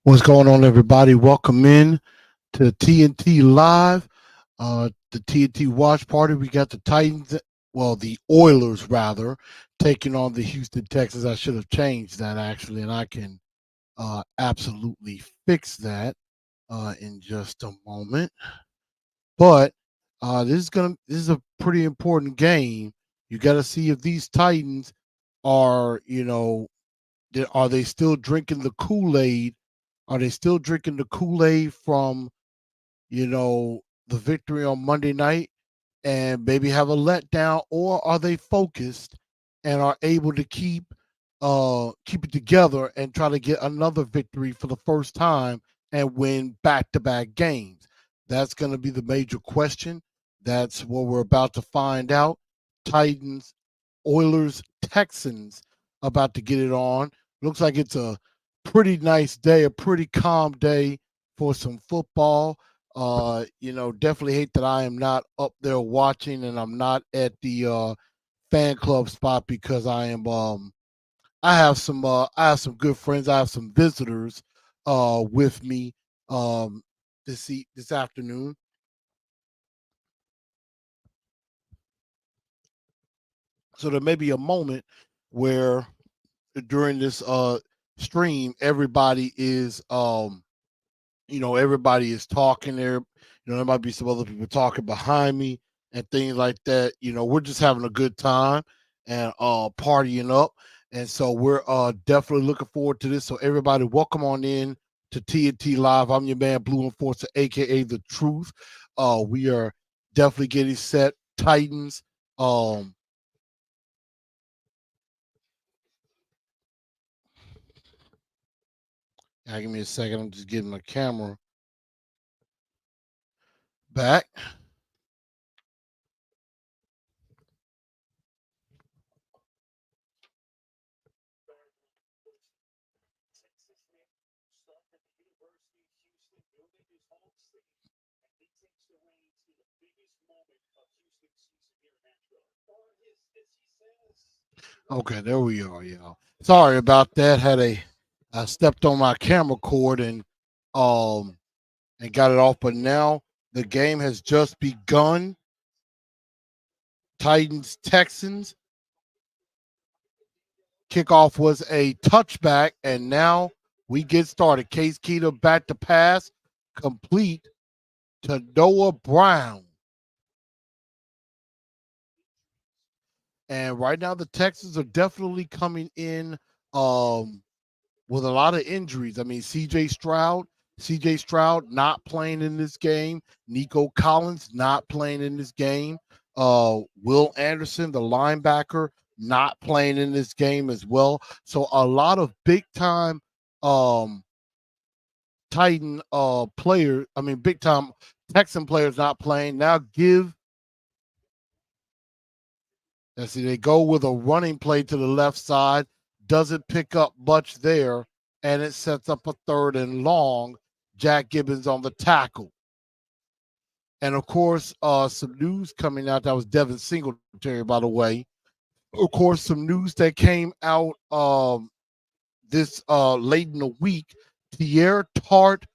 What's going on, everybody? Welcome in to TNT Live, the TNT Watch Party. We got the Titans, well, the Oilers rather, taking on the Houston Texans. I should have changed that actually, and I can absolutely fix that in just a moment. But this is a pretty important game. You got to see if these Titans are, are they still drinking the Kool-Aid? Are they still drinking the Kool-Aid from, the victory on Monday night and maybe have a letdown, or are they focused and are able to keep it together and try to get another victory for the first time and win back-to-back games? That's going to be the major question. That's what we're about to find out. Titans, Oilers, Texans about to get it on. Looks like it's a pretty nice day, a pretty calm day for some football. Definitely hate that I am not up there watching and I'm not at the fan club spot because I have some good friends. I have some visitors with me this afternoon. So there may be a moment where during this stream everybody is talking there. There might be some other people talking behind me and things like that. We're just having a good time and partying up. And so we're definitely looking forward to this. So everybody, welcome on in to TNT Live. I'm your man, Blue Enforcer, aka The Truth. We are definitely getting set. Titans. Give me a second. I'm just getting my camera back. Okay, there we are, y'all. Sorry about that. I stepped on my camera cord um and got it off, but now the game has just begun. Titans Texans kickoff was a touchback, and now we get started. Case Keenum back to pass, complete to Noah Brown. And right now the Texans are definitely coming in um with a lot of injuries. I mean, CJ Stroud not playing in this game. Nico Collins not playing in this game. Will Anderson, the linebacker, not playing in this game as well. So a lot of big time um Titan players, I mean big time Texan players not playing. Now let's see, they go with a running play to the left side, doesn't pick up much there, and it sets up a third and long. Jack Gibbons on the tackle. And of course, some news coming out. That was Devin Singletary, by the way. Of course, some news that came out this late in the week. Tierre Tart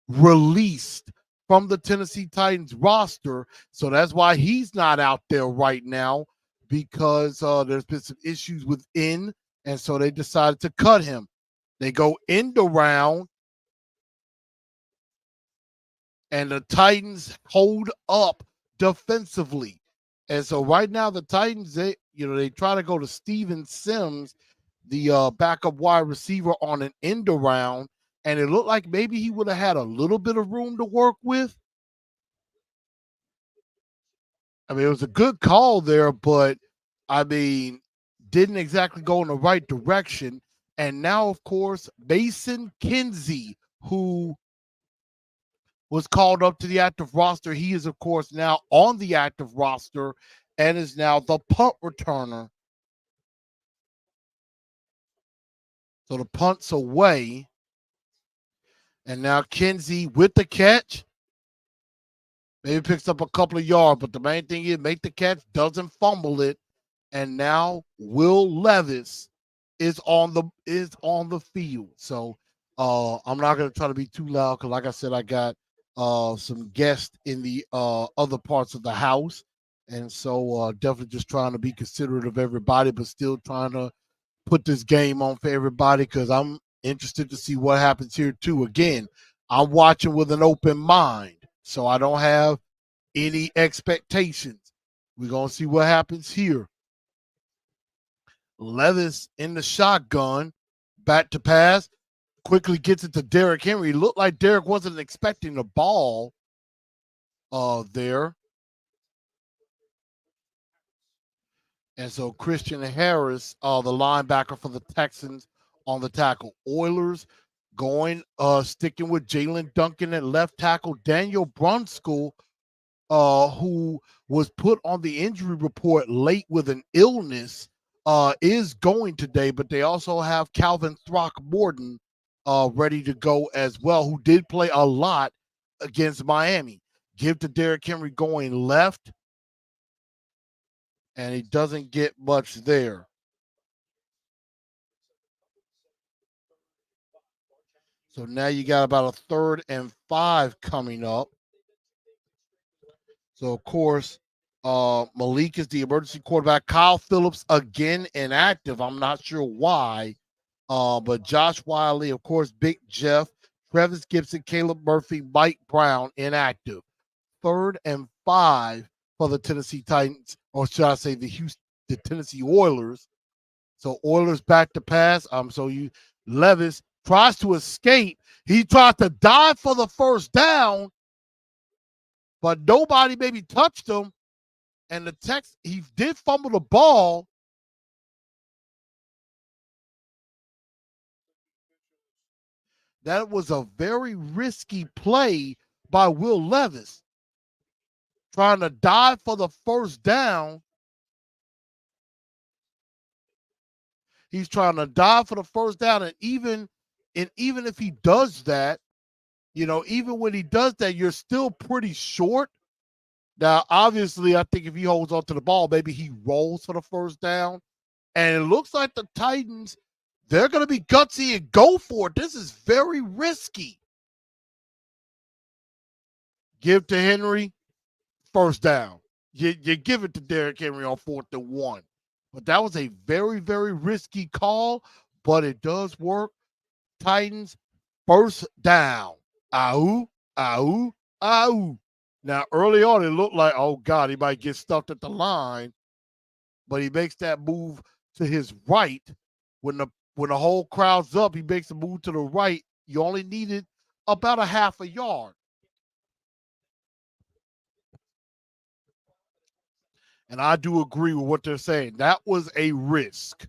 released from the Tennessee Titans roster. So that's why he's not out there right now, because there's been some issues within. And so they decided to cut him. They go end around, and the Titans hold up defensively. And so right now the Titans, they try to go to Steven Sims, the backup wide receiver, on an end around, and it looked like maybe he would have had a little bit of room to work with. I mean, it was a good call there, but I mean, didn't exactly go in the right direction. And now, of course, Mason Kinsey, who was called up to the active roster. He is, of course, now on the active roster and is now the punt returner. So the punt's away. And now Kinsey with the catch. Maybe picks up a couple of yards, but the main thing is make the catch, doesn't fumble it. And now Will Levis is on the field. So I'm not gonna try to be too loud because, like I said, I got some guests in the other parts of the house, and so definitely just trying to be considerate of everybody, but still trying to put this game on for everybody because I'm interested to see what happens here too. Again, I'm watching with an open mind, so I don't have any expectations. We're gonna see what happens here. Levis in the shotgun, back to pass, quickly gets it to Derrick Henry. Looked like Derrick wasn't expecting the ball there. And so Christian Harris, the linebacker for the Texans, on the tackle. Oilers going, sticking with Jalen Duncan at left tackle. Daniel Brunskill, who was put on the injury report late with an illness, is going today, but they also have Calvin Throckmorton ready to go as well, who did play a lot against Miami. Give to Derrick Henry going left, and he doesn't get much there. So now you got about a 3rd and 5 coming up. So, of course, Malik is the emergency quarterback. Kyle Phillips again inactive. I'm not sure why. But Josh Wiley, of course, Big Jeff, Travis Gibson, Caleb Murphy, Mike Brown inactive. 3rd and 5 for the Tennessee Titans, or should I say the Tennessee Oilers. So Oilers back to pass. Levis tries to escape. He tried to dive for the first down, but nobody maybe touched him. And he did fumble the ball. That was a very risky play by Will Levis, trying to dive for the first down. He's trying to dive for the first down, and even if he does that, even when he does that, you're still pretty short. Now, obviously, I think if he holds on to the ball, maybe he rolls for the first down. And it looks like the Titans, they're going to be gutsy and go for it. This is very risky. Give to Henry, first down. You give it to Derrick Henry on 4th and 1. But that was a very, very risky call, but it does work. Titans, first down. Ahoo, ahoo, ahoo. Now, early on, it looked like, oh, God, he might get stuffed at the line. But he makes that move to his right. When the whole crowd's up, he makes a move to the right. You only needed about a half a yard. And I do agree with what they're saying. That was a risk.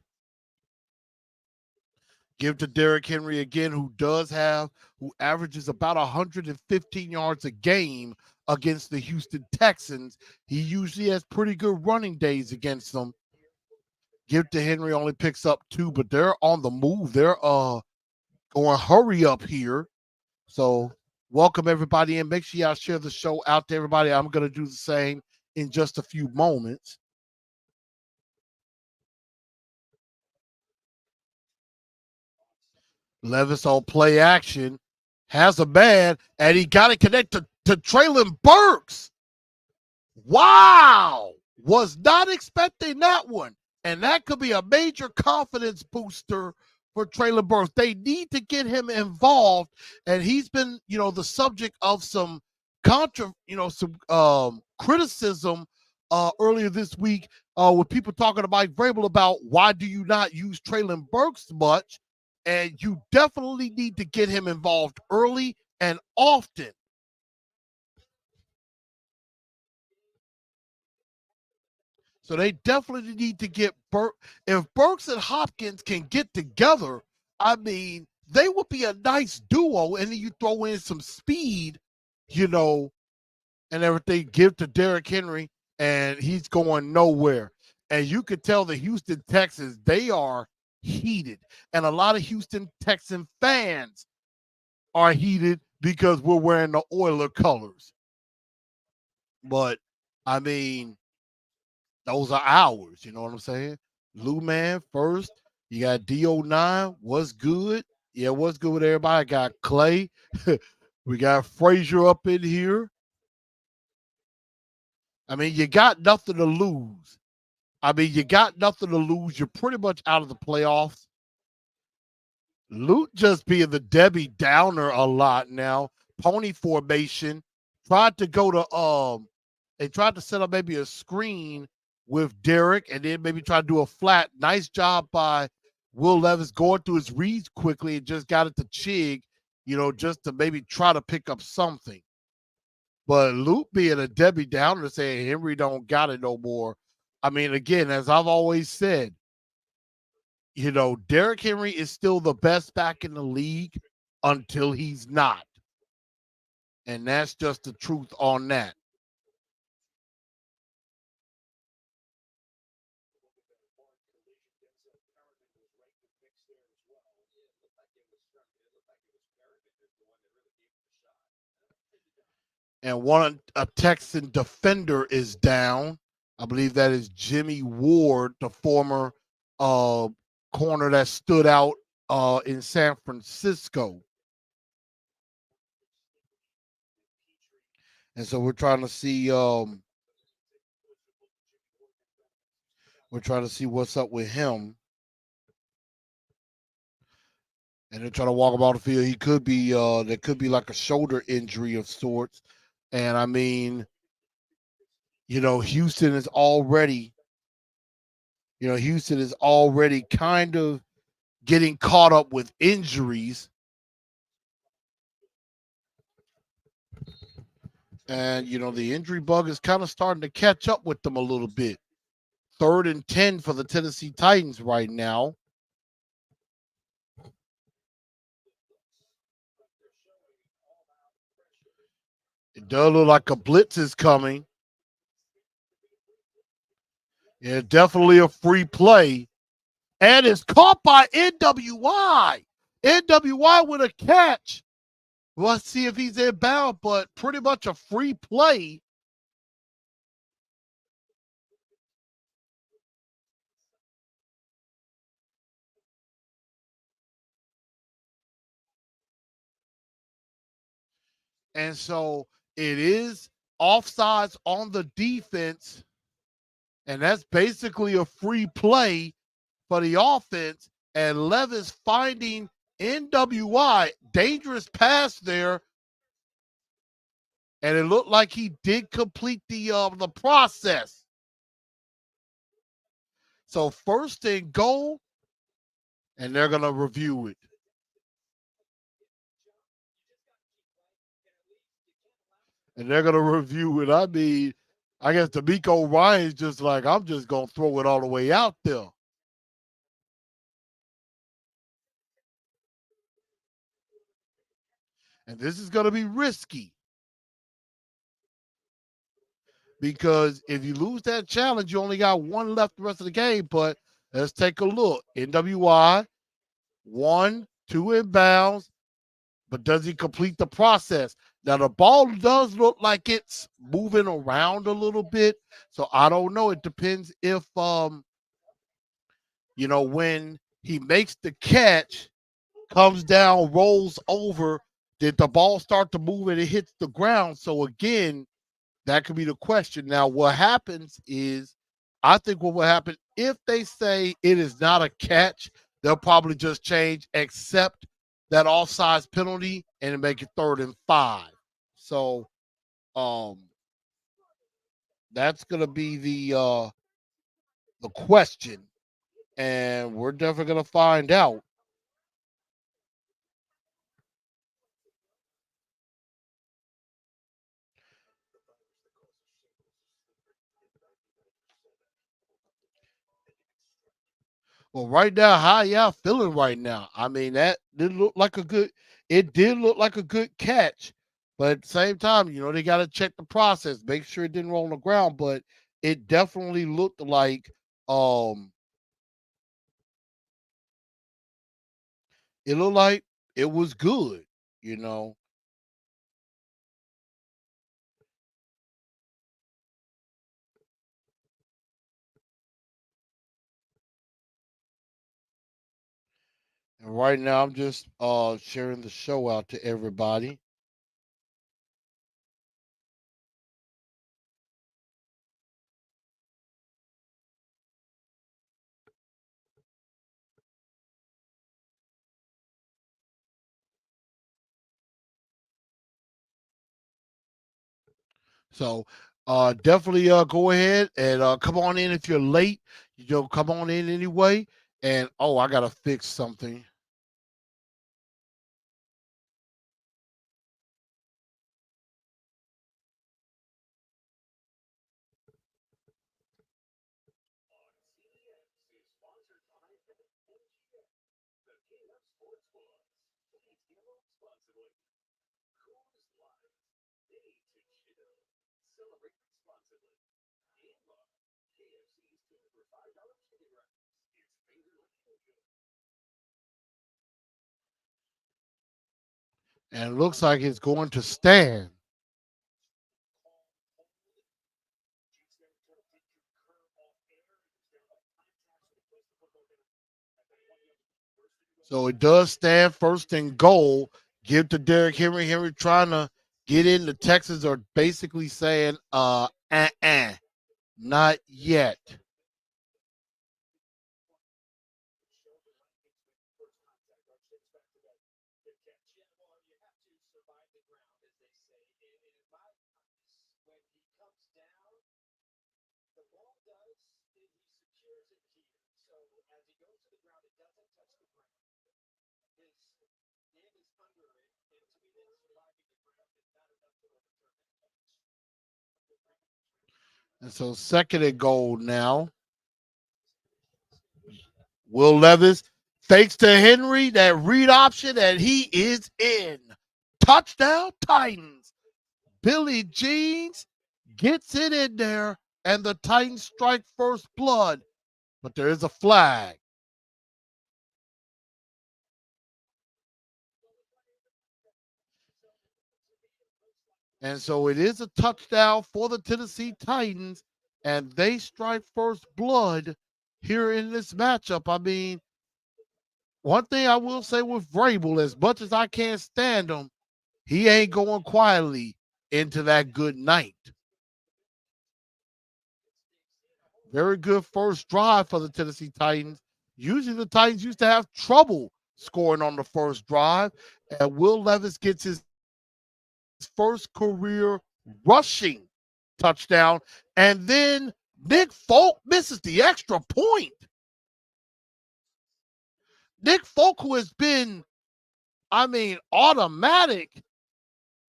Give to Derrick Henry again, who averages about 115 yards a game against the Houston Texans. He usually has pretty good running days against them. Give to Henry, only picks up 2, but they're on the move. They're going hurry up here. So welcome everybody in. Make sure y'all share the show out to everybody. I'm going to do the same in just a few moments. Levis on play action has a man, and he got it connected to Traylon Burks. Wow. Was not expecting that one. And that could be a major confidence booster for Traylon Burks. They need to get him involved. And he's been, the subject of some criticism earlier this week with people talking to Mike Vrabel about why do you not use Traylon Burks much? And you definitely need to get him involved early and often. So they definitely need to get If Burks and Hopkins can get together, I mean, they would be a nice duo. And then you throw in some speed, and everything. Give to Derrick Henry, and he's going nowhere. And you could tell the Houston Texans, they are heated. And a lot of Houston Texan fans are heated because we're wearing the Oiler colors. But, I mean, those are ours. You know what I'm saying? Lou Man first. You got DO9. What's good? Yeah, what's good with everybody? I got Clay. We got Frazier up in here. I mean, you got nothing to lose. You got nothing to lose. You're pretty much out of the playoffs. Luke just being the Debbie Downer a lot now. Pony formation. Tried to go to they tried to set up maybe a screen with Derek and then maybe try to do a flat. Nice job by Will Levis going through his reads quickly and just got it to Chig, just to maybe try to pick up something. But Luke being a Debbie Downer saying Henry don't got it no more. I mean, again, as I've always said, Derrick Henry is still the best back in the league until he's not. And that's just the truth on that. And a Texan defender is down. I believe that is Jimmy Ward, the former corner that stood out in San Francisco. And so we're trying to see what's up with him. And they're trying to walk him off the field. He could be there could be like a shoulder injury of sorts. And I mean, Houston is already kind of getting caught up with injuries. And the injury bug is kind of starting to catch up with them a little bit. 3rd and 10 for the Tennessee Titans right now. It does look like a blitz is coming. Yeah, definitely a free play. And it's caught by NWI. NWI with a catch. Let's see if he's inbound, but pretty much a free play. And so it is offsides on the defense. And that's basically a free play for the offense. And Levis finding NWI. Dangerous pass there. And it looked like he did complete the process. So 1st and goal, and they're going to review it. And they're going to review it. I mean, I guess D'Amico Ryan's just like, I'm just going to throw it all the way out there. And this is going to be risky. Because if you lose that challenge, you only got one left the rest of the game. But let's take a look. NWI, 1, 2 inbounds. But does he complete the process? Now, the ball does look like it's moving around a little bit. So I don't know. It depends if, when he makes the catch, comes down, rolls over, did the ball start to move and it hits the ground? So again, that could be the question. Now, what happens is, I think what will happen if they say it is not a catch, they'll probably just change, accept that offsides penalty, and make it 3rd and 5. So, that's gonna be the question, and we're definitely gonna find out. Well, right now, how y'all feeling right now? I mean, that did look like a good. It did look like a good catch, but at the same time, they got to check the process, make sure it didn't roll on the ground. But it definitely looked like um, it looked like it was good. You know, And right now, I'm just sharing the show out to everybody. So definitely go ahead and come on in if you're late. You know, come on in anyway. And oh, I gotta fix something. And it looks like it's going to stand. So it does stand first and goal. Give to Derrick Henry. Henry trying to get in. The Texans are basically saying, not yet. And so second and goal now. Will Levis fakes to Henry, that read option, and he is in. Touchdown Titans. Billy Jeans gets it in there, and the Titans strike first blood. But there is a flag. And so it is a touchdown for the Tennessee Titans, and they strike first blood here in this matchup. I mean, one thing I will say with Vrabel, as much as I can't stand him, he ain't going quietly into that good night. Very good first drive for the Tennessee Titans. Usually the Titans used to have trouble scoring on the first drive, and Will Levis gets his first career rushing touchdown, and then Nick Folk misses the extra point. Nick Folk, who has been, I mean, automatic,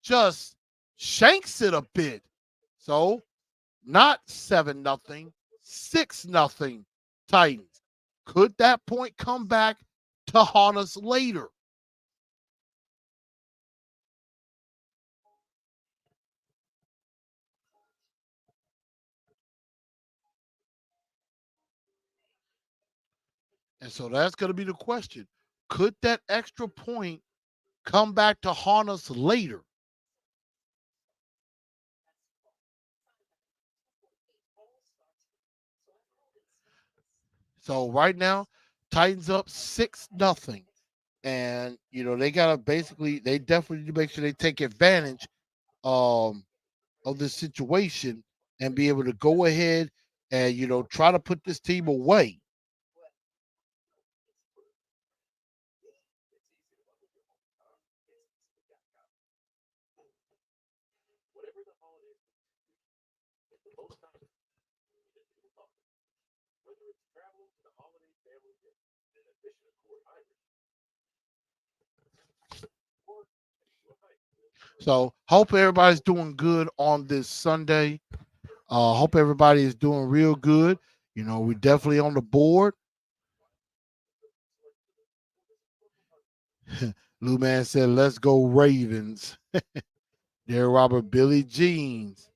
just shanks it a bit. So not 7-0, 6-0 Titans. Could that point come back to haunt us later? And so that's going to be the question. Could that extra point come back to haunt us later? So right now, Titans up 6-0. And they gotta basically they definitely need to make sure they take advantage um of this situation and be able to go ahead and try to put this team away. So hope everybody's doing good on this Sunday. Hope everybody is doing real good. We definitely on the board. Lou Man said, "Let's go Ravens." There, Robert Billy Jeans.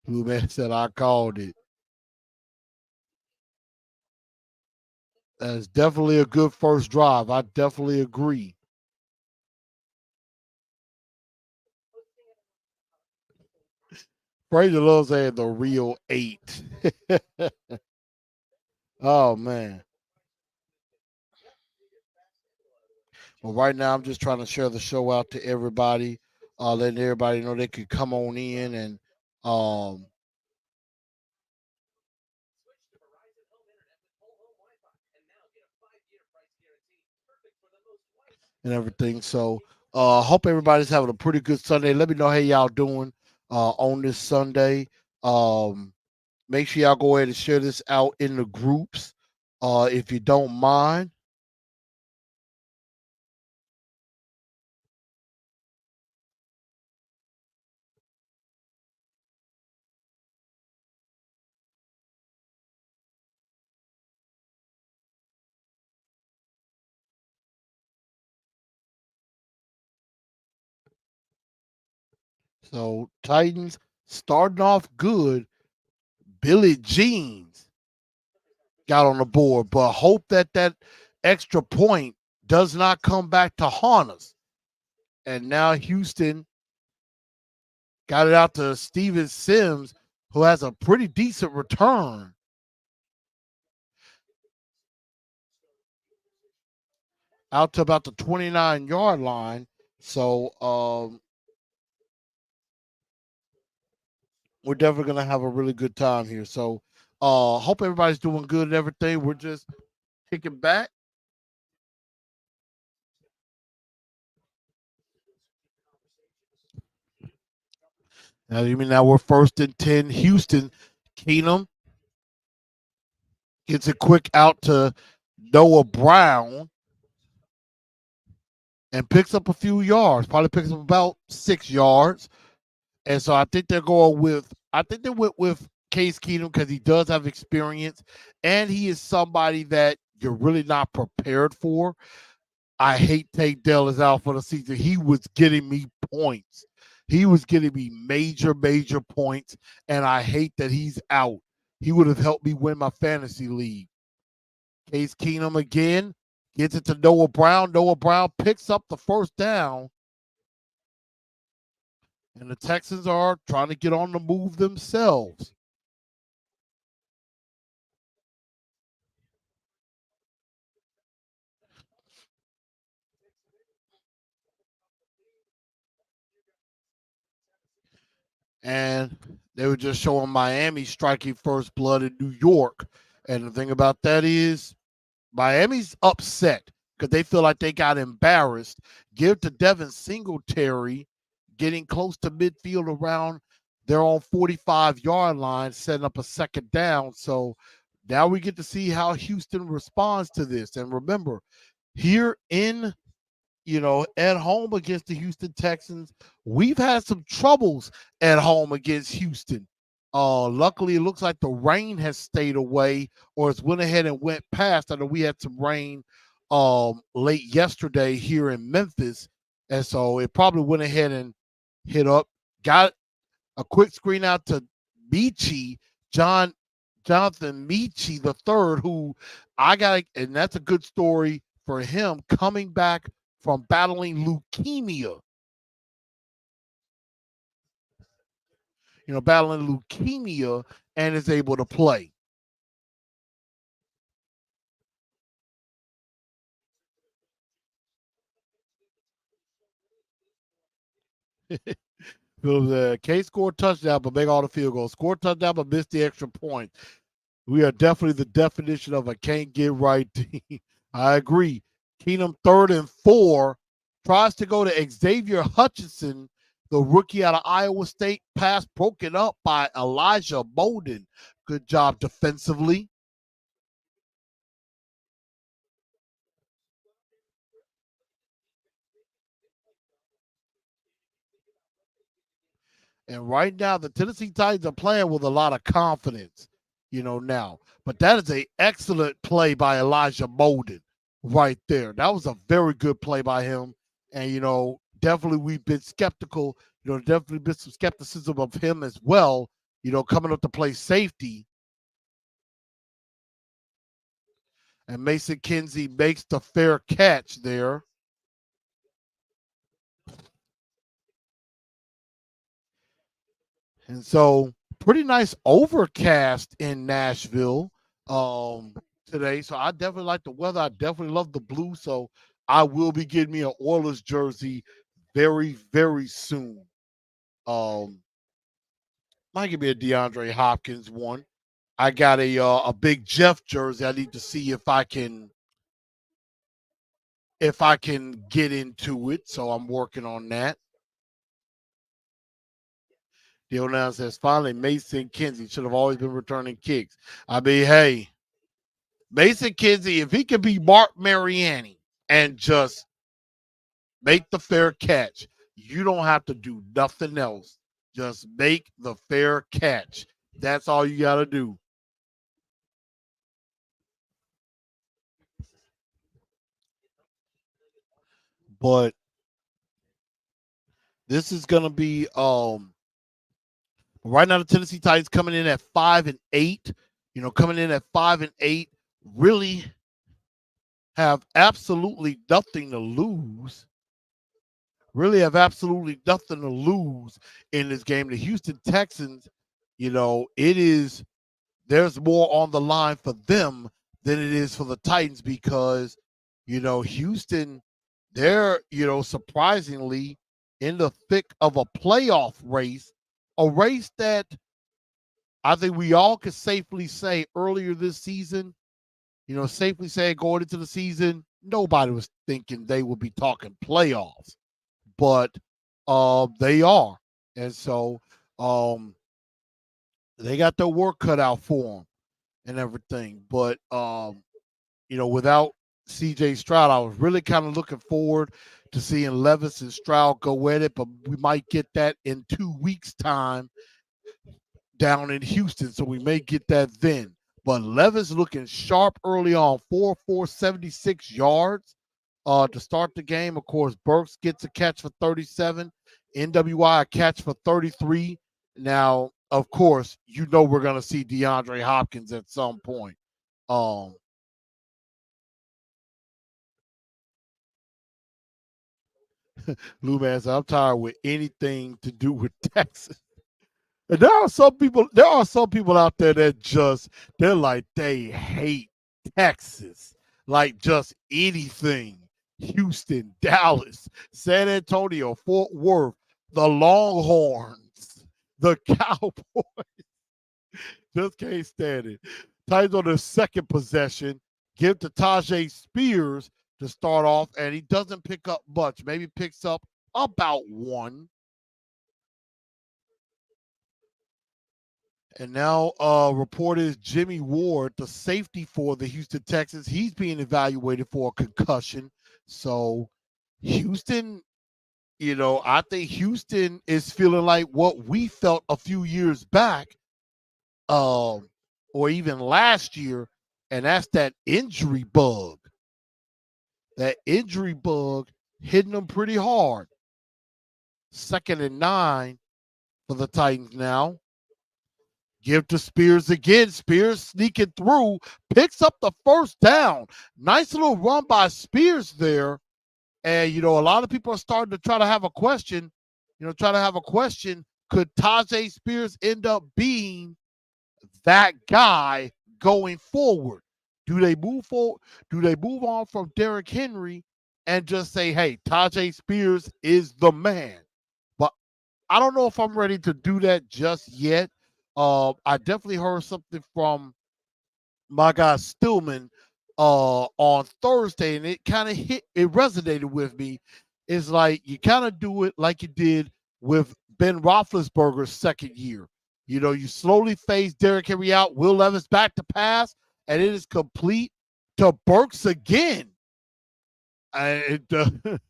Lou Man said, "I called it." That's definitely a good first drive. I definitely agree. Fraser loves saying the real eight. Oh man. Well, right now I'm just trying to share the show out to everybody, letting everybody know they could come on in um and everything. So hope everybody's having a pretty good Sunday. Let me know how y'all doing on this Sunday. Um Make sure y'all go ahead and share this out in the groups if you don't mind. So Titans starting off good. Billy Jeans got on the board, but hope that that extra point does not come back to haunt us. And now Houston got it out to Steven Sims, who has a pretty decent return out to about the 29-yard line. So we're definitely gonna have a really good time here. So hope everybody's doing good and everything. We're just kicking back. Now you mean now we're first and 10. Houston, Keenum gets it quick out to Noah Brown and picks up a few yards. Probably picks up about 6 yards. And so I think they're going with I think they went with Case Keenum because he does have experience and he is somebody that you're really not prepared for. I hate Tank Dell is out for the season. He was getting me points. He was getting me major points, and I hate that he's out. He would have helped me win my fantasy league. Case Keenum again gets it to Noah Brown. Noah Brown picks up the first down, and the Texans are trying to get on the move themselves. And they were just showing Miami striking first blood in New York. And the thing about that is Miami's upset because they feel like they got embarrassed. Give to Devin Singletary getting close to midfield around their own 45-yard line, setting up a second down. So now we get to see how Houston responds to this. And remember, here in at home against the Houston Texans. We've had some troubles at home against Houston. Luckily, it looks like the rain has stayed away or it's went ahead and went past. I know we had some rain late yesterday here in Memphis, and so it probably went ahead and hit up. Got a quick screen out to Michi, Jonathan Michi the third, who I got, and that's a good story for him coming back from battling leukemia. Battling leukemia and is able to play. K scored touchdown, but make all the field goals. Score touchdown, but missed the extra point. We are definitely the definition of a can't get right team. I agree. Keenum 3rd and 4 tries to go to Xavier Hutchinson, the rookie out of Iowa State. Pass broken up by Elijah Molden. Good job defensively. And right now, the Tennessee Titans are playing with a lot of confidence, now. But that is an excellent play by Elijah Molden right there. That was a very good play by him. And, definitely we've been skeptical, definitely been some skepticism of him as well, coming up to play safety. And Mason Kinsey makes the fair catch there. And so pretty nice overcast in Nashville today. So I definitely like the weather. I definitely love the blue. So I will be getting me an Oilers jersey very, very soon. Um, might give me a DeAndre Hopkins one. I got a big Jeff jersey. I need to see if I can get into it. So I'm working on that. Deal now says finally Mason Kinsey should have always been returning kicks. I mean, hey, Mason Kinsey, if he could be Mark Mariani and just make the fair catch, you don't have to do nothing else. Just make the fair catch. That's all you got to do. But this is gonna be right now the Tennessee Titans coming in at 5-8. Coming in at 5-8, really have absolutely nothing to lose. Really have absolutely nothing to lose in this game. The Houston Texans, it is there's more on the line for them than it is for the Titans because, Houston, they're, surprisingly in the thick of a playoff race, a race that I think we all could safely say earlier this season, safely say going into the season, nobody was thinking they would be talking playoffs, but they are. And so they got their work cut out for them and everything. But without CJ Stroud, I was really kind of looking forward to seeing Levis and Stroud go at it, but we might get that in 2 weeks' time down in Houston, so we may get that then. But Levis looking sharp early on, 4-4-76 yards to start the game. Of course, Burks gets a catch for 37, NWI a catch for 33. Now, of course, we're going to see DeAndre Hopkins at some point. Lou man said, I'm tired with anything to do with Texas. And there are some people out there that they're like they hate Texas. Like just anything. Houston, Dallas, San Antonio, Fort Worth, the Longhorns, the Cowboys. Just can't stand it. Titans on the second possession. Give to Tajay Spears to start off, and he doesn't pick up much. Maybe picks up about one. And now report is Jimmy Ward, the safety for the Houston Texans. He's being evaluated for a concussion. So Houston, I think Houston is feeling like what we felt a few years back, or even last year, and that's that injury bug. That injury bug hitting them pretty hard. 2nd and 9 for the Titans now. Give to Spears again. Spears sneaking through, picks up the first down. Nice little run by Spears there. And, a lot of people are starting to try to have a question. Could Tajay Spears end up being that guy going forward? Do they move forward? Do they move on from Derrick Henry and just say, hey, Tajay Spears is the man? But I don't know if I'm ready to do that just yet. I definitely heard something from my guy Stillman on Thursday, and it kind of it resonated with me. It's like you kind of do it like you did with Ben Roethlisberger's second year. You slowly phase Derrick Henry out, Will Levis back to pass, and it is complete to Burks again. And and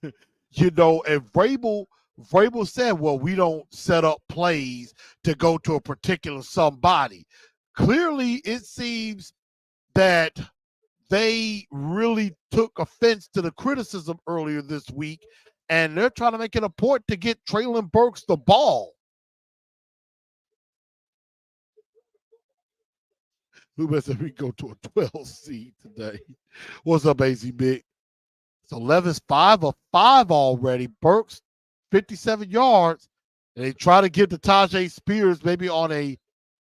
Vrabel said, well, we don't set up plays to go to a particular somebody. Clearly, it seems that they really took offense to the criticism earlier this week, and they're trying to make it a point to get Traylon Burks the ball. Who better we go to a 12 seed today? What's up, AZ Big? So Levis 5 of 5 already. Burks 57 yards. And they try to give to Tajay Spears maybe on a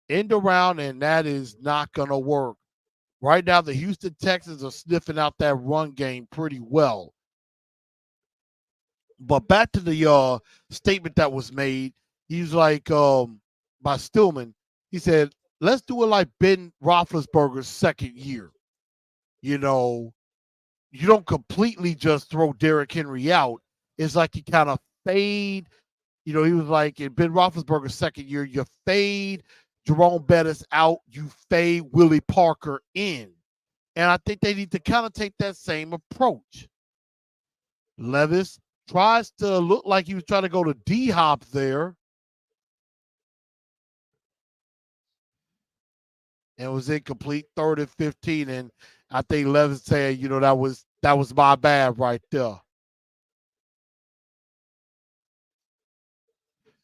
end around, and that is not going to work. Right now, the Houston Texans are sniffing out that run game pretty well. But back to the statement that was made, he's like by Stillman. He said, "Let's do it like Ben Roethlisberger's second year. You know, you don't completely just throw Derrick Henry out. It's like you kind of fade. You know, he was like in Ben Roethlisberger's second year, you fade Jerome Bettis out, you fade Willie Parker in, and I think they need to kind of take that same approach." Levis tries to look like he was trying to go to D Hop there, and was incomplete, 3rd and 15. And I think Levis said, you know, that was my bad right there.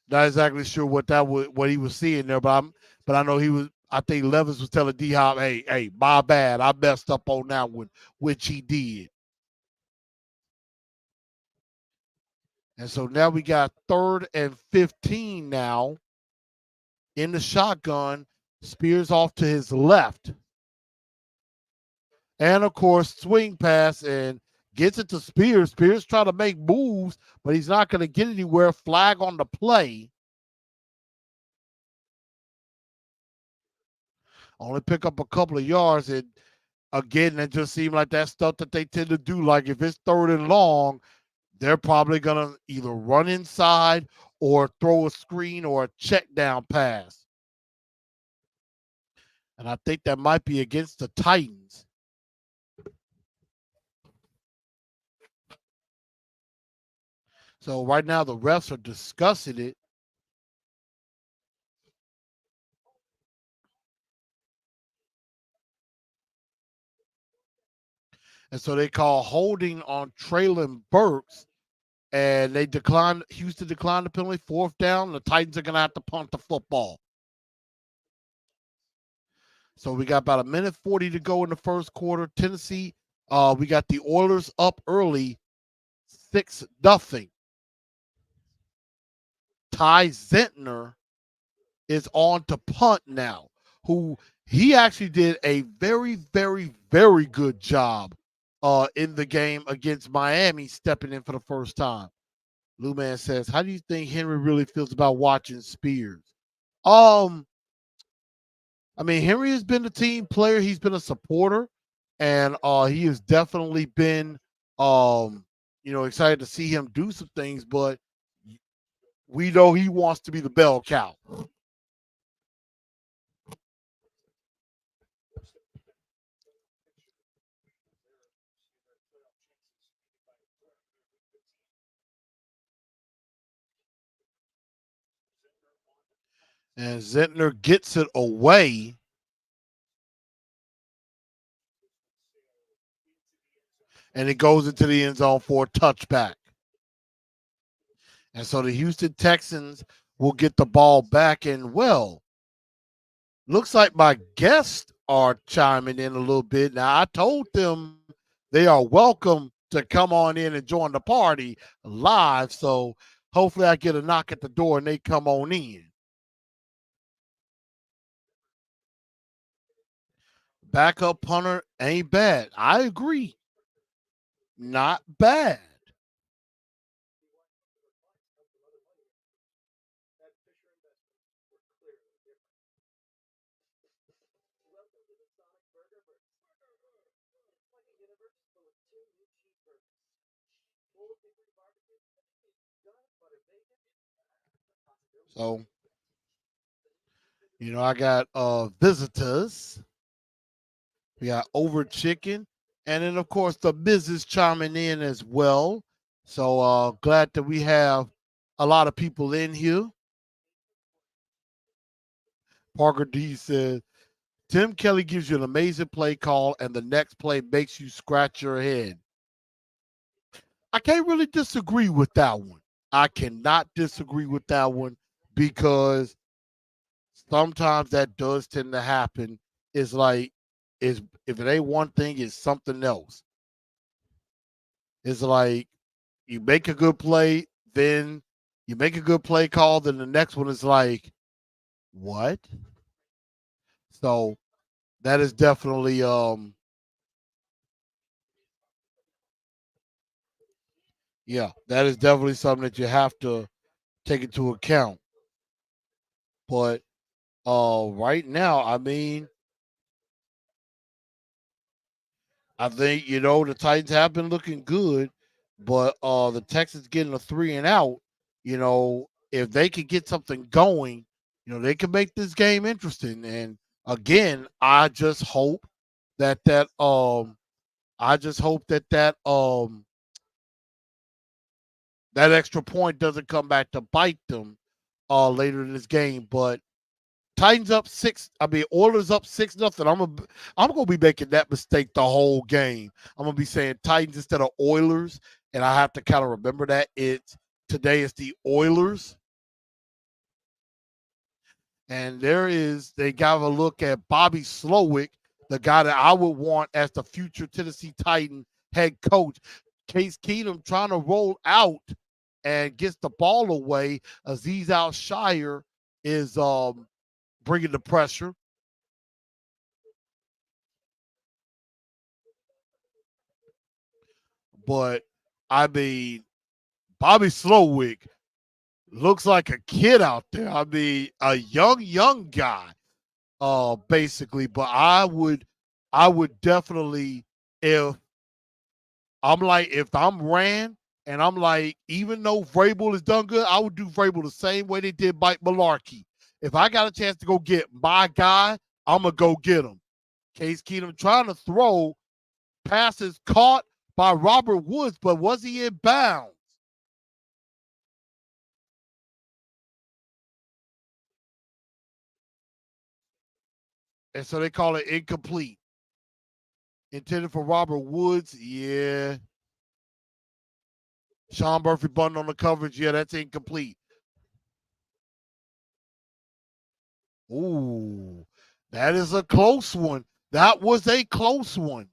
Not exactly sure what he was seeing there, but I know he was. I think Levis was telling D Hop, hey, my bad, I messed up on that one, which he did. And so now we got 3rd and 15 now in the shotgun. Spears off to his left. And of course, swing pass and gets it to Spears. Spears trying to make moves, but he's not going to get anywhere. Flag on the play. Only pick up a couple of yards. And again, it just seemed like that stuff that they tend to do. Like if it's 3rd and long, they're probably going to either run inside or throw a screen or a check down pass. And I think that might be against the Titans. So right now the refs are discussing it. And so they call holding on Traylon Burks, and Houston declined the penalty. 4th down. The Titans are going to have to punt the football. So we got about a minute 40 to go in the first quarter. Tennessee, we got the Oilers up early, 6-0. Ty Zentner is on to punt now, who he actually did a very, very, very good job in the game against Miami, stepping in for the first time. Lou Man says, "How do you think Henry really feels about watching Spears?" Um, I mean, Henry has been a team player. He's been a supporter, and he has definitely been, excited to see him do some things. But we know he wants to be the bell cow. And Zentner gets it away, and it goes into the end zone for a touchback. And so the Houston Texans will get the ball back. And well, looks like my guests are chiming in a little bit. Now, I told them they are welcome to come on in and join the party live. So hopefully I get a knock at the door and they come on in. Backup punter ain't bad. I agree. Not bad. So, I got visitors. We got Over Chicken. And then, of course, the business chiming in as well. So glad that we have a lot of people in here. Parker D says, Tim Kelly gives you an amazing play call, and the next play makes you scratch your head. I can't really disagree with that one. I cannot disagree with that one because sometimes that does tend to happen. It's like, if it ain't one thing, it's something else. It's like you make a good play, then you make a good play call, then the next one is like, what? So that is definitely Yeah, that is definitely something that you have to take into account. But right now, I think the Titans have been looking good, but the Texans getting a 3-and-out. If they could get something going, they can make this game interesting. And again, that that I just hope that extra point doesn't come back to bite them later in this game. But Titans up 6. Oilers up 6-0. I'm gonna be making that mistake the whole game. I'm gonna be saying Titans instead of Oilers, and I have to kind of remember that today is the Oilers. And they got a look at Bobby Slowick, the guy that I would want as the future Tennessee Titan head coach. Case Keenum trying to roll out and gets the ball away. Azeez Al-Shire is bringing the pressure. But Bobby Slowick looks like a kid out there. A young guy, basically. But I would definitely, if I'm Rand and I'm like, even though Vrabel has done good, I would do Vrabel the same way they did Mike Mularkey. If I got a chance to go get my guy, I'm going to go get him. Case Keenum trying to throw, passes caught by Robert Woods, but was he in bounds? And so they call it incomplete. Intended for Robert Woods, yeah. Sean Murphy button on the coverage, yeah, that's incomplete. Ooh, that is a close one. That was a close one.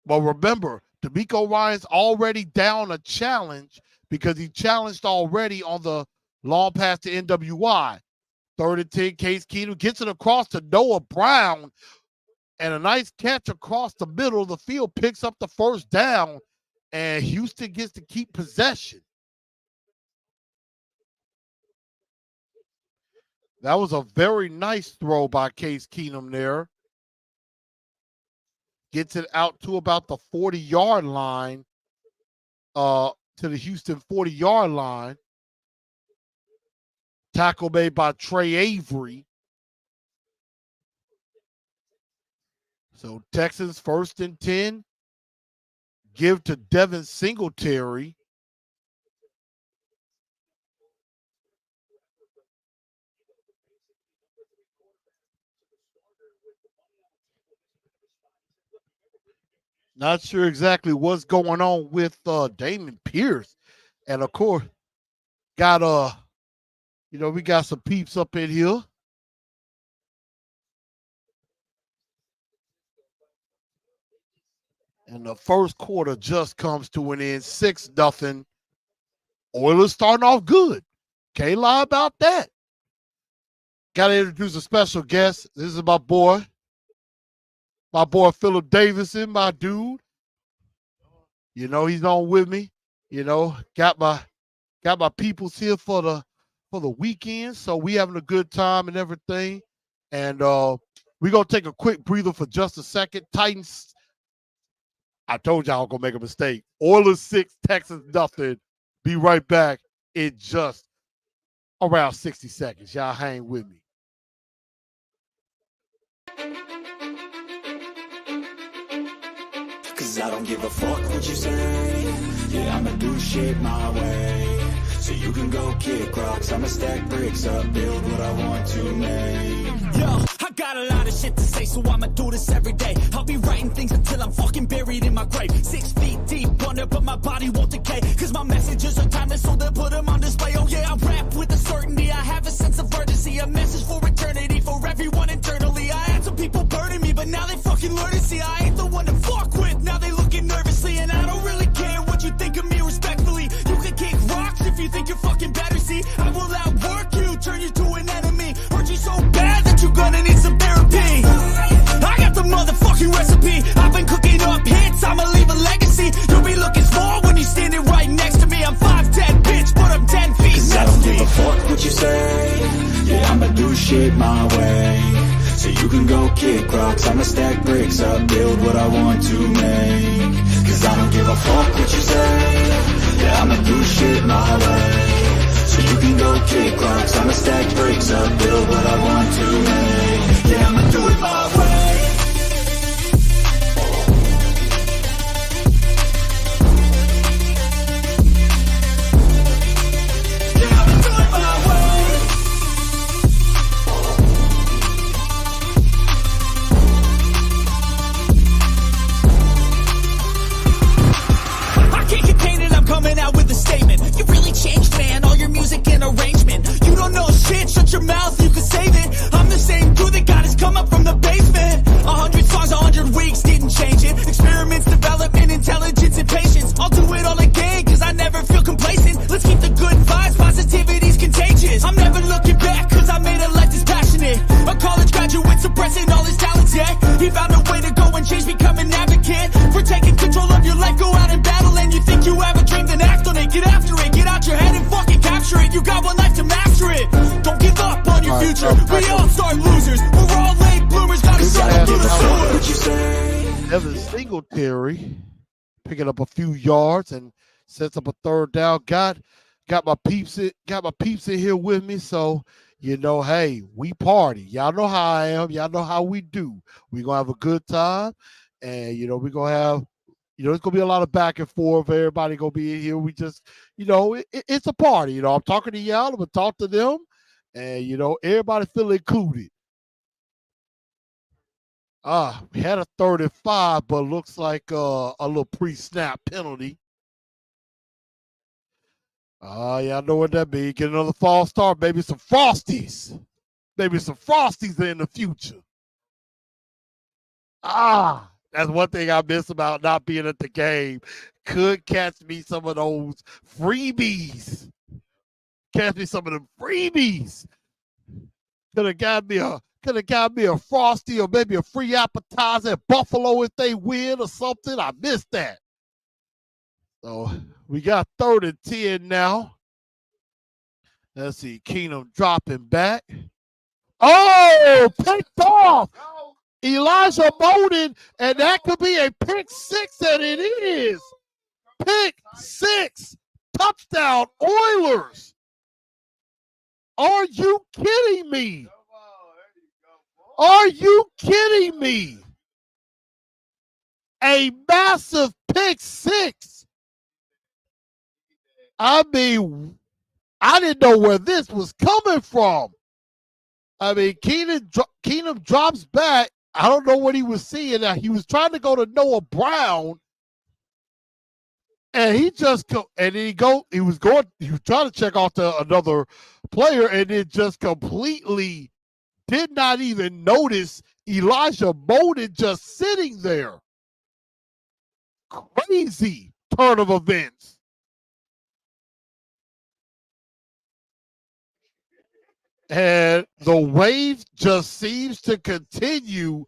But remember, DeMeco Ryans already down a challenge because he challenged already on the long pass to NWI. 3rd and 10, Case Keenum gets it across to Noah Brown, and a nice catch across the middle of the field, picks up the first down, and Houston gets to keep possession. That was a very nice throw by Case Keenum there. Gets it out to about the 40-yard line, to the Houston 40-yard line. Tackle made by Trey Avery. So Texans 1st and 10. Give to Devin Singletary. Not sure exactly what's going on with Damon Pierce. And of course, we got some peeps up in here. And the first quarter just comes to an end, 6-0. Oilers starting off good. Can't lie about that. Got to introduce a special guest. This is my boy Philip Davison, my dude. He's on with me. Got my peoples here for the weekend, so we having a good time and everything. And we're gonna take a quick breather for just a second. Titans, I told y'all I was gonna make a mistake. Oilers 6, Texans nothing. Be right back in just around 60 seconds. Y'all hang with me. Cause I don't give a fuck what you say. Yeah, I'ma do shit my way. So you can go kick rocks, I'ma stack bricks up, build what I want to make. Yo, I got a lot of shit to say, so I'ma do this every day. I'll be writing things until I'm fucking buried in my grave. 6 feet deep under, but my body won't decay. Cause my messages are timeless, so they'll put them on display. Oh yeah, I rap with a certainty, I have a sense of urgency. A message for eternity, for everyone internally. I had some people burning me, but now they fucking learn to see I ain't the one to fuck with. Now they looking nervously, and I don't really care what you think of me respectfully. You can kick rocks if you think you're fucking better, see. I will outwork you, turn you to an enemy. Hurt you so bad that you're gonna need some therapy. I got the motherfucking recipe. I've been cooking up hits, I'ma leave a legacy. You'll be looking small when you stand do shit my way, so you can go kick rocks. I'ma stack bricks up, build what I want to make. Cause I don't give a fuck what you say, yeah, I'ma do shit my way, so you can go kick rocks. I'ma stack bricks up, build what I want to make. Yeah, I'ma do it my way. Coming out with a statement. You really changed, man, all your music and arrangement. You don't know shit, shut your mouth, you can save it. I'm the same dude that got his come up from the basement. 100 songs, 100 weeks, didn't change it. Experiments, development, intelligence, and patience. I'll do it all again, cause I never feel complacent. Let's keep the good vibes, positivity's contagious. I'm never looking back, cause I made a life that's passionate. A college graduate suppressing all his talents, yeah. He found a way to go and change, become an advocate. For taking control of your life, go out and battle. And you think you have a dream, then act on it. Get after it, get out your head and fucking capture it. You got one life to master it. Don't give up on your future. We all start losers. We're all late bloomers, gotta struggle through the sewer. What you say? Evan Singletary picking up a few yards and sets up a third down. Got my peeps in here with me. So, you know, hey, we party. Y'all know how I am. Y'all know how we do. We're gonna have a good time. And you know, we're gonna have, you know, it's gonna be a lot of back and forth. Everybody gonna be in here. We just, you know, it's a party. You know, I'm talking to y'all. I'm gonna talk to them, and you know, everybody feel included. We had a 35, but looks like a little pre-snap penalty. Yeah, I know what that means. Get another false start, maybe some Frosties. Maybe some Frosties in the future. That's one thing I miss about not being at the game. Could catch me some of those freebies. Catch me some of them freebies. Could have got me a Frosty or maybe a free appetizer at Buffalo if they win or something. I missed that. So we got 3rd and 10 now. Let's see. Keenum dropping back. Oh, picked off. Elijah Bowden, and that could be a pick 6, and it is. Pick 6. Touchdown, Oilers. Are you kidding me? Are you kidding me? A massive pick 6. I mean, I didn't know where this was coming from. I mean, Keenum drops back. I don't know what he was seeing. Now, he was trying to go to Noah Brown, and he just he was trying to check out to another player, and it just completely did not even notice Elijah Bowden just sitting there. Crazy turn of events. And the wave just seems to continue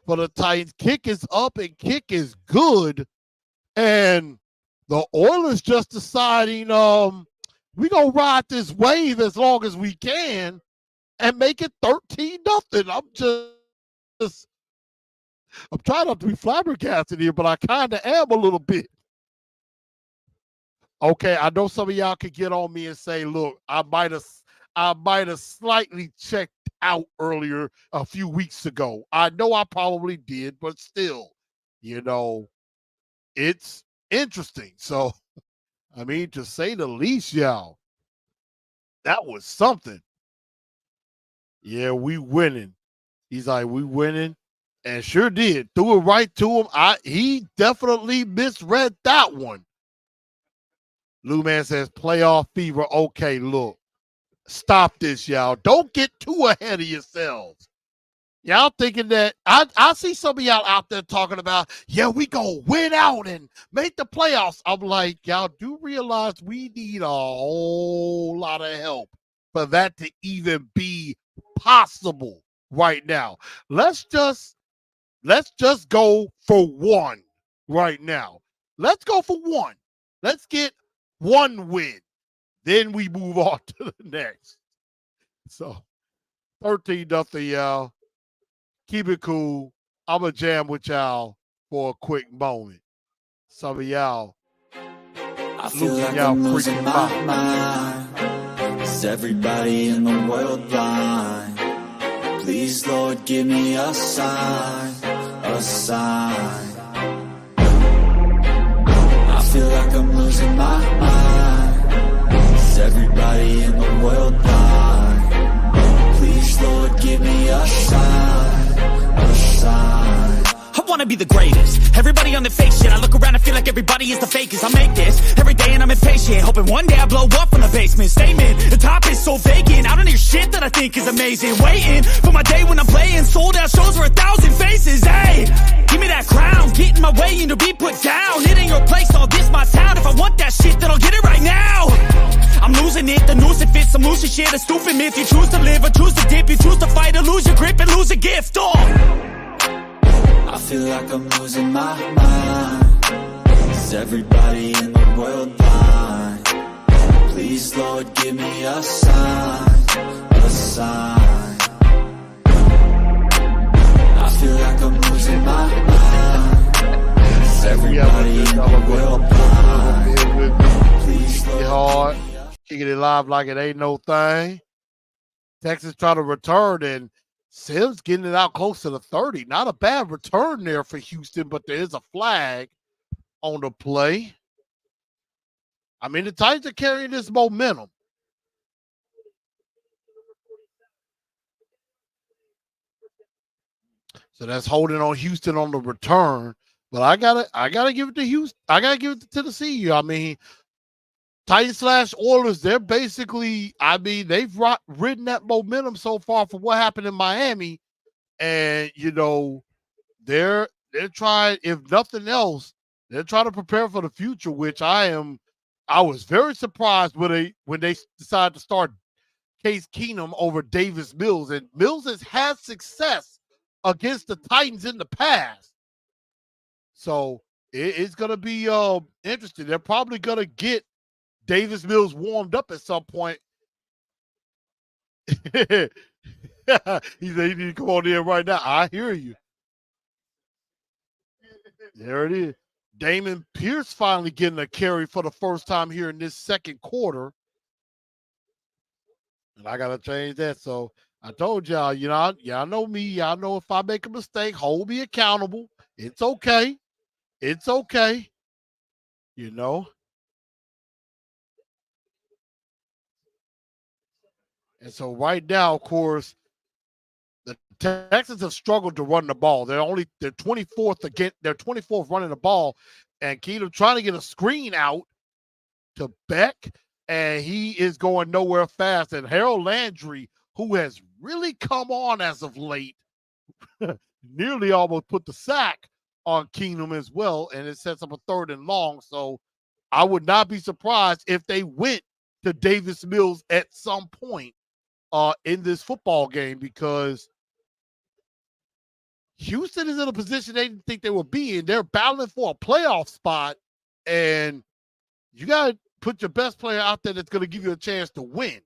for the Titans. Kick is up and kick is good. And the Oilers just deciding we're going to ride this wave as long as we can and make it 13-0. I'm trying not to be flabbergasted here, but I kind of am a little bit. Okay, I know some of y'all could get on me and say, look, I might have slightly checked out earlier a few weeks ago. I know I probably did, but still, you know, it's interesting. So, I mean, to say the least, y'all, that was something. Yeah, we winning. He's like, we winning. And sure did. Threw it right to him. He definitely misread that one. Lou Man says, playoff fever. Okay, look. Stop this, y'all. Don't get too ahead of yourselves. Y'all thinking that I see some of y'all out there talking about, yeah, we gonna win out and make the playoffs. I'm like, y'all do realize we need a whole lot of help for that to even be possible right now. Let's just go for one right now. Let's go for one. Let's get one win. Then we move on to the next. So 13-0, y'all. Keep it cool. I'm going to jam with y'all for a quick moment. Some of y'all I feel like I'm losing my mind. Is everybody in the world blind? Please, Lord, give me a sign, a sign. I feel like I'm losing my mind. Is everybody in the world blind? Please, Lord, give me a sign, a sign. I wanna be the greatest. Everybody on the fake shit. I look around and feel like everybody is the fakest. I make this every day and I'm impatient, hoping one day I blow up from the basement. Statement, the top is so vacant. I don't hear shit that I think is amazing. Waiting for my day when I'm playing sold out shows for 1,000 faces. Hey, give me that crown, get in my way and to be put down. It ain't your place, all this my town. If I want that shit, then I'll get it right now. I'm losing it, the noose it fits, some losing shit, a stupid myth. You choose to live or choose to dip, you choose to fight or lose your grip and lose a gift. I feel like I'm losing my mind. Is everybody in the world blind? Please, Lord, give me a sign, a sign. I feel like I'm losing my mind. Is everybody in the world blind? Please, Lord, hard, kicking it live like it ain't no thing. Texas trying to return, and Sims getting it out close to the 30. Not a bad return there for Houston, but there is a flag on the play. I mean, the Titans are carrying this momentum. So that's holding on Houston on the return. But I gotta give it to Houston. I gotta give it to Tennessee. I mean, Titans / Oilers, they're basically, I mean, they've ridden that momentum so far from what happened in Miami. And, you know, they're trying, if nothing else, they're trying to prepare for the future, which I was very surprised when they decided to start Case Keenum over Davis Mills. And Mills has had success against the Titans in the past. So it's going to be interesting. They're probably going to get Davis Mills warmed up at some point. He said you need to come on in right now. I hear you. There it is. Damon Pierce finally getting a carry for the first time here in this second quarter. And I got to change that. So I told y'all, you know, y'all know me. Y'all know if I make a mistake, hold me accountable. It's okay. It's okay. You know. And so right now, of course, the Texans have struggled to run the ball. They're 24th again. They're 24th running the ball, and Keenum trying to get a screen out to Beck, and he is going nowhere fast. And Harold Landry, who has really come on as of late, nearly almost put the sack on Keenum as well, and it sets up a 3rd and long. So I would not be surprised if they went to Davis Mills at some point in this football game, because Houston is in a position they didn't think they would be in. They're battling for a playoff spot, and you got to put your best player out there that's going to give you a chance to win.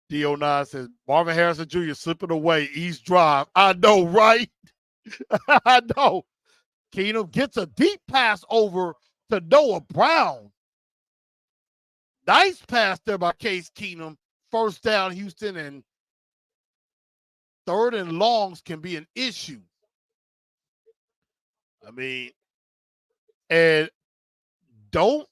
D09 says, Marvin Harrison Jr. slipping away, East Drive. I know, right? I know. Keenum gets a deep pass over to Noah Brown. Nice pass there by Case Keenum. First down, Houston, and 3rd and longs can be an issue. I mean, and do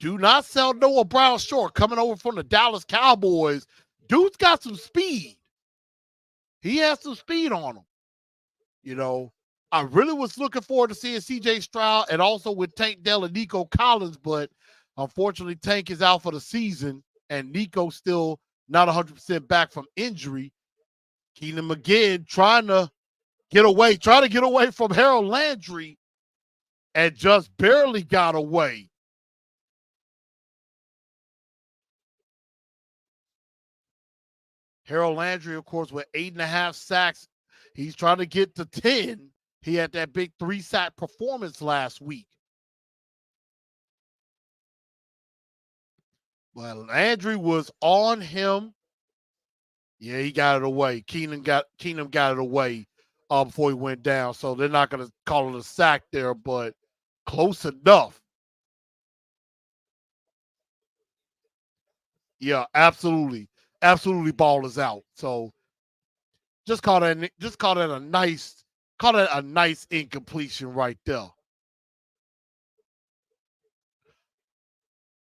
not sell Noah Brown short. Coming over from the Dallas Cowboys, dude's got some speed. He has some speed on him. You know, I really was looking forward to seeing C.J. Stroud and also with Tank Dell and Nico Collins, but unfortunately Tank is out for the season and Nico still not 100% back from injury. Keenum again trying to get away from Harold Landry and just barely got away. Harold Landry, of course, with 8.5 sacks. He's trying to get to 10. He had that big 3-sack performance last week. But Landry was on him Yeah, he got it away. Keenum got it away before he went down. So they're not gonna call it a sack there, but close enough. Yeah, absolutely. Absolutely ball is out. So just call that a nice incompletion right there.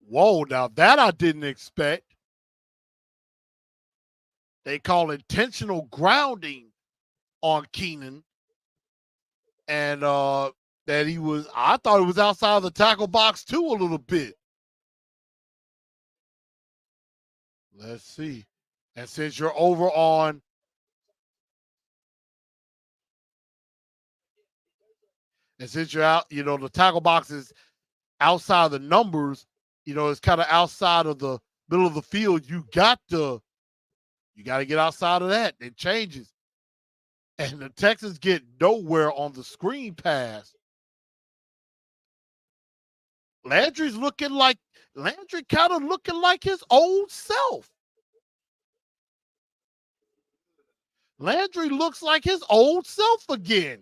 Whoa, now that I didn't expect. They call intentional grounding on Keenan, and that he was. I thought it was outside of the tackle box too a little bit. Let's see. And since you're over on, and since you're out, the tackle box is outside of the numbers. It's kind of outside of the middle of the field. You got to get outside of that. It changes, and the Texans get nowhere on the screen pass. Landry's looking like Landry kind of looking like his old self. Landry looks like his old self again.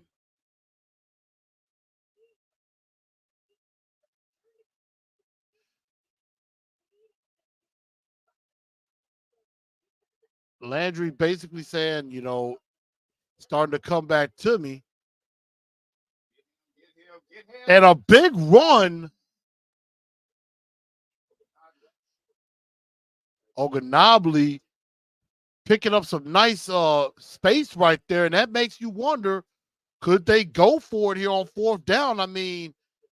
Landry basically saying, starting to come back to me. And a big run. Ogunabli picking up some nice space right there. And that makes you wonder, could they go for it here on fourth down? I mean,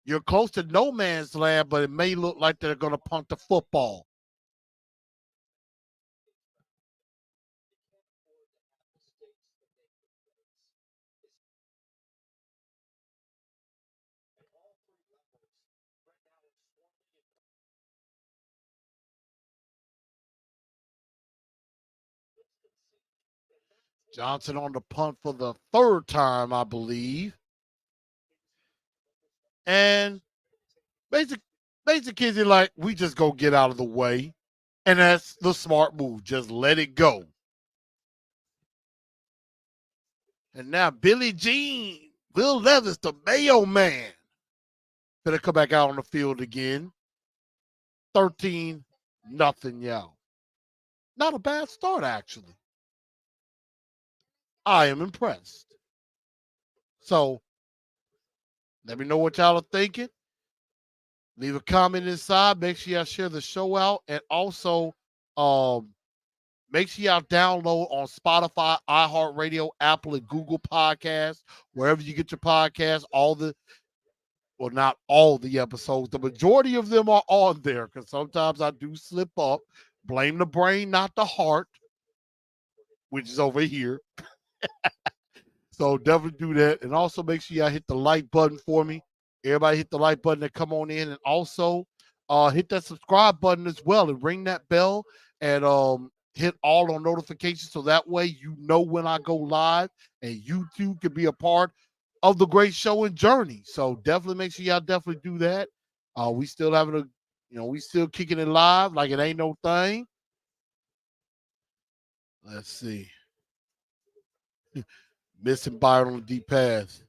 you're close to no man's land, but it may look like they're going to punt the football. Johnson on the punt for the third time, I believe. And basic basic kids are like, we just go get out of the way. And that's the smart move. Just let it go. And now Billy Jean, Will Levis, the Mayo Man, gonna come back out on the field again. 13-0, y'all. Not a bad start, actually. I am impressed. So let me know what y'all are thinking. Leave a comment inside. Make sure y'all share the show out. And also, make sure y'all download on Spotify, iHeartRadio, Apple, and Google Podcasts, wherever you get your podcasts. Not all the episodes. The majority of them are on there because sometimes I do slip up. Blame the brain, not the heart, which is over here. So definitely do that. And also make sure y'all hit the like button for me. Everybody hit the like button and come on in. And also hit that subscribe button as well and ring that bell and hit all on notifications so that way you know when I go live and you too can be a part of the great show and journey. So definitely make sure y'all definitely do that. We still having we still kicking it live like it ain't no thing. Let's see. Missing Byron on the deep pass.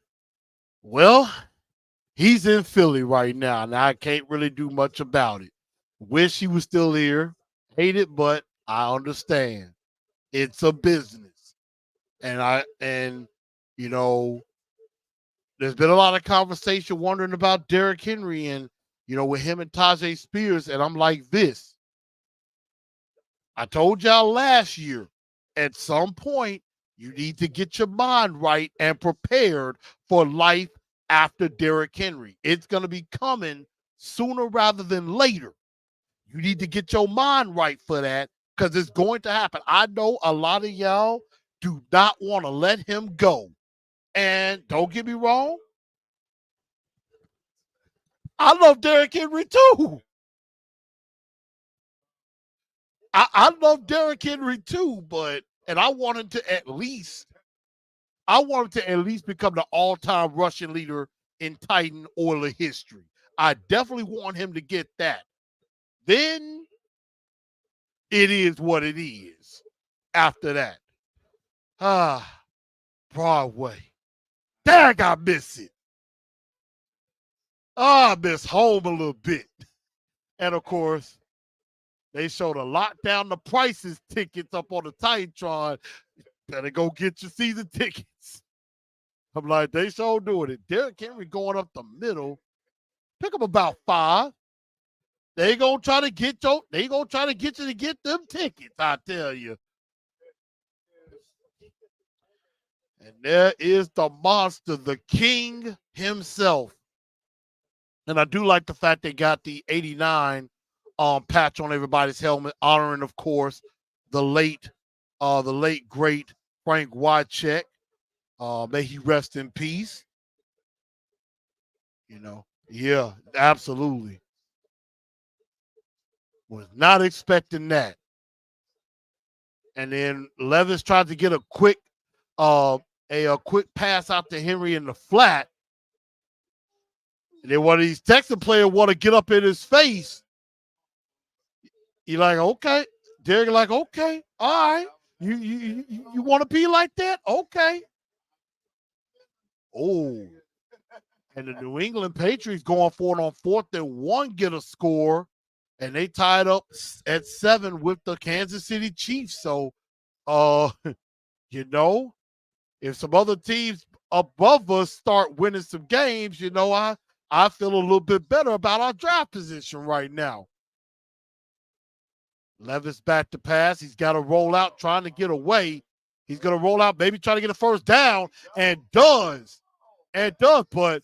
Well, he's in Philly right now, and I can't really do much about it. Wish he was still here. Hate it, but I understand. It's a business. And you know, there's been a lot of conversation wondering about Derrick Henry and with him and Tajay Spears, and I'm like this. I told y'all last year, at some point, you need to get your mind right and prepared for life after Derrick Henry. It's going to be coming sooner rather than later. You need to get your mind right for that because it's going to happen. I know a lot of y'all do not want to let him go. And don't get me wrong, I love Derrick Henry too. I love Derrick Henry too, and I want him to at least become the all-time rushing leader in Titan Oiler history. I definitely want him to get that. Then it is what it is. after that. Broadway. Dang, I miss it. I miss home a little bit. And of course, they showed a lockdown the prices tickets up on the Titantron. Better go get your season tickets. I'm like, they sure doing it. Derrick Henry going up the middle. Pick up about 5. They gonna try to get you. They gonna try to get you to get them tickets. I tell you. And there is the monster, the king himself. And I do like the fact they got the 89 patch on everybody's helmet, honoring, of course, the late great Frank Wycheck. May he rest in peace. Yeah, absolutely. Was not expecting that. And then Levis tried to get a quick pass out to Henry in the flat. And then one of these Texan players want to get up in his face. You're like, okay. Derrick like, okay, all right. You want to be like that? Okay. Oh. And the New England Patriots going for it on 4th and 1, get a score. And they tied up at 7 with the Kansas City Chiefs. So, if some other teams above us start winning some games, I feel a little bit better about our draft position right now. Levis back to pass. He's got to roll out trying to get away. He's going to roll out, maybe try to get a first down, and does. But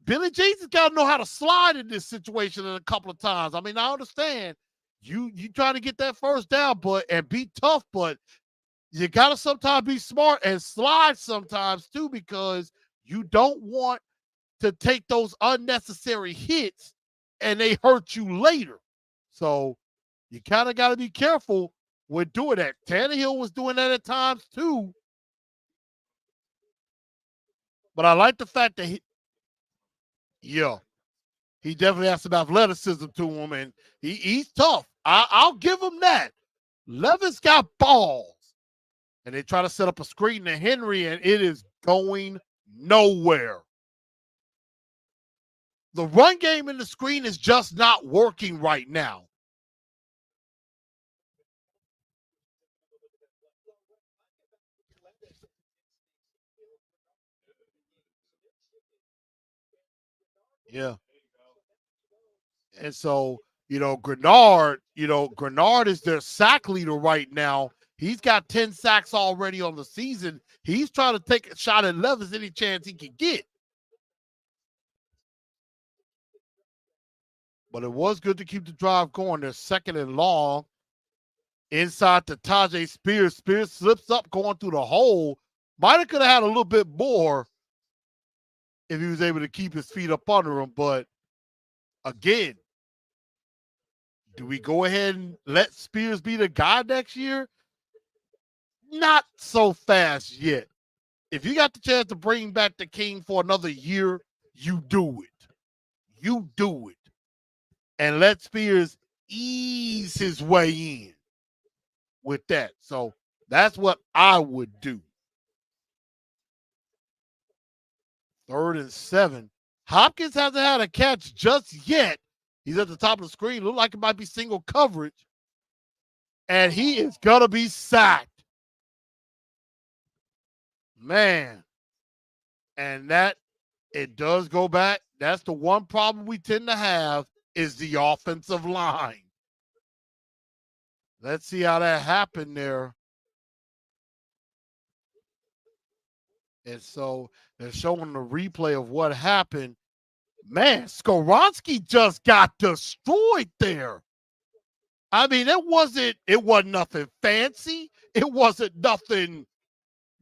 Billy Jeans has got to know how to slide in this situation a couple of times. I mean, I understand you trying to get that first down, and be tough, but you got to sometimes be smart and slide sometimes too, because you don't want to take those unnecessary hits and they hurt you later. So you kind of got to be careful with doing that. Tannehill was doing that at times too. But I like the fact that he definitely has some athleticism to him, and he's tough. I'll give him that. Levis got balls. And they try to set up a screen to Henry, and it is going nowhere. The run game in the screen is just not working right now. Yeah. And so, Grenard is their sack leader right now. He's got 10 sacks already on the season. He's trying to take a shot at Levis any chance he can get. But it was good to keep the drive going. They're 2nd and long. Inside to Tajay Spears. Spears slips up going through the hole. Might have could have had a little bit more if he was able to keep his feet up under him. But again, do we go ahead and let Spears be the guy next year? Not so fast yet. If you got the chance to bring back the King for another year, you do it. You do it. And let Spears ease his way in with that. So that's what I would do. 3rd and 7. Hopkins hasn't had a catch just yet. He's at the top of the screen. Look like it might be single coverage. And he is going to be sacked. Man. And it does go back. That's the one problem we tend to have is the offensive line. Let's see how that happened there. And so they're showing the replay of what happened. Man, Skoronski just got destroyed there. I mean, it wasn't nothing fancy. It wasn't nothing,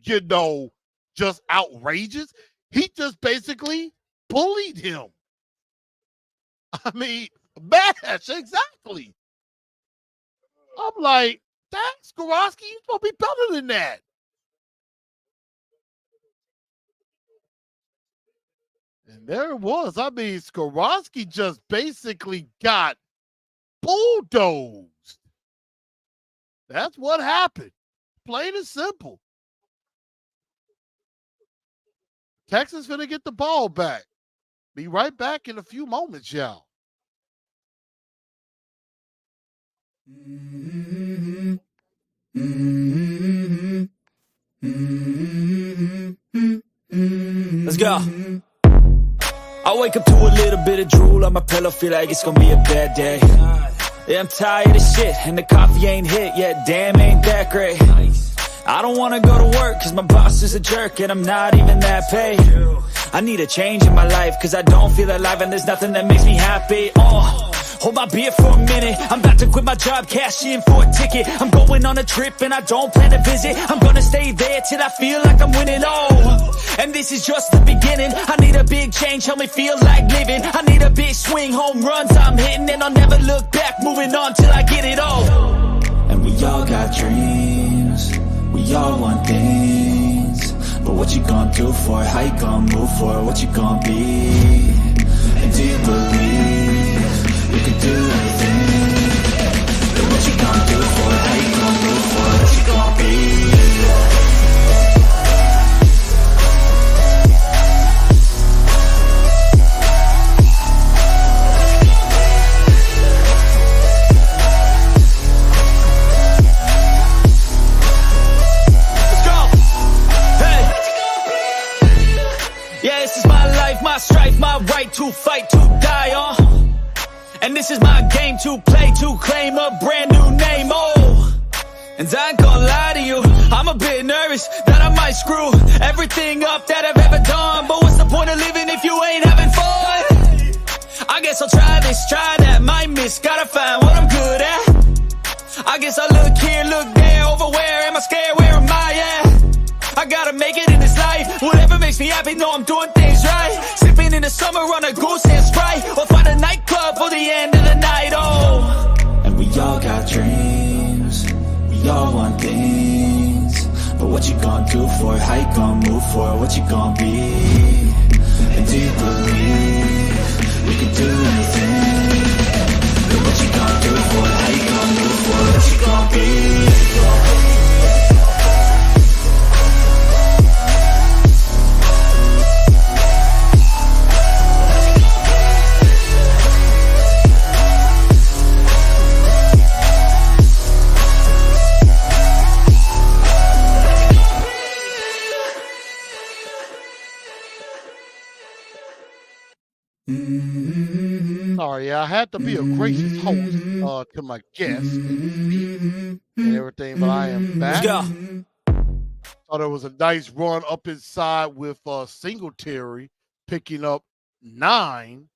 just outrageous. He just basically bullied him. I mean, bash, exactly. I'm like, thanks, Skoronski. You're supposed to be better than that. And there it was. I mean, Skoronski just basically got bulldozed. That's what happened. Plain and simple. Texans finna get the ball back. Be right back in a few moments, y'all. Let's go. I wake up to a little bit of drool on my pillow, feel like it's gonna be a bad day. Yeah, I'm tired of shit, and the coffee ain't hit yet, damn ain't that great. I don't wanna go to work, cause my boss is a jerk, and I'm not even that paid. I need a change in my life, cause I don't feel alive, and there's nothing that makes me happy. Hold my beer for a minute, I'm about to quit my job, cash in for a ticket. I'm going on a trip and I don't plan to visit. I'm gonna stay there till I feel like I'm winning, and this is just the beginning. I need a big change, help me feel like living. I need a big swing, home runs I'm hitting, and I'll never look back, moving on till I get it all. And we all got dreams, we all want things, but what you gonna do for it? How you gonna move for it? What you gonna be? And do you believe you can do anything? But what you gonna do for it? How you gonna move for it? What you gonna be? My strife, my right to fight, to die on. And this is my game to play, to claim a brand new name, And I ain't gonna lie to you, I'm a bit nervous that I might screw everything up that I've ever done. But what's the point of living if you ain't having fun? I guess I'll try this, try that, might miss, gotta find what I'm good at. I guess I look here, look there, over where am I scared, where am I at? I gotta make it in this life, whatever makes me happy, know I'm doing things right. Sipping in the summer on a goose and Sprite, or find a nightclub for the end of the night, And we all got dreams, we all want things, but what you gonna do for it? How you gonna move for it? What you gonna be? And do you believe we can do anything? But what you gonna do for it? How you gonna move for it? What you gonna be? Sorry, I had to be a gracious host to my guests and everything, but I am back. Thought it was a nice run up inside with Singletary picking up 9,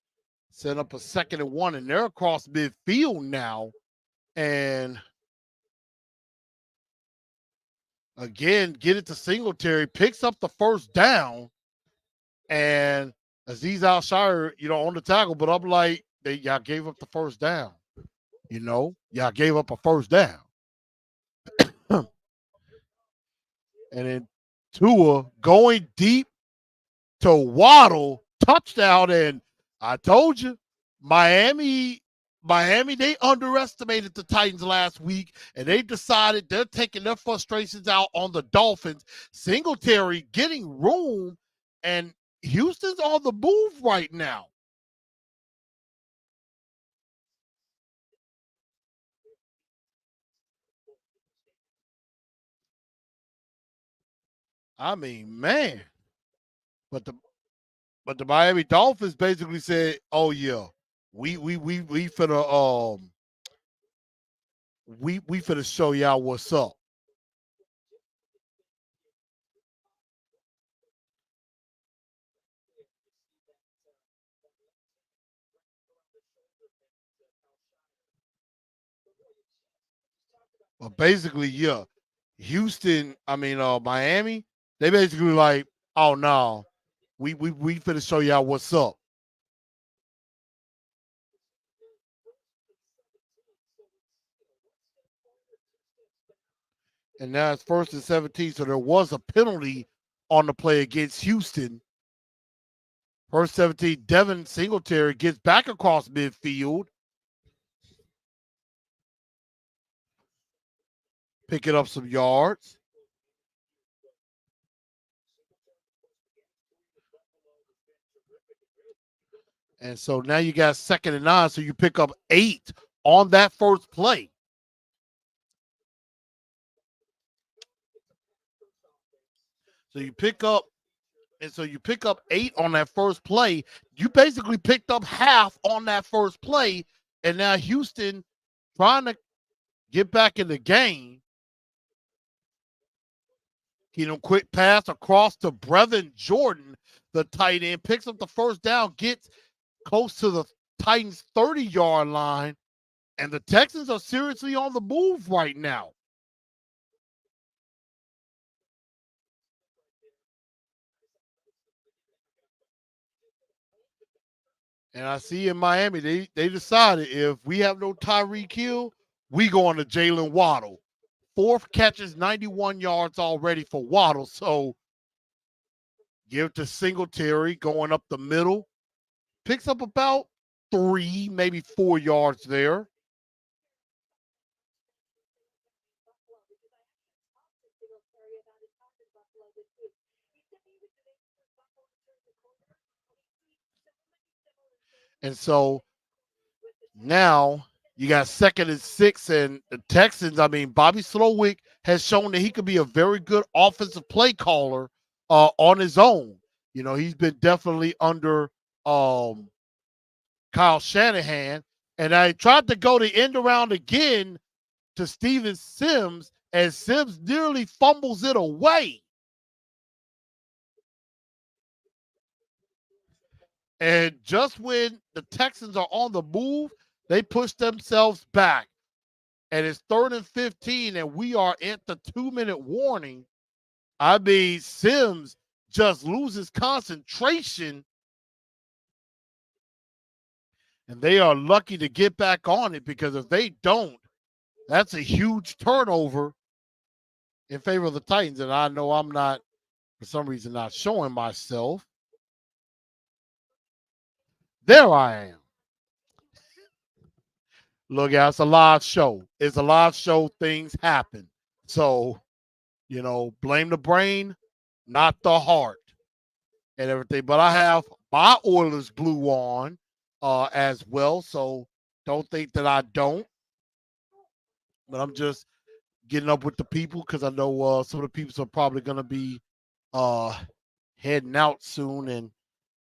setting up a 2nd and 1, and they're across midfield now. And again, get it to Singletary, picks up the first down, and Azeez Al-Shire, on the tackle, but I'm like, y'all gave up the first down. Y'all gave up a first down. And then Tua going deep to Waddle, touchdown. And I told you, Miami, they underestimated the Titans last week, and they decided they're taking their frustrations out on the Dolphins. Singletary getting room, and Houston's on the move right now. I mean, man. But the Miami Dolphins basically said, "Oh yeah, we finna we finna show y'all what's up." But basically, yeah, Miami, they basically like, "Oh no, we finna show y'all what's up." And now it's 1st and 17, so there was a penalty on the play against Houston. 1st 17, Devin Singletary gets back across midfield. picking up some yards. And so now you got 2nd and 9, so you pick up 8 on that first play. So you pick up And so you pick up 8 on that first play. You basically picked up half on that first play. And now Houston trying to get back in the game. Quick pass across to Brevin Jordan, the tight end, picks up the first down, gets close to the Titans' 30-yard line. And the Texans are seriously on the move right now. And I see in Miami, they decided if we have no Tyreek Hill, we go on to Jalen Waddle. 4th catches, 91 yards already for Waddle. So give to Singletary going up the middle. Picks up about 3, maybe 4 yards there. And so now you got 2nd and 6, and the Texans, Bobby Slowick has shown that he could be a very good offensive play caller on his own. He's been definitely under Kyle Shanahan. And I tried to go the end around again to Steven Sims, and Sims nearly fumbles it away. And just when the Texans are on the move, they push themselves back. And it's 3rd and 15, and we are at the 2-minute warning. Sims just loses concentration, and they are lucky to get back on it, because if they don't, that's a huge turnover in favor of the Titans. And I know I'm not, for some reason, not showing myself. There I am. Look, it's a live show. It's a live show. Things happen. So, blame the brain, not the heart, and everything. But I have my Oilers blue on as well. So don't think that I don't. But I'm just getting up with the people, because I know some of the people are probably going to be heading out soon and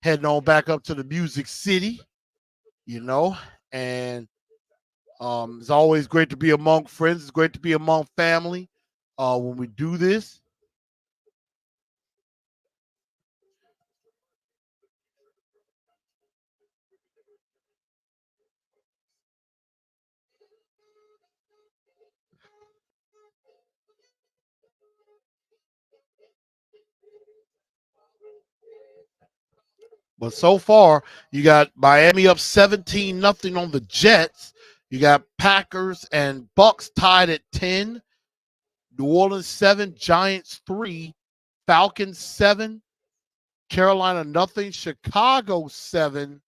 heading on back up to the Music City, and it's always great to be among friends. It's great to be among family when we do this. But so far, you got Miami up 17-0 on the Jets. You got Packers and Bucks tied at 10. New Orleans 7, Giants 3, Falcons 7, Carolina nothing, Chicago 7.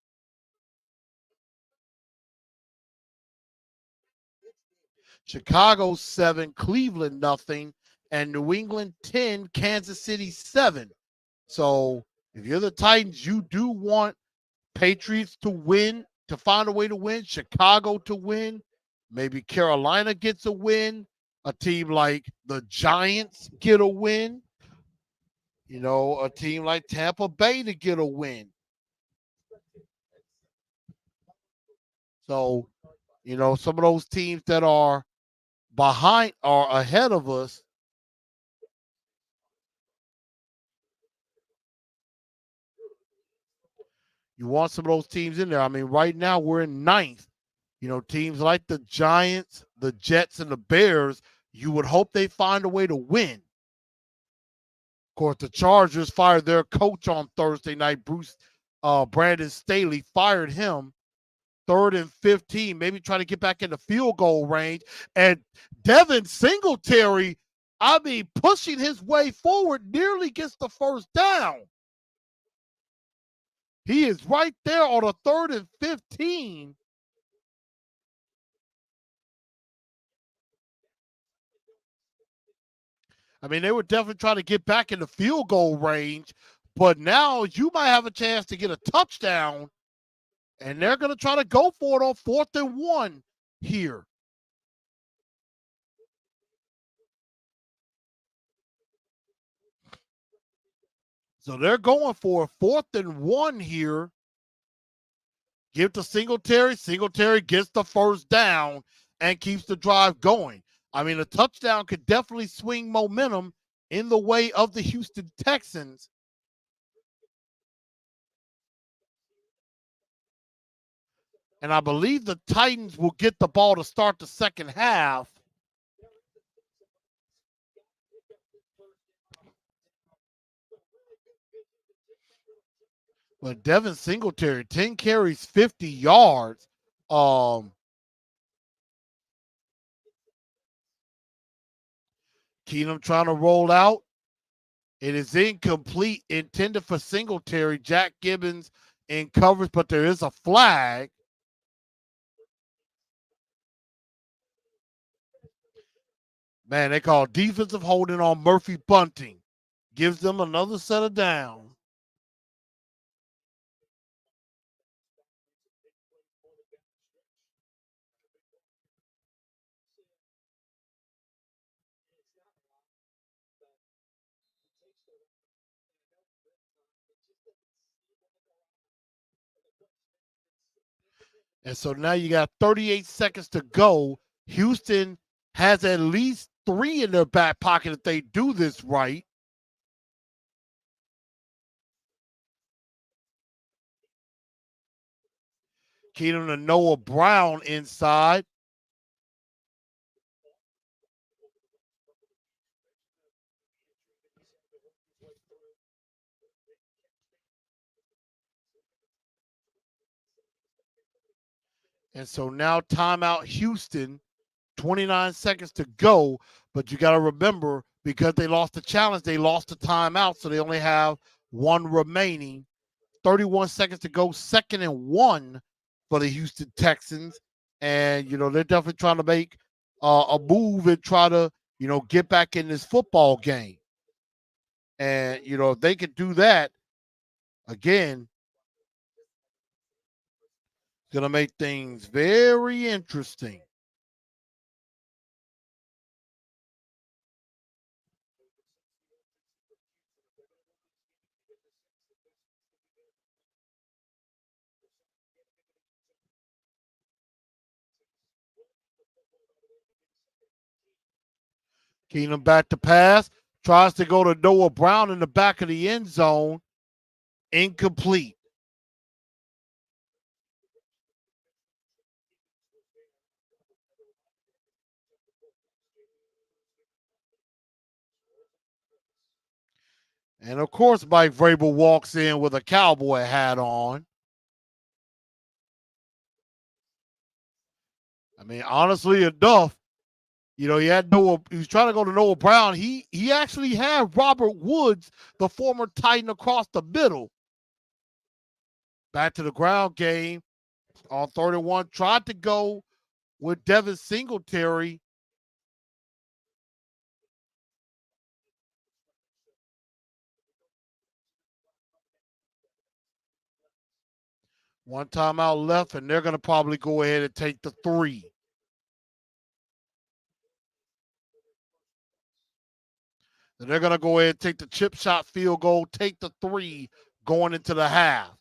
Chicago 7, Cleveland nothing, and New England 10, Kansas City 7. So if you're the Titans, you do want Patriots to win, to find a way to win, Chicago to win, maybe Carolina gets a win, a team like the Giants get a win, a team like Tampa Bay to get a win. So, some of those teams that are behind or ahead of us, you want some of those teams in there. Right now we're in 9th. Teams like the Giants, the Jets, and the Bears, you would hope they find a way to win. Of course, the Chargers fired their coach on Thursday night. Brandon Staley fired him. 3rd and 15, maybe try to get back in the field goal range. And Devin Singletary, pushing his way forward, nearly gets the first down. He is right there on a 3rd and 15. I mean, they were definitely trying to get back in the field goal range, but now you might have a chance to get a touchdown, and they're going to try to go for it on 4th and 1 here. So they're going for 4th and 1 here. Give to Singletary. Singletary gets the first down and keeps the drive going. I mean, a touchdown could definitely swing momentum in the way of the Houston Texans. And I believe the Titans will get the ball to start the second half. But Devin Singletary, 10 carries, 50 yards. Keenum trying to roll out. It is incomplete, intended for Singletary. Jack Gibbons in coverage, but there is a flag. Man, they call defensive holding on Murphy Bunting. Gives them another set of down. And so now you got 38 seconds to go. Houston has at least 3 in their back pocket if they do this right. Keenum to Noah Brown inside. And so now timeout Houston, 29 seconds to go. But you got to remember, because they lost the challenge, they lost the timeout. So they only have 1 remaining. 31 seconds to go, 2nd and 1 for the Houston Texans. And, they're definitely trying to make a move and try to, get back in this football game. And, if they could do that, again, going to make things very interesting. Keenum back to pass. Tries to go to Noah Brown in the back of the end zone. Incomplete. And of course, Mike Vrabel walks in with a cowboy hat on. I mean, honestly enough, he had Noah. He was trying to go to Noah Brown. He actually had Robert Woods, the former Titan, across the middle. Back to the ground game on 3rd and 1. Tried to go with Devin Singletary. One timeout left, and they're going to probably go ahead and take the 3. And they're going to go ahead and take the chip shot field goal, take the 3 going into the half.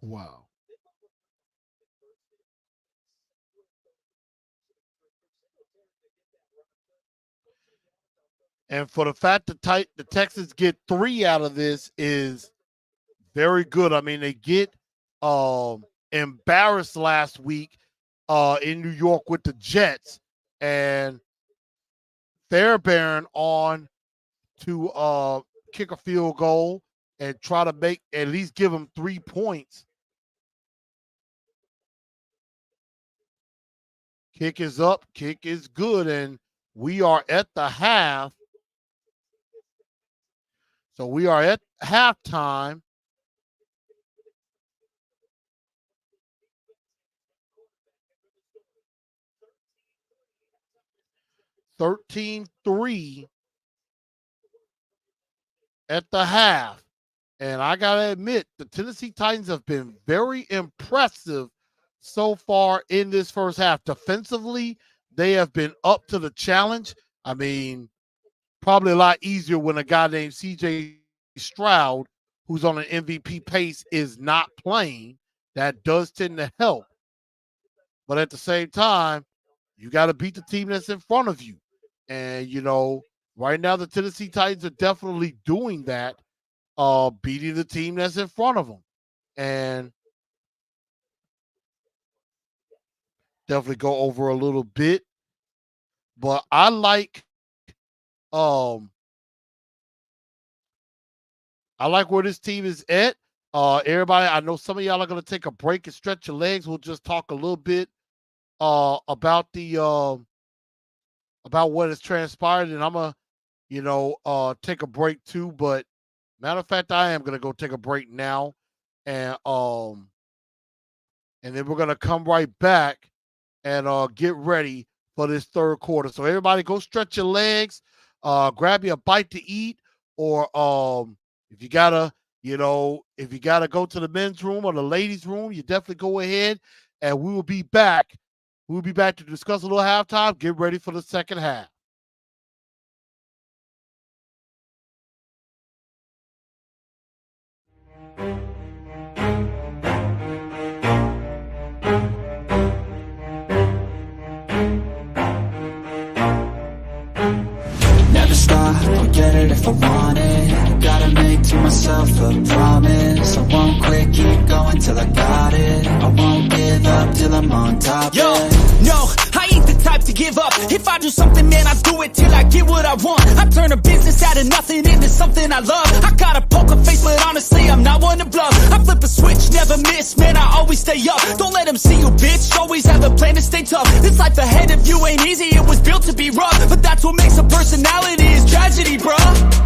Wow. And for the fact that the Texans get 3 out of this is very good. I mean, they get embarrassed last week in New York with the Jets, and Fairbairn on to kick a field goal and try to make at least give them 3 points. Kick is up, kick is good, and we are at the half. So we are at halftime. 13-3 at the half. And I got to admit, the Tennessee Titans have been very impressive so far in this first half. Defensively, they have been up to the challenge. I mean, probably a lot easier when a guy named C.J. Stroud, who's on an MVP pace, is not playing. That does tend to help. But at the same time, you got to beat the team that's in front of you. And, you know, right now the Tennessee Titans are definitely doing that, beating the team that's in front of them. And definitely go over a little bit. But I like where this team is at. Everybody, I know some of y'all are going to take a break and stretch your legs. We'll just talk a little bit about what has transpired, and I'm gonna take a break too. But matter of fact, I am gonna go take a break now, and then we're gonna come right back and get ready for this third quarter. So everybody, go stretch your legs, grab you a bite to eat, or if you gotta go to the men's room or the ladies' room, you definitely go ahead, and we will be back. We'll be back to discuss a little halftime. Get ready for the second half. Never stop, I'll get it if I want it. Gotta make to myself a promise. I won't quit, keep going till I got it. I won't give up till I'm on top. Yo, no, I ain't the type to give up. If I do something, man, I do it till I get what I want. I turn a business out of nothing into something I love. I got a poker face, but honestly, I'm not one to bluff. I flip a switch, never miss, man, I always stay up. Don't let them see you, bitch, always have a plan to stay tough. This life ahead of you ain't easy, it was built to be rough. But that's what makes a personality, is tragedy, bruh.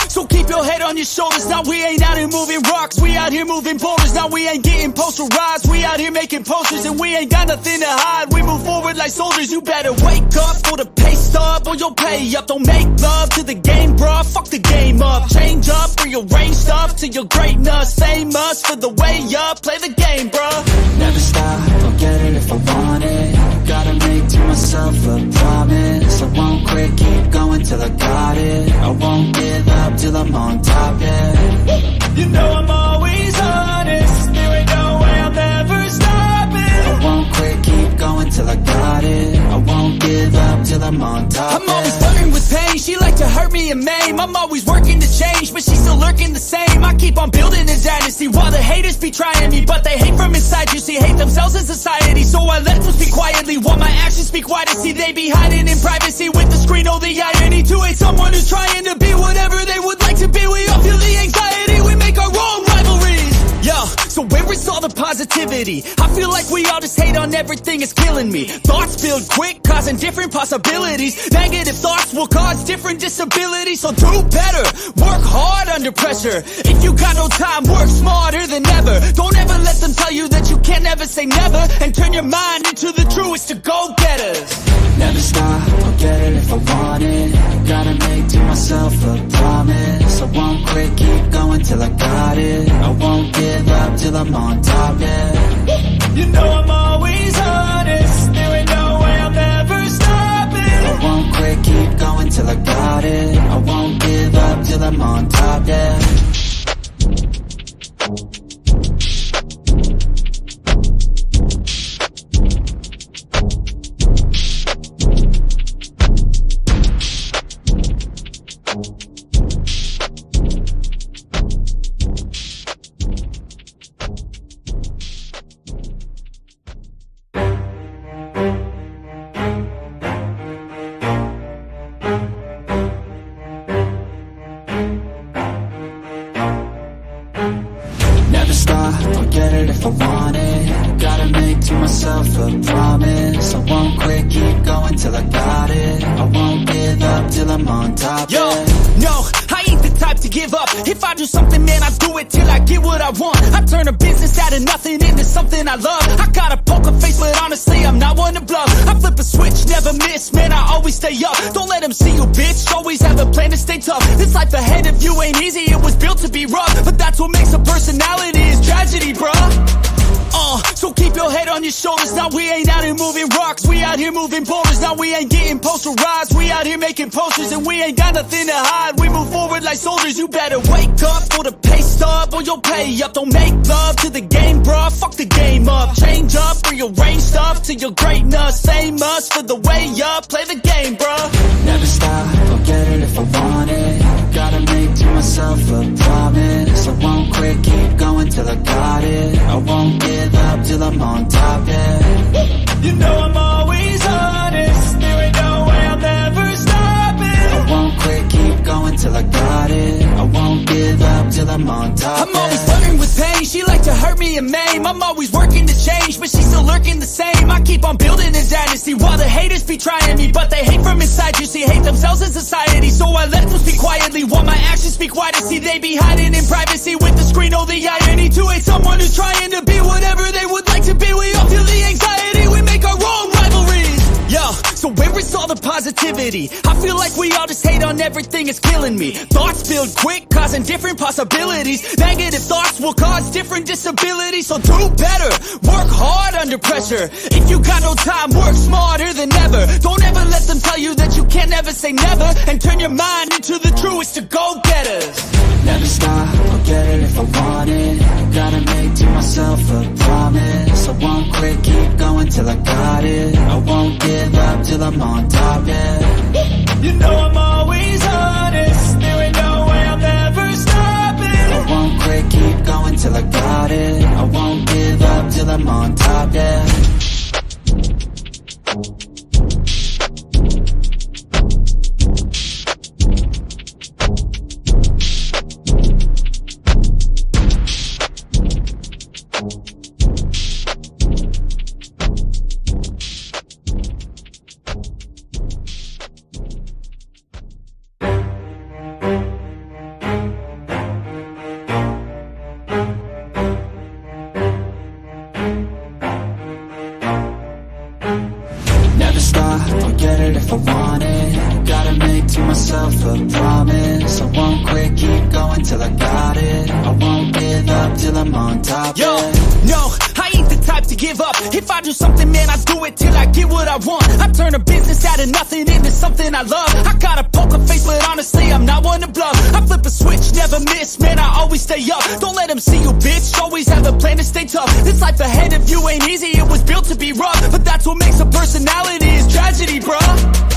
So keep your head on your shoulders. Now we ain't out here moving rocks, we out here moving boulders. Now we ain't getting posterized, we out here making posters. And we ain't got nothing to hide, we move forward like soldiers. You better wake up for the pay stub, or you'll pay up. Don't make love to the game, bruh, fuck the game up. Change up, rearrange stuff to your greatness. Famous for the way up, play the game, bruh. Never stop, I'll get it if I want it. Gotta make to myself a promise. I won't quit, keep going till I got it. I won't give up till I'm on top, yeah. You know I'm always honest, there ain't no way I'll never stop it. I won't quit, keep going till I got it. I won't give up till I'm on top, I'm always flirting with pain, she like to hurt me and maim. I'm always working to change, but she's still lurking the same. I keep on building a dynasty while the haters be trying me. But they hate from inside, you see, hate themselves in society. So I let them speak quietly while my actions speak wider. See, they be hiding in privacy with the screen. Oh, the irony to hate someone who's trying to be whatever they would like to be. We all feel the anxiety, we make our own rivalries. Yo, so where is all the positivity? I feel like we all just hate on everything, it's killing me. Thoughts build quick, causing different possibilities. Negative thoughts will cause different disabilities. So do better, work hard under pressure. If you got no time, work smarter than ever. Don't ever let them tell you that you can't never say never. And turn your mind into the truest to go-getters. Never stop, I'll get it if I want it. Gotta make to myself a promise. I won't quit, keep going till I got it. I won't give up till I'm on top, yeah. You know I'm always honest, there ain't no way I'll never stop it. I won't quit, keep going till I got it. I won't give up till I'm on top, yeah. Never stop, I'll get it if I want it. Gotta make to myself a promise. I won't quit, keep going till I got it. I won't give up till I'm on top, Yo, yeah. no, I ain't the type to give up. If I do something, man, I do it till I get what I want. I turn a business out of nothing into something I love. I got a poker face, but honestly, I'm not one to bluff. I flip a switch, never miss, man, I always always stay up. Don't let them see you, bitch, always have a plan to stay tough. This life ahead of you ain't easy, it was built to be rough. But that's what makes a personality, is tragedy, bruh. So keep your head on your shoulders. Now we ain't out here moving rocks, we out here moving boulders. Now we ain't getting posterized, we out here making posters. And we ain't got nothing to hide, we move forward like soldiers. You better wake up for the pay stub, or you'll pay up. Don't make love to the game, bruh, fuck the game up. Change up, rearrange stuff to your greatness. Famous for the way up, play the game, bruh. Never stop, I'll get it if I want it. Gotta make to myself a promise. I won't quit, keep going till I got it. I won't give up till I'm on top, yeah. You know I'm always honest, there ain't no way I'll ever stop it. I won't quit, keep going till I got it. I won't give up till I'm on top, I'm always flirting with pain, she like to hurt me and maim. I'm always working to change, but she's still lurking the same. I keep on building a dynasty while the haters be trying me. But they hate from inside, you see, hate themselves in society. So I let them speak quietly while my actions speak wider. See, they be hiding in privacy with the screen, oh the irony. To hate someone who's trying to be whatever they would like to be. We all feel the anxiety, we make our own rivalries. Yo, so where is all the positivity? I feel like we all just hate on everything, it's killing me. Thoughts build quick, causing different possibilities. Negative thoughts will cause different disabilities. So do better, work hard under pressure. If you got no time, work smarter than ever. Don't ever let them tell you that you can't never say never. And turn your mind into the truest to go-getters. Never stop, I'll get it if I want it. Gotta make to myself a promise. I won't quit, keep going till I got it. I won't give up till I'm on top, yeah. You know I'm always honest, there ain't no way I'll ever stop it. I won't quit, keep going till I got it. I won't give up till I'm on top, yeah. Never stop, I'll get it if I want it. Gotta make to myself a promise. I won't quit, keep going till I got it. I won't give up till I'm on top, Yo, yeah. no, I ain't the type to give up. If I do something, man, I do it till I get what I want. I turn a business out of nothing into something I love. I got a poker face, but honestly, I'm not one to bluff. I flip a switch, never miss, man, I always stay up. Don't let them see you, bitch, always have a plan to stay tough. This life ahead of you ain't easy, it was built to be rough. But that's what makes a personality, is tragedy, bruh.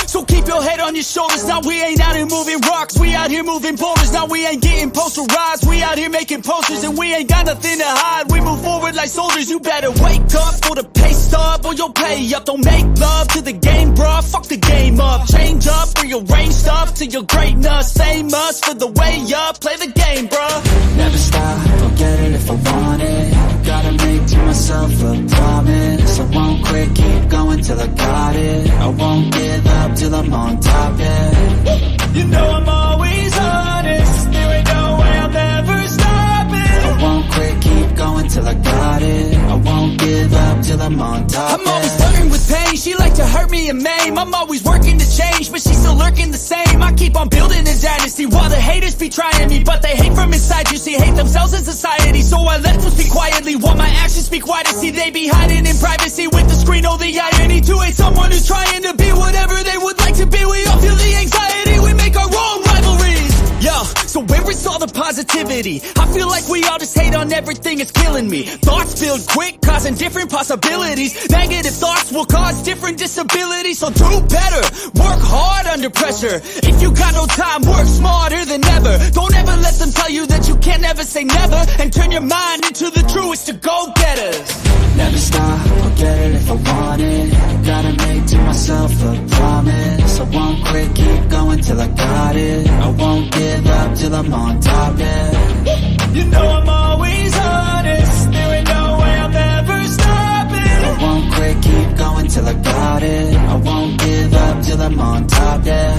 So keep your head on your shoulders. Now we ain't out here moving rocks, we out here moving boulders. Now we ain't getting posterized, we out here making posters. And we ain't got nothing to hide, we move forward like soldiers. You better wake up for the pay stub, or you'll pay up. Don't make love to the game, bruh, fuck the game up. Change up, rearrange stuff to your greatness. Famous for the way up, play the game, bruh. Never stop, I'll get it if I want it. Gotta make to myself a promise. I won't quit, keep going till I got it. I won't give up till I'm on top, yeah. You know I'm always honest, there ain't no way I'll ever stop it. I won't quit, keep going till I got it. I won't give up till I'm on top, I'm always flirting with pain, she like to hurt me and maim. I'm always working to change, but she's still lurking the same. I keep on building a dynasty while the haters be trying me. But they hate from inside, you see, hate themselves in society. So I let them speak quietly while my actions speak wider. See, they be hiding in privacy with the screen, oh the irony. To hate someone who's trying to be whatever they would like to be. We all feel the anxiety, we make our own rivalries. Yo, so where is all the positivity? I feel like we all just hate on everything, it's killing me. Thoughts build quick, causing different possibilities. Negative thoughts will cause different disabilities. So do better, work hard under pressure. If you got no time, work smarter than ever. Don't ever let them tell you that you can't never say never. And turn your mind into the truest to go-getters. Never stop, I'll get it if I want it. Gotta make to myself a promise. I won't quit, keep going till I got it. I won't give up till I'm on top, yeah. You know I'm always honest, there ain't no way I'll ever stop it. I won't quit, keep going till I got it. I won't give up till I'm on top, yeah.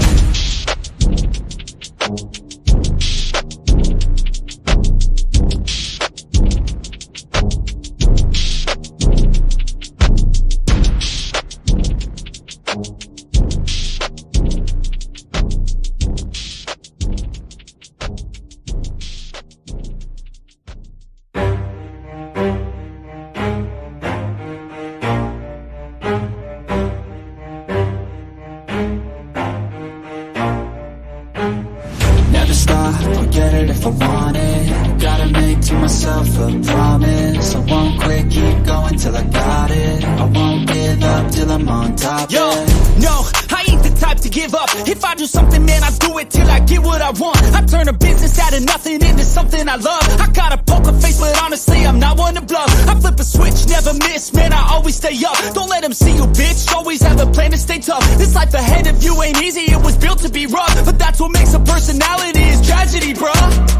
Never stop, I'll get it if I want it. Gotta make to myself a promise. I won't quit, keep going till I got it. I won't give up till I'm on top. Yo, yeah. no, I ain't the type to give up. If I do something, man, I do it till I get what I want. I turn a business out of nothing into something I love. I got a poker face, but honestly, I'm not one to bluff. I flip a switch, never miss, man, I always stay up. Don't let them see you, bitch, always have a plan to stay tough. This life ahead of you ain't easy, it was built to be rough. But that's what makes a personality, is tragedy, bruh.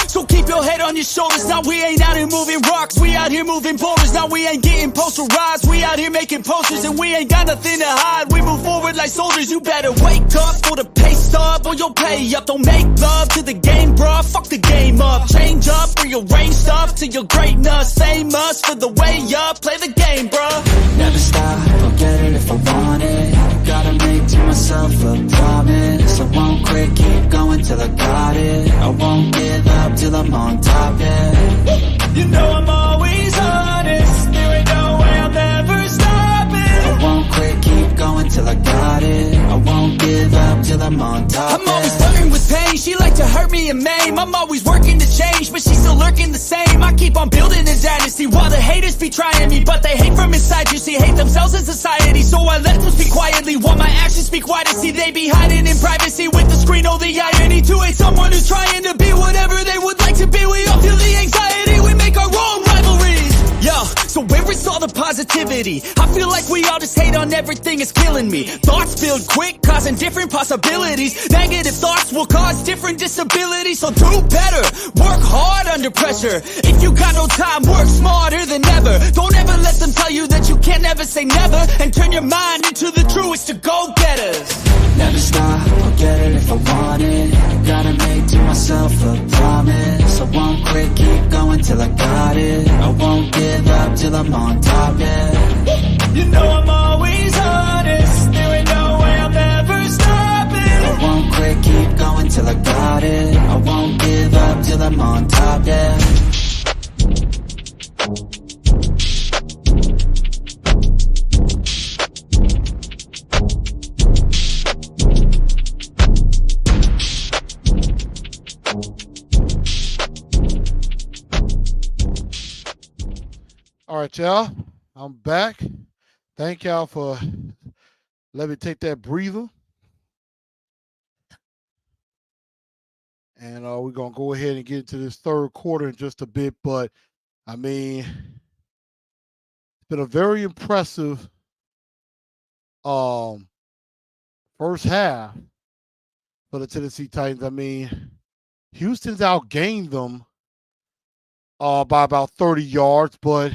So keep your head on your shoulders. Now we ain't out here moving rocks, we out here moving boulders. Now we ain't getting posterized, we out here making posters. And we ain't got nothing to hide, we move forward like soldiers. You better wake up for the pay stub, or you'll pay up. Don't make love to the game, bruh, fuck the game up. Change up, rearrange stuff to your greatness. Famous for the way up, play the game, bruh. Never stop, I'll get it if I want it. Gotta make to myself a promise. I won't quit, keep going till I got it. I won't give up till I'm on top, yeah. You know I'm always honest, there ain't no way I'll never stop it. I won't quit, keep going till I got it. I won't give up till I'm on top, I'm always flirting with pain, she like to hurt me and maim. I'm always working to change, but she's still lurking the same. I keep on building a dynasty while the haters be trying me. But they hate from inside, you see, hate themselves in society. So I let them speak quietly while my actions speak wider. See, they be hiding in privacy with the screen. Oh, the irony to hate someone who's trying to be whatever they would like to be. We all feel the anxiety, we make our own rivalries. Yo, so where is all the positivity? I feel like we all just hate on everything, it's killing me. Thoughts build quick, causing different possibilities. Negative thoughts will cause different disabilities. So do better, work hard under pressure. If you got no time, work smarter than ever. Don't ever let them tell you that you can't never say never. And turn your mind into the truest of go-getters. Never stop, I'll get it if I want it. Gotta make to myself a promise. I won't quit, keep going till I got it. I won't give up till I'm on top, yeah. You know I'm always honest, there ain't no way I'll never stop it. I won't quit, keep going till I got it. I won't give up till I'm on top, yeah. All right, y'all. I'm back. Thank y'all for letting me take that breather. And we're going to go ahead and get into this third quarter in just a bit. But, I mean, it's been a very impressive first half for the Tennessee Titans. I mean, Houston's outgained them by about 30 yards. But,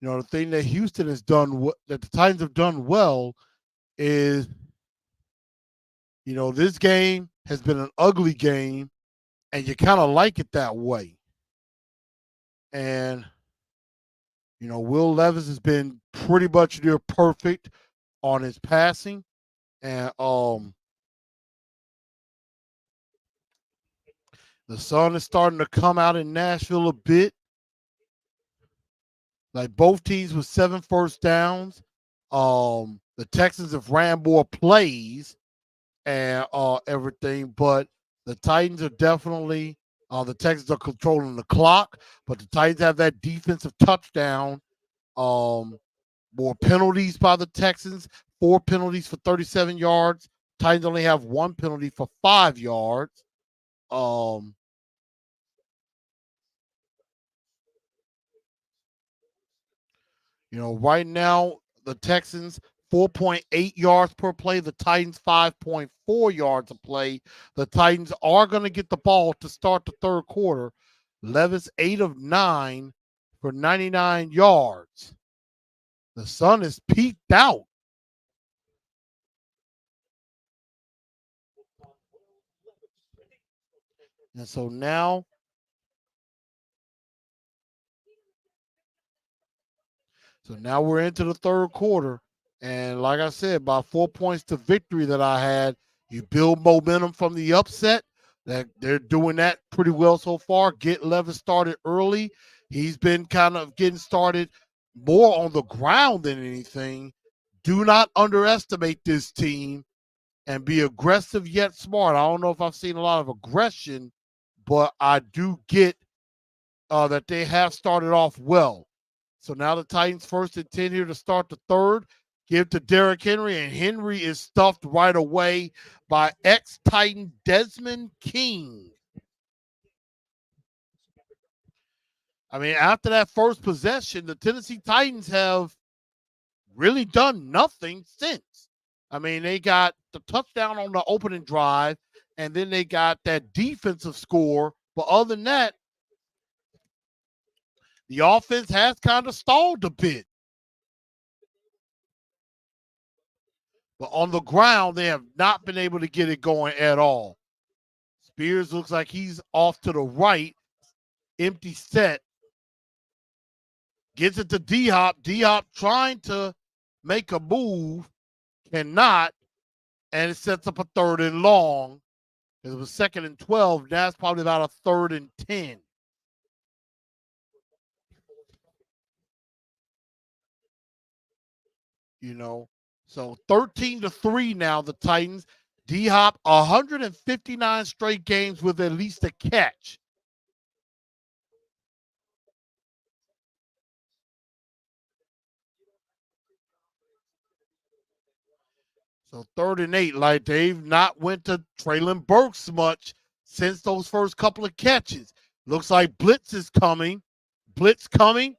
you know, the thing that Houston has done, that the Titans have done well is, you know, this game has been an ugly game, and you kind of like it that way. And, you know, Will Levis has been pretty much near perfect on his passing. And the sun is starting to come out in Nashville a bit. Like both teams with 7 first downs. The Texans have ran more plays and everything, but the Titans are definitely the Texans are controlling the clock, but the Titans have that defensive touchdown. More penalties by the Texans, 4 penalties for 37 yards. Titans only have 1 penalty for 5 yards. You know, right now, the Texans, 4.8 yards per play. The Titans, 5.4 yards a play. The Titans are going to get the ball to start the third quarter. Levis, 8 of 9 for 99 yards. The sun is peaked out. And so now we're into the third quarter. And like I said, by 4 points to victory that I had, you build momentum from the upset. That they're doing that pretty well so far. Get Levis started early. He's been kind of getting started more on the ground than anything. Do not underestimate this team. and be aggressive yet smart. I don't know if I've seen a lot of aggression, but I do get that they have started off well. So now the Titans 1st and 10 here to start the third. Give to Derrick Henry, and Henry is stuffed right away by ex-Titan Desmond King. I mean, after that first possession, the Tennessee Titans have really done nothing since. I mean, they got the touchdown on the opening drive, and then they got that defensive score. But other than that, the offense has kind of stalled a bit. But on the ground, they have not been able to get it going at all. Spears looks like he's off to the right. Empty set. Gets it to D-Hop. D-Hop trying to make a move. Cannot. And it sets up a 3rd and long. It was 2nd and 12. Now it's probably about a 3rd and 10. You know, so 13-3 now, the Titans. D-Hop, 159 straight games with at least a catch. So 3rd and 8, like they've not went to Traylon Burks much since those first couple of catches. Looks like blitz is coming. Blitz coming.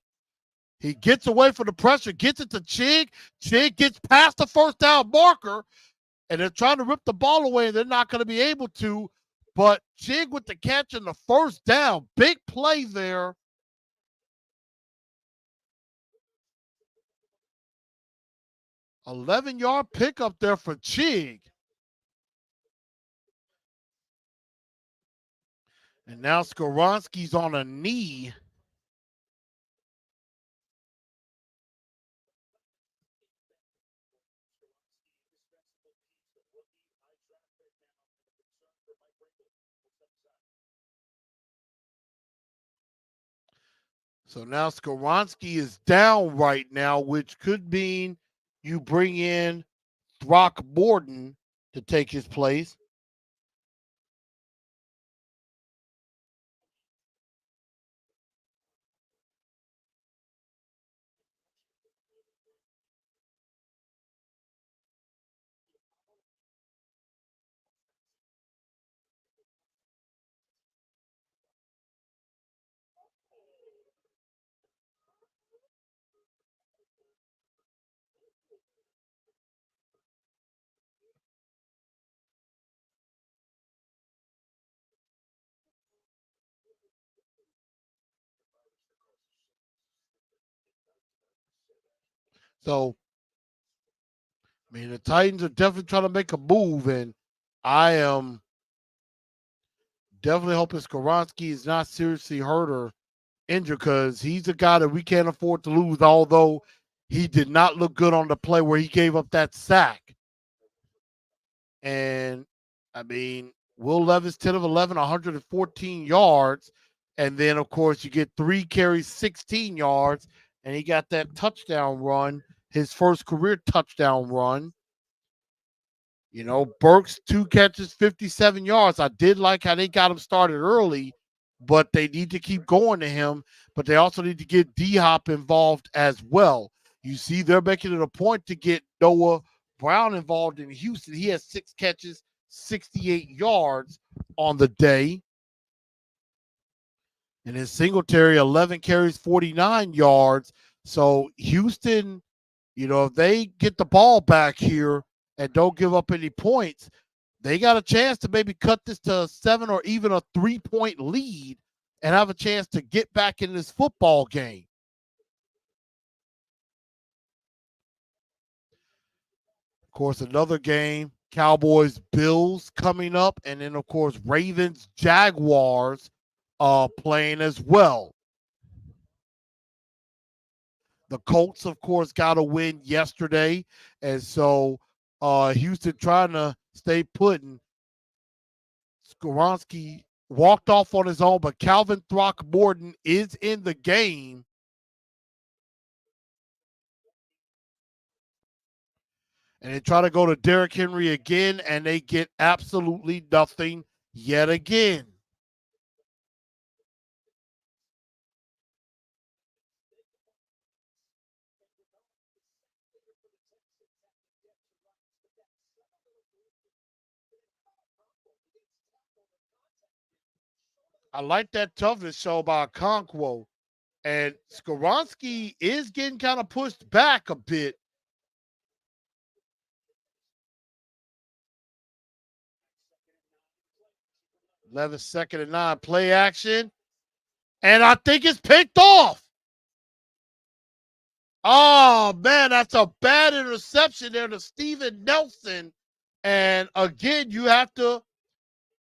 He gets away from the pressure, gets it to Chig. Chig gets past the 1st down marker, and they're trying to rip the ball away, and they're not going to be able to. But Chig with the catch and the 1st down. Big play there. $11-yard pickup there for Chig. And now Skoronski's on a knee. So now Skoronski is down right now, which could mean you bring in Throckmorton to take his place. So, I mean, the Titans are definitely trying to make a move, and I am definitely hoping Skoronski is not seriously hurt or injured, because he's a guy that we can't afford to lose, although he did not look good on the play where he gave up that sack. And, I mean, Will Levis, 10 of 11, 114 yards. And then, of course, you get 3 carries, 16 yards, and he got that touchdown run, his first career touchdown run. You know, Burks, 2 catches, 57 yards. I did like how they got him started early, but they need to keep going to him. But they also need to get D-Hop involved as well. You see, they're making it a point to get Noah Brown involved in Houston. He has 6 catches, 68 yards on the day. And then Singletary, 11 carries, 49 yards. So Houston, you know, if they get the ball back here and don't give up any points, they got a chance to maybe cut this to a 7 or even a 3-point lead and have a chance to get back in this football game. Of course, another game, Cowboys Bills coming up, and then of course Ravens Jaguars playing as well. The Colts, of course, got a win yesterday, and so Houston trying to stay put. And Skoronski walked off on his own, but Calvin Throckmorton is in the game. And they try to go to Derrick Henry again, and they get absolutely nothing yet again. I like that toughness show by Okonkwo. And Skoronski is getting kind of pushed back a bit. Levis 2nd and 9, play action. And I think it's picked off. Oh, man, that's a bad interception there to Steven Nelson. And again, you have to,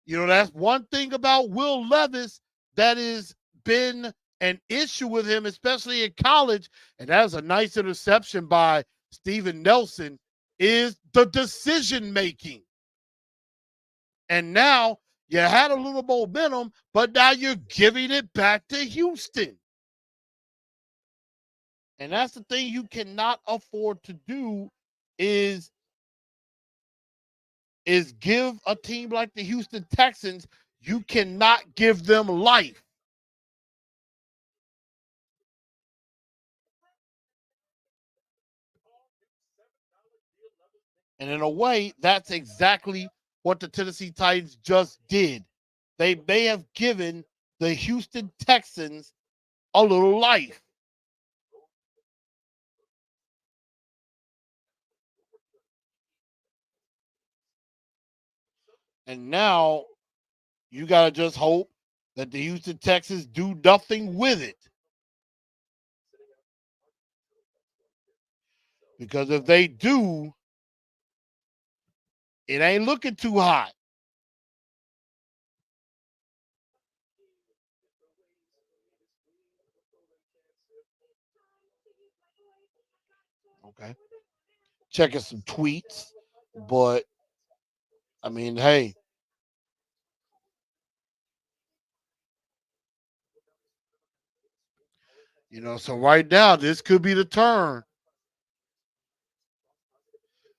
that's one thing about Will Levis that has been an issue with him, especially in college. And that was a nice interception by Steven Nelson, is the decision making. And now you had a little momentum, but now you're giving it back to Houston. And that's the thing you cannot afford to do is give a team like the Houston Texans, you cannot give them life. And in a way, that's exactly what the Tennessee Titans just did. They may have given the Houston Texans a little life. And now you got to just hope that the Houston Texans do nothing with it. Because if they do, it ain't looking too hot. Okay. Checking some tweets. But, I mean, hey. So right now, this could be the turn.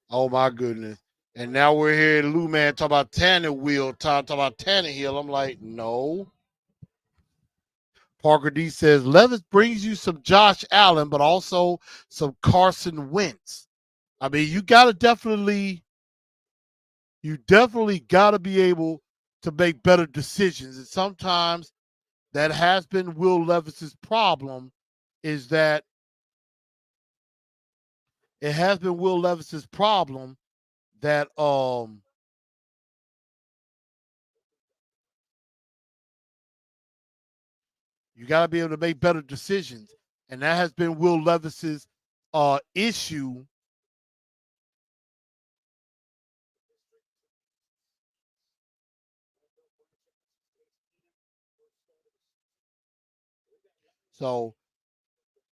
Oh, my goodness. And now we're hearing Lou Man talk about talk about Tannehill. I'm like, no. Parker D says, Levis brings you some Josh Allen, but also some Carson Wentz. I mean, you definitely got to be able to make better decisions. And sometimes that has been Will Levis's problem, is that it has been Will Levis's problem that you got to be able to make better decisions. And that has been Will Levis's issue. So,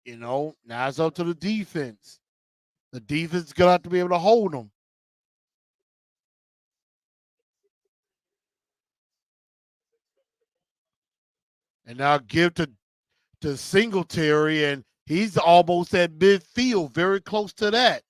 now it's up to the defense. The defense is going to have to be able to hold them. And now give to Singletary, and he's almost at midfield, very close to that.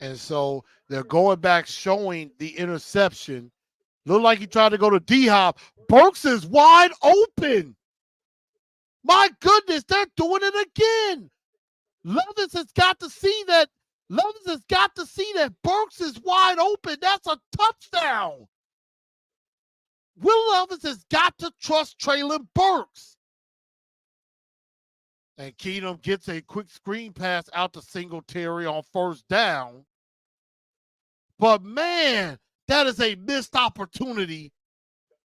And so they're going back, showing the interception. Looked like he tried to go to D-Hop. Burks is wide open. My goodness, they're doing it again. Levis has got to see that. Levis has got to see that Burks is wide open. That's a touchdown. Will Levis has got to trust Treylon Burks. And Keenum gets a quick screen pass out to Singletary on first down. But, man, that is a missed opportunity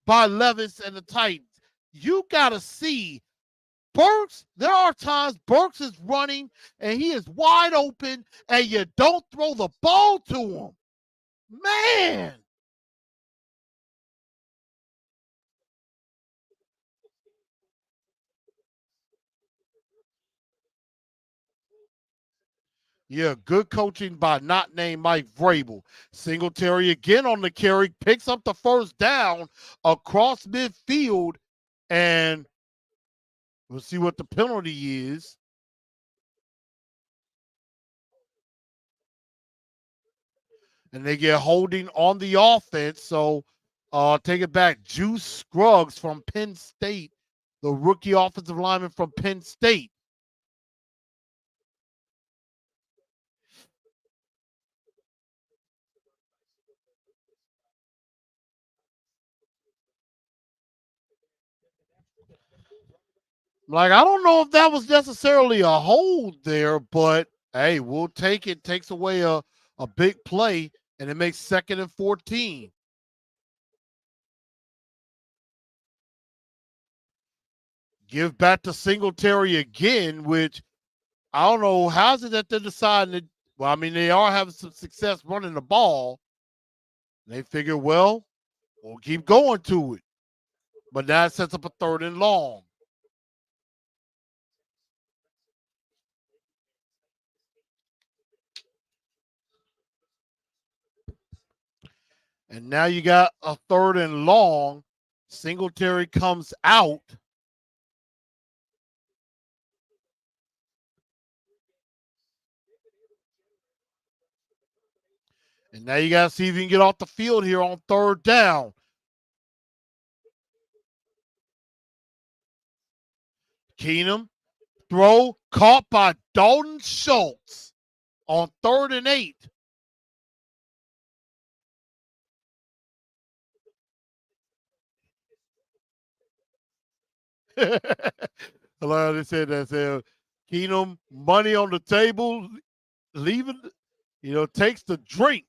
by Levis and the Titans. You got to see there are times Burks is running and he is wide open and you don't throw the ball to him. Man. Yeah, good coaching by not named Mike Vrabel. Singletary again on the carry, picks up the first down across midfield, and we'll see what the penalty is. And they get holding on the offense. So take it back. Juice Scruggs from Penn State, the rookie offensive lineman from Penn State. Like, I don't know if that was necessarily a hold there, but hey, we'll take it. Takes away a big play, and it makes 2nd and 14. Give back to Singletary again, which I don't know. How's it that they're deciding that? Well, I mean, they are having some success running the ball. They figure, well, we'll keep going to it. But now it sets up a 3rd and long. And now you got a 3rd and long. Singletary comes out. And now you got to see if you can get off the field here on 3rd down. Keenum, throw caught by Dalton Schultz on 3rd and 8. Hello, they said that Keenum, money on the table, leaving, takes the drink.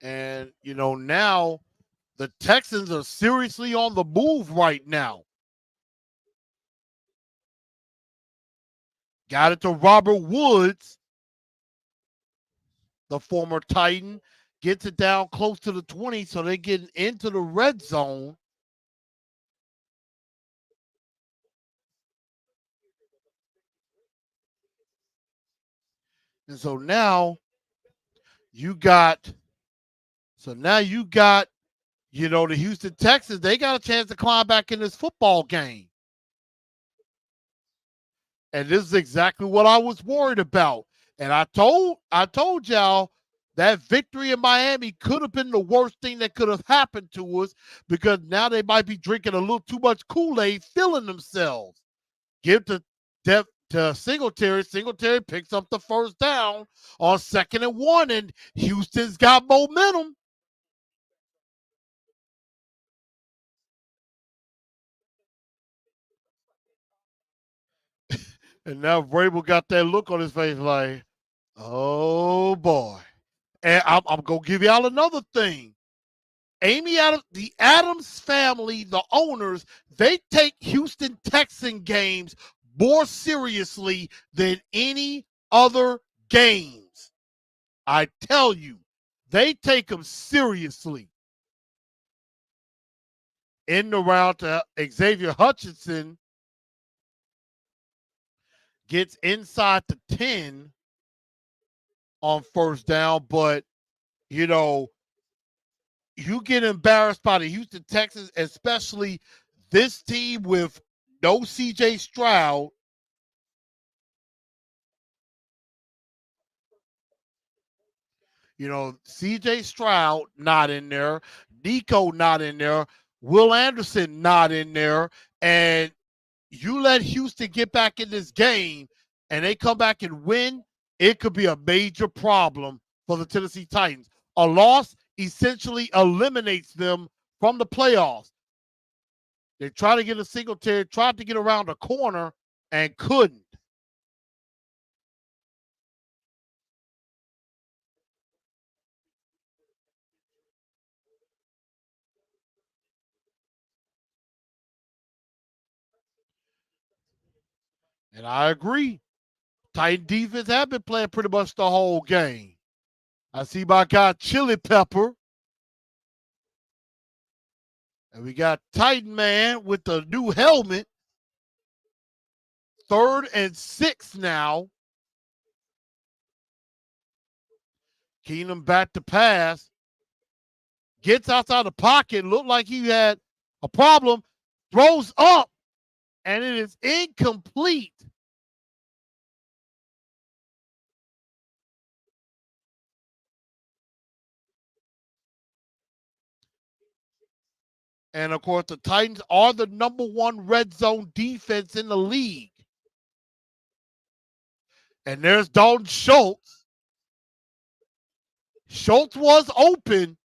And, now the Texans are seriously on the move right now. Got it to Robert Woods, the former Titan. Gets it down close to the 20, so they get into the red zone. And so now you got, the Houston Texans, they got a chance to climb back in this football game. And this is exactly what I was worried about. And I told y'all that victory in Miami could have been the worst thing that could have happened to us, because now they might be drinking a little too much Kool-Aid, feeling themselves. Give the depth to Singletary. Singletary picks up the first down on 2nd and 1, and Houston's got momentum. And now Vrabel got that look on his face like, oh boy. And I'm going to give y'all another thing. Amy Adams, the Adams family, the owners, they take Houston Texan games more seriously than any other games. I tell you, they take them seriously. In the round to Xavier Hutchinson, gets inside the 10 on 1st down, but, you get embarrassed by the Houston Texans, especially this team with no C.J. Stroud. C.J. Stroud not in there, Nico not in there, Will Anderson not in there, and you let Houston get back in this game and they come back and win, it could be a major problem for the Tennessee Titans. A loss essentially eliminates them from the playoffs. They tried to get a Singletary, tried to get around a corner and couldn't. And I agree. Titan defense have been playing pretty much the whole game. I see my guy Chili Pepper. And we got Titan Man with the new helmet. 3rd and 6 now. Keenum back to pass. Gets outside the pocket. Looked like he had a problem. Throws up. And it is incomplete. And of course, the Titans are the #1 red zone defense in the league. And there's Dalton Schultz. Schultz was open.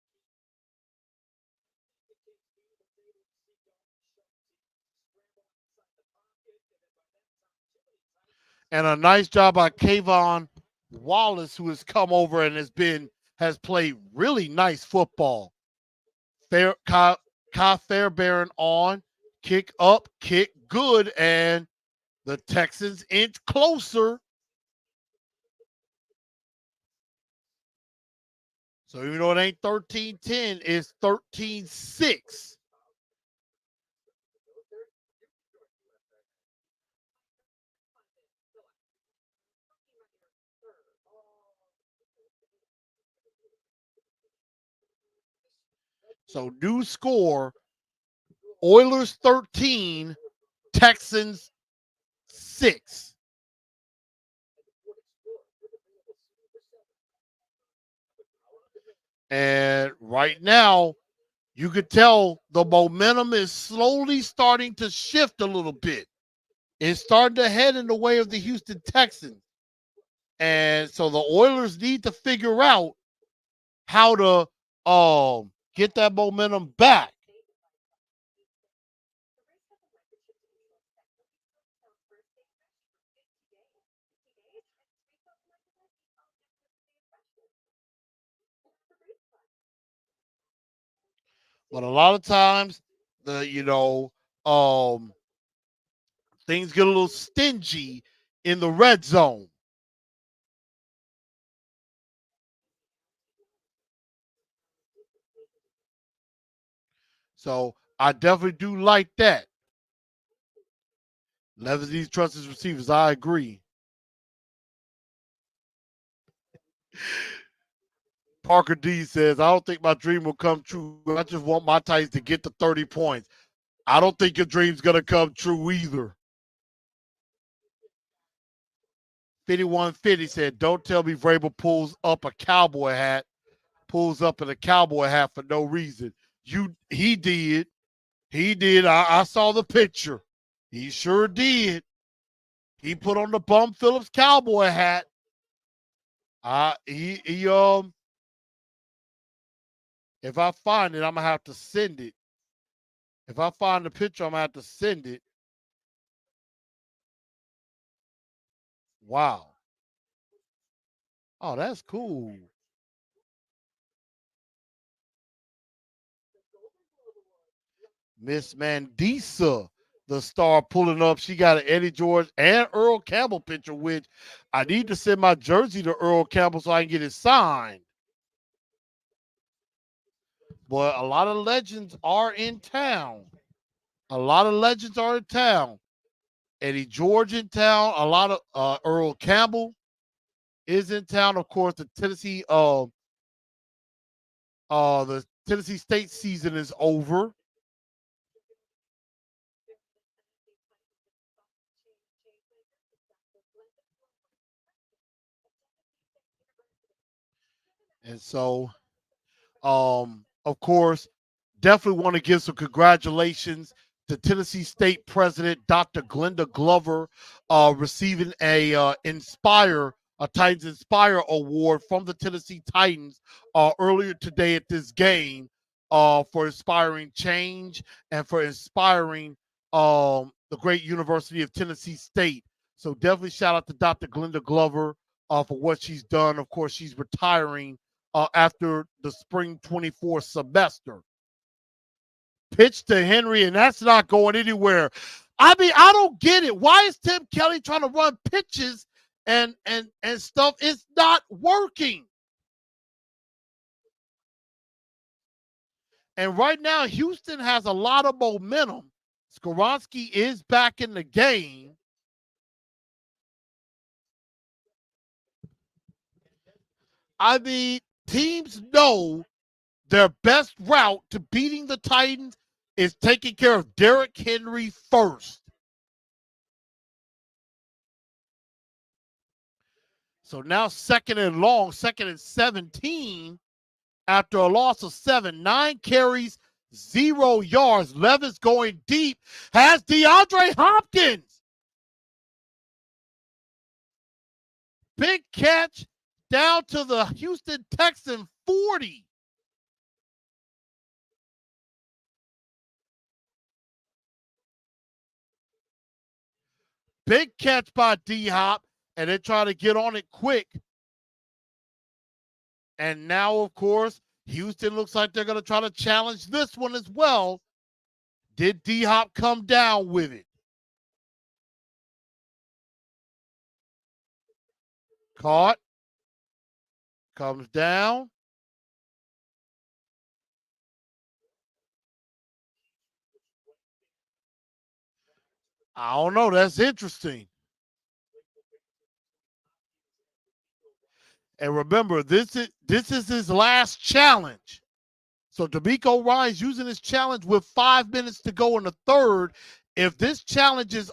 And a nice job by Kayvon Wallace, who has come over and has played really nice football. Kyle Fairbairn on, kick up, kick good, and the Texans inch closer. So even though it ain't 13-10, it's 13-6. So new score, Oilers 13, Texans 6. And right now, you could tell the momentum is slowly starting to shift a little bit. It's starting to head in the way of the Houston Texans. And so the Oilers need to figure out how to get that momentum back. But a lot of times, things get a little stingy in the red zone. So I definitely do like that. Leather's trusts his receivers. I agree. Parker D says, I don't think my dream will come true. I just want my Titans to get to 30 points. I don't think your dream's going to come true either. 5150 said, don't tell me Vrabel pulls up in a cowboy hat for no reason. He did. He did. I saw the picture. He sure did. He put on the Bum Phillips cowboy hat. If I find it, I'm gonna have to send it. If I find the picture, I'm gonna have to send it. Wow. Oh, that's cool. Miss Mandisa, the star pulling up. She got an Eddie George and Earl Campbell picture, which I need to send my jersey to Earl Campbell so I can get it signed. But a lot of legends are in town. Eddie George in town. A lot of Earl Campbell is in town. Of course, the Tennessee State season is over. And so, of course, definitely want to give some congratulations to Tennessee State President Dr. Glenda Glover, receiving a Titans Inspire Award from the Tennessee Titans earlier today at this game for inspiring change and for inspiring the great University of Tennessee State. So definitely shout out to Dr. Glenda Glover for what she's done. Of course, she's retiring after the spring 24 semester. Pitch to Henry, and that's not going anywhere. I mean, I don't get it. Why is Tim Kelly trying to run pitches and stuff? It's not working. And right now, Houston has a lot of momentum. Skoronski is back in the game. I mean, teams know their best route to beating the Titans is taking care of Derrick Henry first. So now second and long, second and 17 after a loss of 7, 9 carries, 0 yards. Levis going deep, has DeAndre Hopkins. Big catch down to the Houston Texans 40. Big catch by D-Hop, and they try to get on it quick. And now, of course, Houston looks like they're going to try to challenge this one as well. Did D-Hop come down with it? Caught. Comes down. I don't know. That's interesting. And remember, this is his last challenge. So D'Amico Ryan's using his challenge with 5 minutes to go in the third. If this challenge is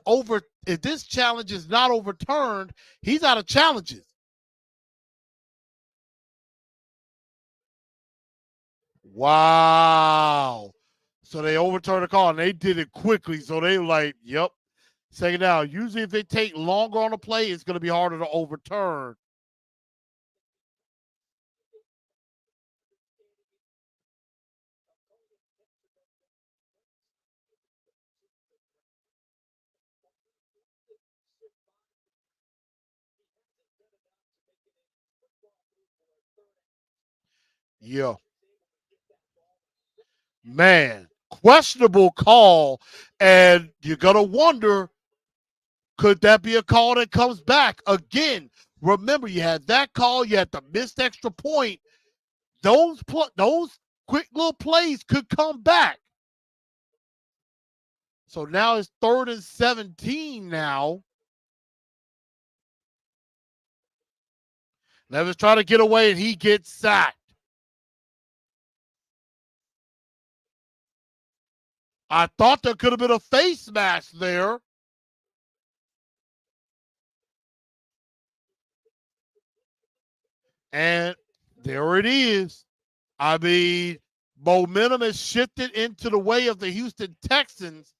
not overturned, he's out of challenges. Wow. So they overturned the call and they did it quickly. So they like, yep. Second down. Usually if they take longer on a play, it's going to be harder to overturn. Yeah. Man, questionable call. And you're going to wonder, could that be a call that comes back? Again, remember, you had that call, you had the missed extra point. Those quick little plays could come back. So now it's 3rd and 17 now. Levis trying to get away and he gets sacked. I thought there could have been a face mask there. And there it is. I mean, momentum has shifted into the way of the Houston Texans.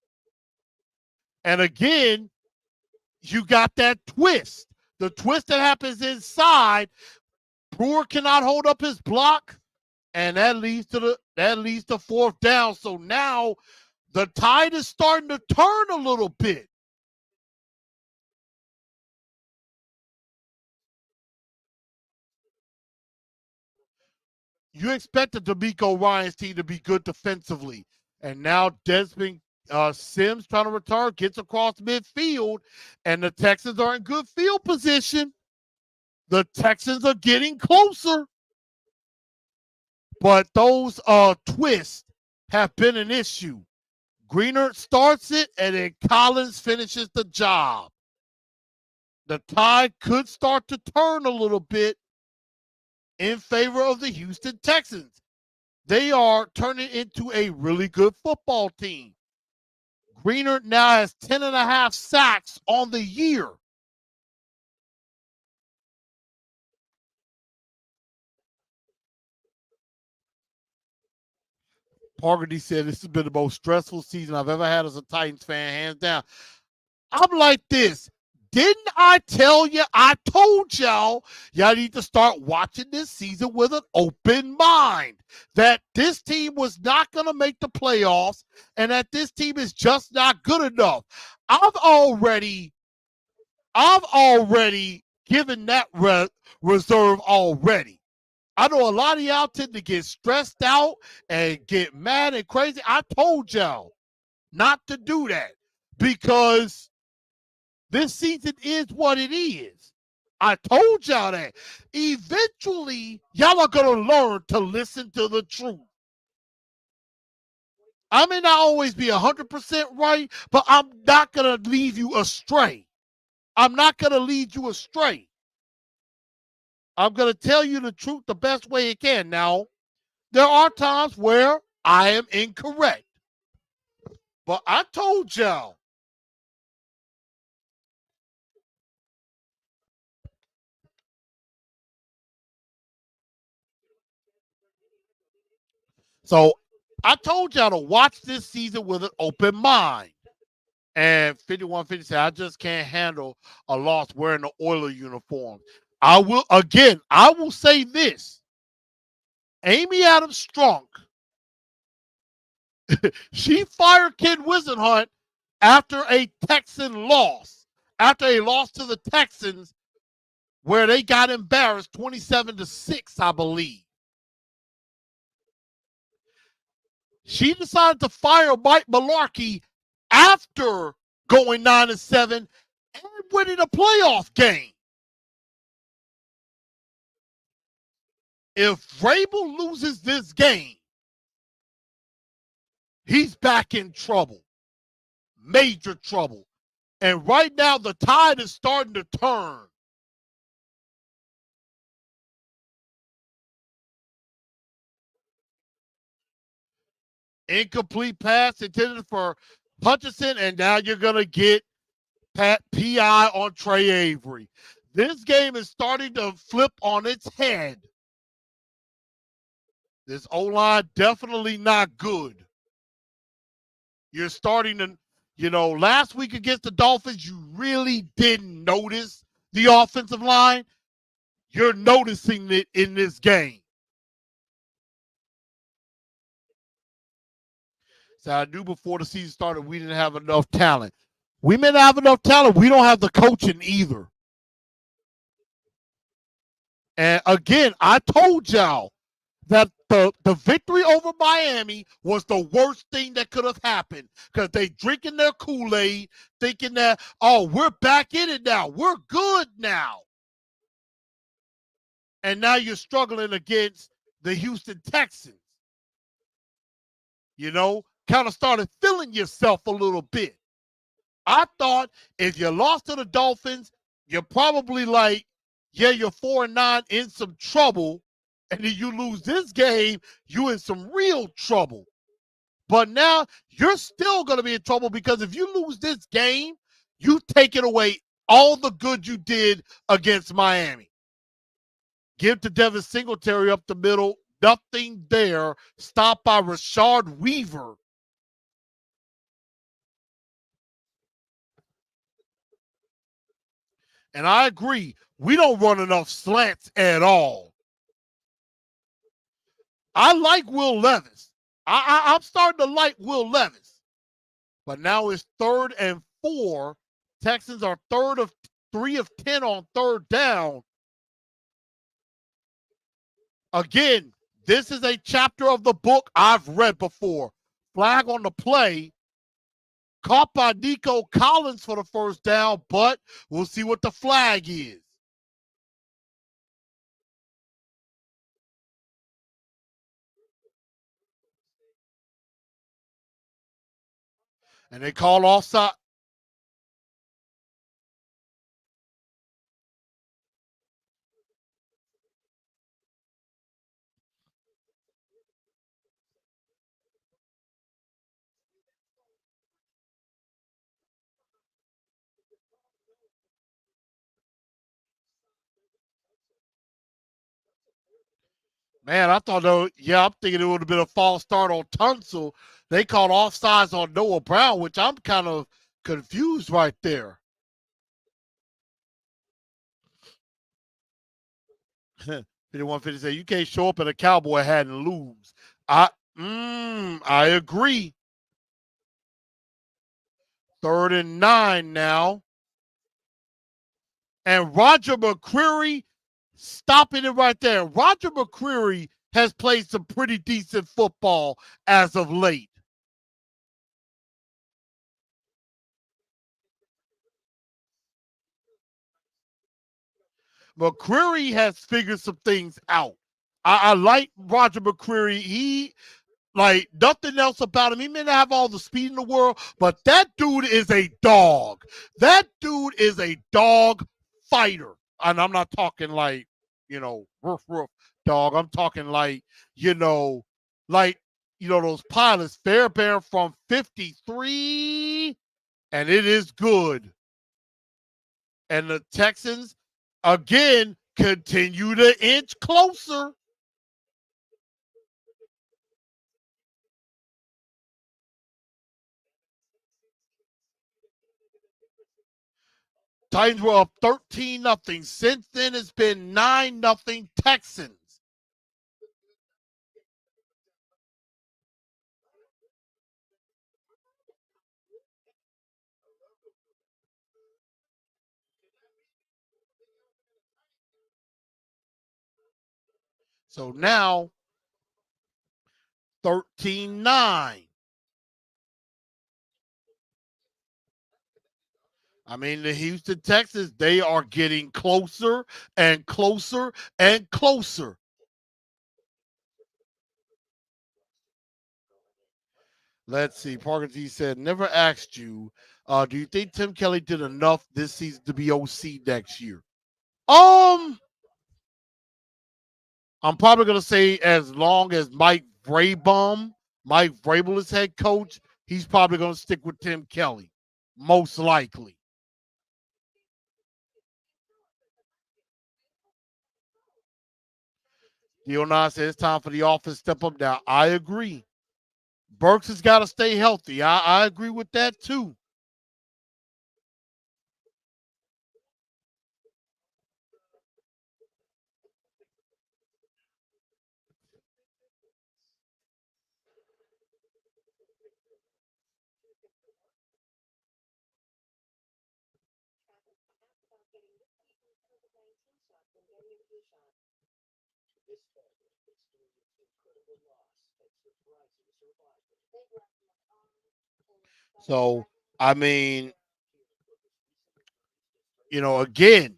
And again, you got that twist. The twist that happens inside. Brewer cannot hold up his block, and that leads to 4th down. So now the tide is starting to turn a little bit. You expect the D'Amico Ryan's team to be good defensively. And now Desmond Sims trying to return, gets across midfield, and the Texans are in good field position. The Texans are getting closer. But those twists have been an issue. Greenert starts it, and then Collins finishes the job. The tide could start to turn a little bit in favor of the Houston Texans. They are turning into a really good football team. Greenert now has 10.5 sacks on the year. Parkerdy said this has been the most stressful season I've ever had as a Titans fan, hands down. I'm like this. Didn't I tell you? I told y'all need to start watching this season with an open mind. That this team was not going to make the playoffs and that this team is just not good enough. I've already given that reserve already. I know a lot of y'all tend to get stressed out and get mad and crazy. I told y'all not to do that. because this season is what it is. I told y'all that. Eventually, y'all are going to learn to listen to the truth. I may not always be 100% right, but I'm not going to leave you astray. I'm not going to lead you astray. I'm going to tell you the truth the best way it can. Now, there are times where I am incorrect. But I told y'all. So I told y'all to watch this season with an open mind. And 5150 said, I just can't handle a loss wearing the Oiler uniform. I will say this. Amy Adams Strunk, she fired Ken Wisenhunt after a Texan loss. After a loss to the Texans, where they got embarrassed 27-6, I believe. She decided to fire Mike Mularkey after going 9-7 and winning a playoff game. If Vrabel loses this game, he's back in trouble. Major trouble. And right now, the tide is starting to turn. Incomplete pass intended for Hutchinson, and now you're going to get PI on Trey Avery. This game is starting to flip on its head. This O-line definitely not good. You're starting to, last week against the Dolphins, you really didn't notice the offensive line. You're noticing it in this game. So I knew before the season started we didn't have enough talent. We may not have enough talent. We don't have the coaching either. And again, I told y'all that the victory over Miami was the worst thing that could have happened because they drinking their Kool-Aid, thinking that, oh, we're back in it now. We're good now. And now you're struggling against the Houston Texans. Kind of started feeling yourself a little bit. I thought if you lost to the Dolphins, you're probably like, yeah, you're 4-9 in some trouble. And then you lose this game, you're in some real trouble. But now you're still going to be in trouble because if you lose this game, you take it away all the good you did against Miami. Give to Devin Singletary up the middle. Nothing there. Stopped by Rashard Weaver. And I agree, we don't run enough slants at all. I like Will Levis. I'm starting to like Will Levis. But now it's 3rd and 4. Texans are 3 of 10 on 3rd down. Again, this is a chapter of the book I've read before. Flag on the play. Caught by Nico Collins for the 1st down, but we'll see what the flag is. And they call offside. Man, I thought, though, I'm thinking it would have been a false start on Tunsil. They called offsides on Noah Brown, which I'm kind of confused right there. 5150 said, you can't show up in a Cowboy hat and lose. I agree. 3rd and 9 now. And Roger McCreary stopping it right there. Roger McCreary has played some pretty decent football as of late. McCreary has figured some things out. I like Roger McCreary. He like nothing else about him. He may not have all the speed in the world, but that dude is a dog. That dude is a dog fighter. And I'm not talking like, roof roof dog. I'm talking like, you know, like, those pilots, Fairbairn from 53, and it is good. And the Texans, again, continue to inch closer. Titans were up 13-0. Since then, it's been 9-0 Texans. So now, 13-9. I mean, the Houston Texans, they are getting closer and closer and closer. Let's see. Parker G said, never asked you, do you think Tim Kelly did enough this season to be OC next year? I'm probably going to say as long as Mike Vrabel is head coach, he's probably going to stick with Tim Kelly, most likely. Dion said it's time for the offense to step up now. I agree. Burks has got to stay healthy. I agree with that too. So, I mean, again,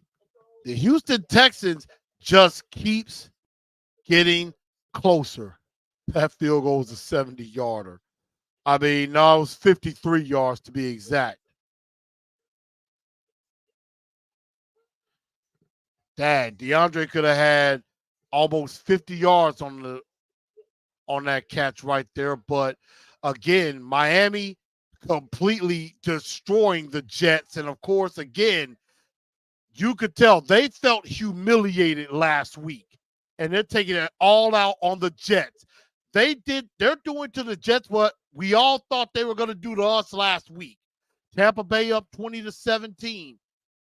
the Houston Texans just keeps getting closer. That field goal was a 70-yarder. I mean, no, it was 53 yards to be exact. Dad, DeAndre could have had almost 50 yards on that catch right there. But again, Miami completely destroying the Jets. And of course, again, you could tell they felt humiliated last week. And they're taking it all out on the Jets. They're doing to the Jets what we all thought they were going to do to us last week. Tampa Bay up 20-17.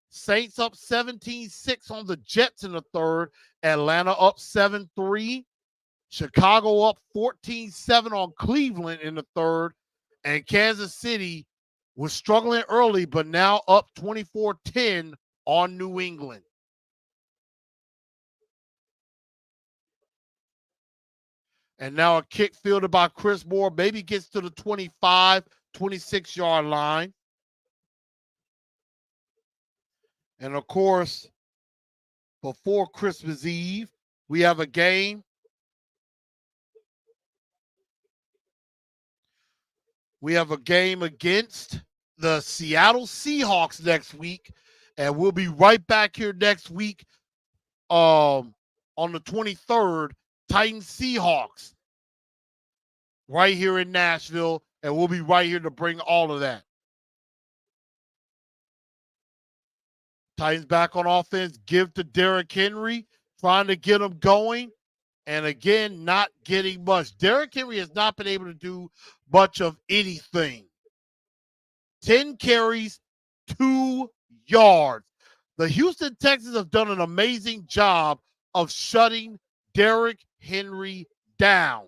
Saints up 17-6 on the Jets in the third. Atlanta up 7-3. Chicago up 14-7 on Cleveland in the third. And Kansas City was struggling early, but now up 24-10 on New England. And now a kick fielded by Chris Moore maybe gets to the 25, 26-yard line. And of course, before Christmas Eve, we have a game. We have a game against the Seattle Seahawks next week. And we'll be right back here next week on the 23rd, Titans Seahawks, right here in Nashville. And we'll be right here to bring all of that. Titans back on offense, give to Derrick Henry, trying to get him going. And again, not getting much. Derrick Henry has not been able to do much of anything. 10 carries, 2 yards. The Houston Texans have done an amazing job of shutting Derrick Henry down.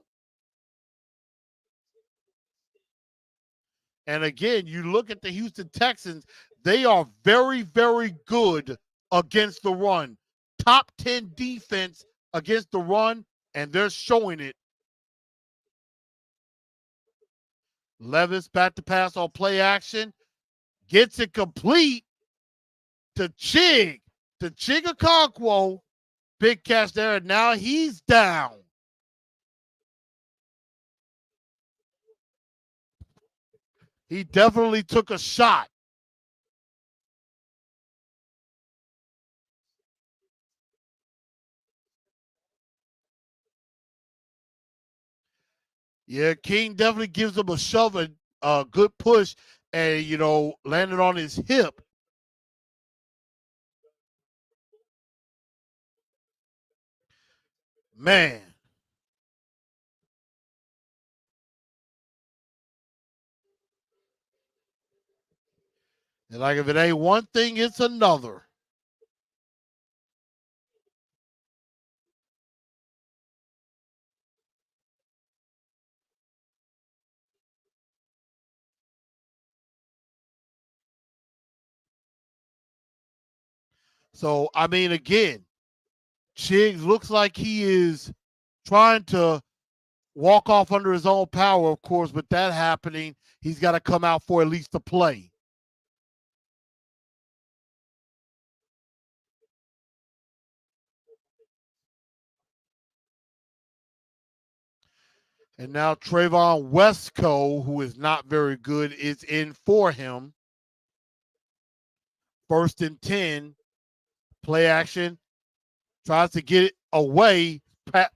And again, you look at the Houston Texans, they are very, very good against the run. Top 10 defense against the run, and they're showing it. Levis back to pass on play action. Gets it complete to Chig. to Chigakonkwo. Big catch there, and now he's down. He definitely took a shot. Yeah, King definitely gives him a shove and a good push, and landed on his hip. Man. And like if it ain't one thing, it's another. So I mean, again, Chiggs looks like he is trying to walk off under his own power, of course. With that happening, he's got to come out for at least a play. And now Trayvon Westco, who is not very good, is in for him. 1st and 10. Play action. Tries to get it away.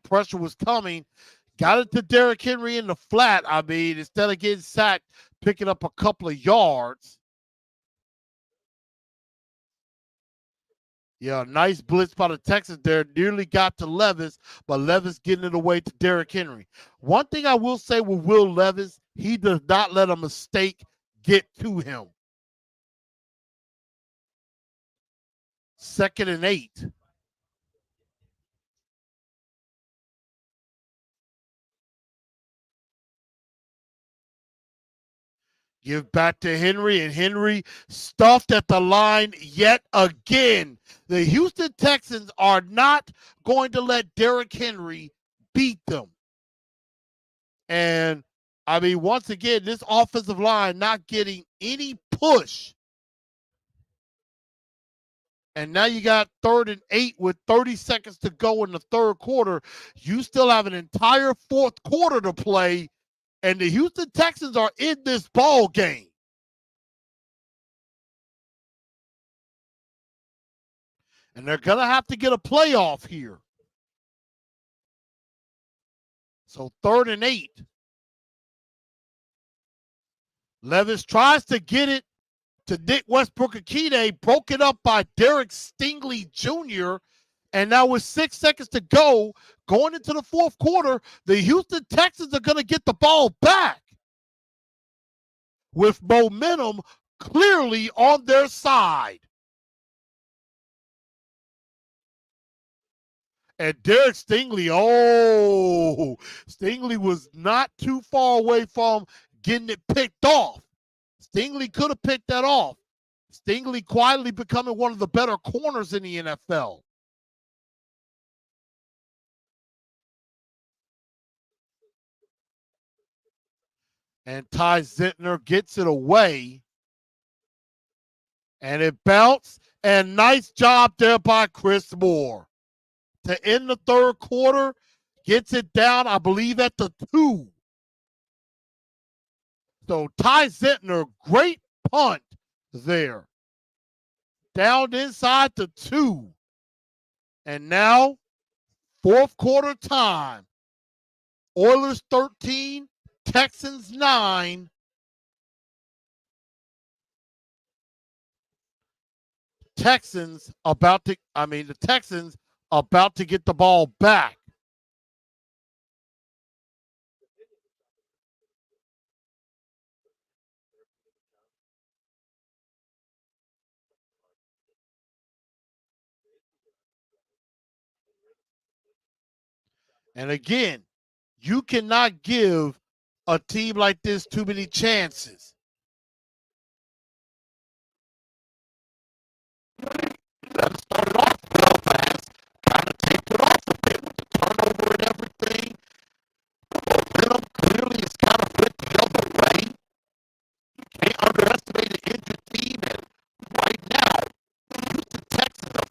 Pressure was coming. Got it to Derrick Henry in the flat. I mean, instead of getting sacked, picking up a couple of yards. Yeah, nice blitz by the Texans there. Nearly got to Levis, but Levis getting it away to Derrick Henry. One thing I will say with Will Levis, he does not let a mistake get to him. 2nd and 8. Give back to Henry, and Henry stuffed at the line yet again. The Houston Texans are not going to let Derrick Henry beat them. And, I mean, once again, this offensive line not getting any push. And now you got 3rd and 8 with 30 seconds to go in the 3rd quarter. You still have an entire 4th quarter to play, and the Houston Texans are in this ball game. And they're going to have to get a playoff here. So 3rd and 8. Levis tries to get it to Nick Westbrook-Akine, broken up by Derek Stingley Jr., and now with 6 seconds to go, going into the 4th quarter, the Houston Texans are going to get the ball back with momentum clearly on their side. And Derek Stingley, Stingley was not too far away from getting it picked off. Stingley could have picked that off. Stingley quietly becoming one of the better corners in the NFL. And Ty Zentner gets it away. And it bounced. And nice job there by Chris Moore. To end the 3rd quarter, gets it down, I believe, at the 2. So Ty Zentner, great punt there. Down inside the 2. And now, 4th quarter time. Oilers 13, Texans 9. The Texans about to get the ball back. And again, you cannot give a team like this too many chances. That started off well fast, kind of taped it off a bit with the turnover and everything. The momentum clearly is kind of flipped the other way. You can't underestimate an injured team, and right now, the Houston Texans are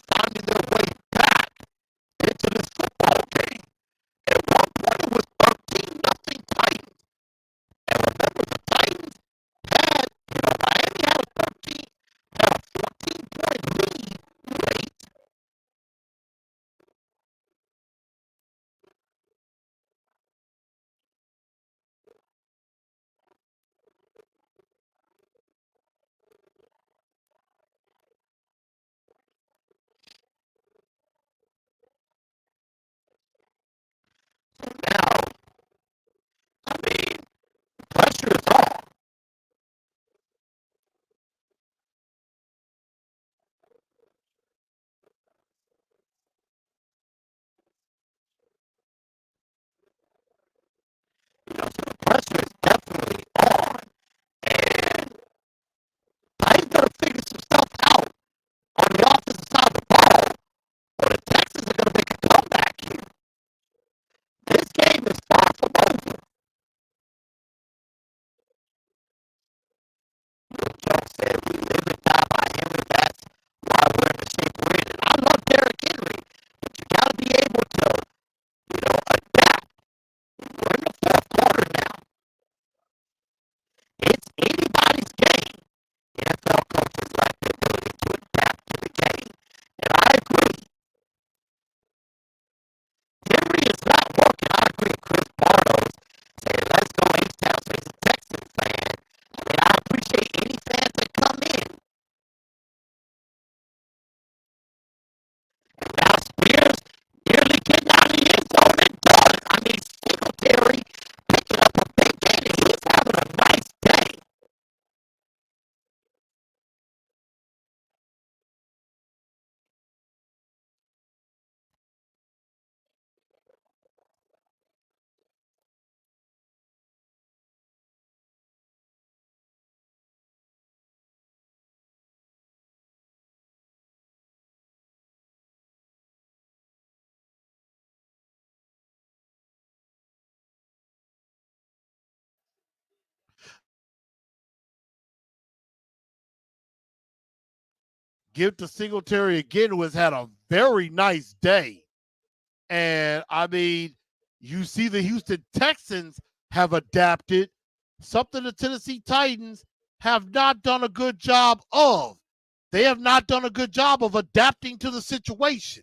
Give to Singletary again, who has had a very nice day. And I mean, you see the Houston Texans have adapted, something the Tennessee Titans have not done a good job of. They have not done a good job of adapting to the situation.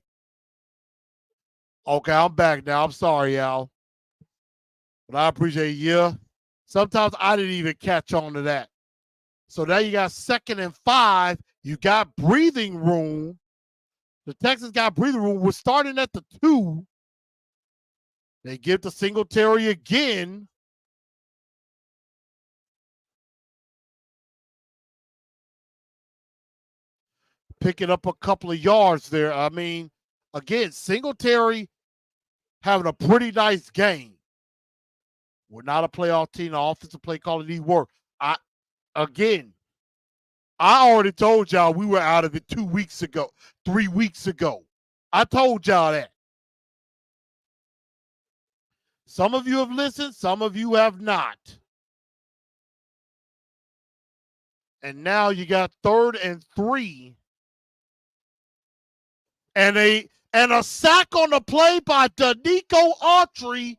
Okay, I'm back now. I'm sorry, Al. But I appreciate you. Yeah. Sometimes I didn't even catch on to that. So now you got 2nd and 5. You got breathing room. The Texans got breathing room. We're starting at the 2. They give to Singletary again. Picking up a couple of yards there. I mean, again, Singletary having a pretty nice game. We're not a playoff team. The offensive play calling needs work. I already told y'all we were out of it 2 weeks ago, 3 weeks ago. I told y'all that. Some of you have listened, some of you have not. And now you got 3rd and 3. And a sack on the play by Danico Autry.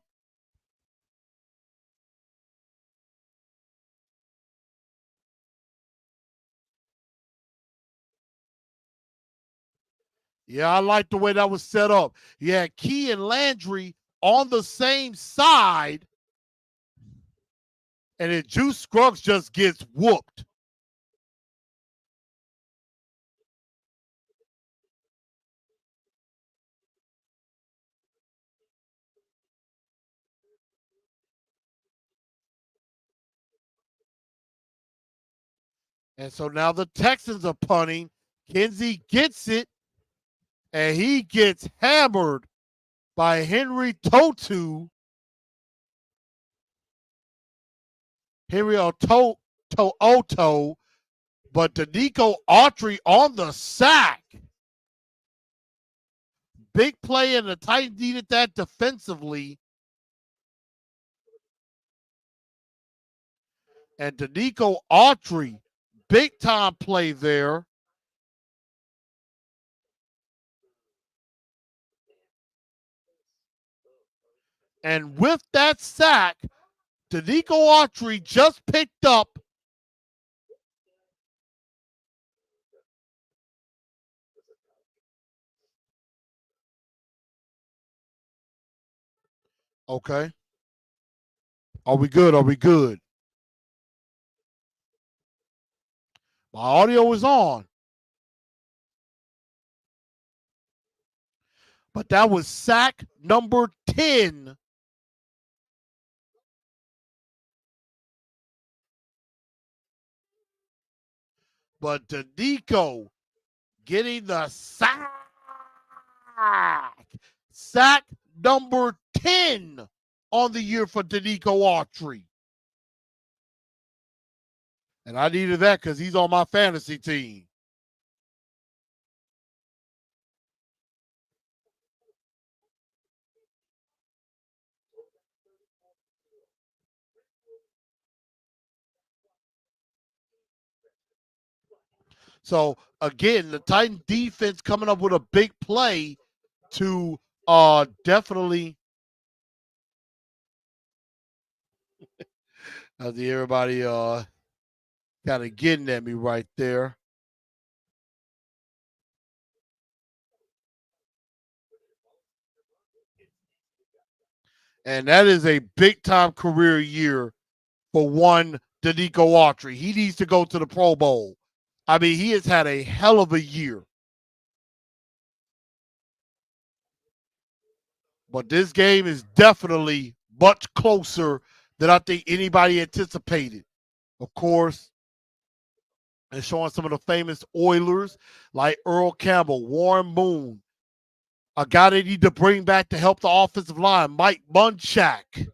Yeah, I like the way that was set up. You had Key and Landry on the same side. And then Juice Scruggs just gets whooped. And so now the Texans are punting. Kinsey gets it, and he gets hammered by Henry Totu. Henry Oto, but Danico Autry on the sack. Big play, and the Titans needed that defensively. And Danico Autry, big time play there. And with that sack, Danico Autry just picked up okay. Are we good? Are we good? My audio is on. But that was sack number 10. But Danico getting the sack. Sack number 10 on the year for Danico Autry. And I needed that because he's on my fantasy team. So again, the Titan defense coming up with a big play to definitely I see everybody kind of getting at me right there. And that is a big time career year for one Danico Autry. He needs to go to the Pro Bowl. I mean, he has had a hell of a year. But this game is definitely much closer than I think anybody anticipated. Of course, and showing some of the famous Oilers like Earl Campbell, Warren Moon, a guy they need to bring back to help the offensive line, Mike Munchak,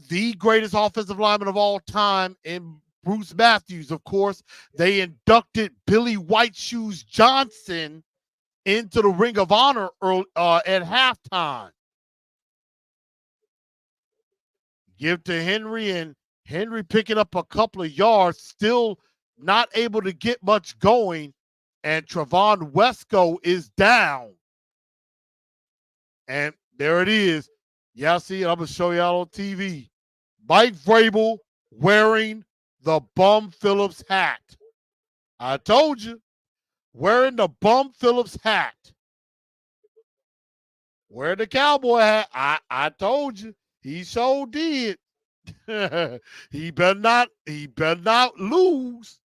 the greatest offensive lineman of all time in Bruce Matthews. Of course, they inducted Billy White Shoes Johnson into the Ring of Honor at halftime. Give to Henry, and Henry picking up a couple of yards, still not able to get much going. and Trevon Wesco is down. And there it is. Y'all see it. I'm going to show y'all on TV. Mike Vrabel wearing the Bum Phillips hat. I told you. Wearing the Bum Phillips hat. Wearing the cowboy hat. I told you. He sure did. he better not lose.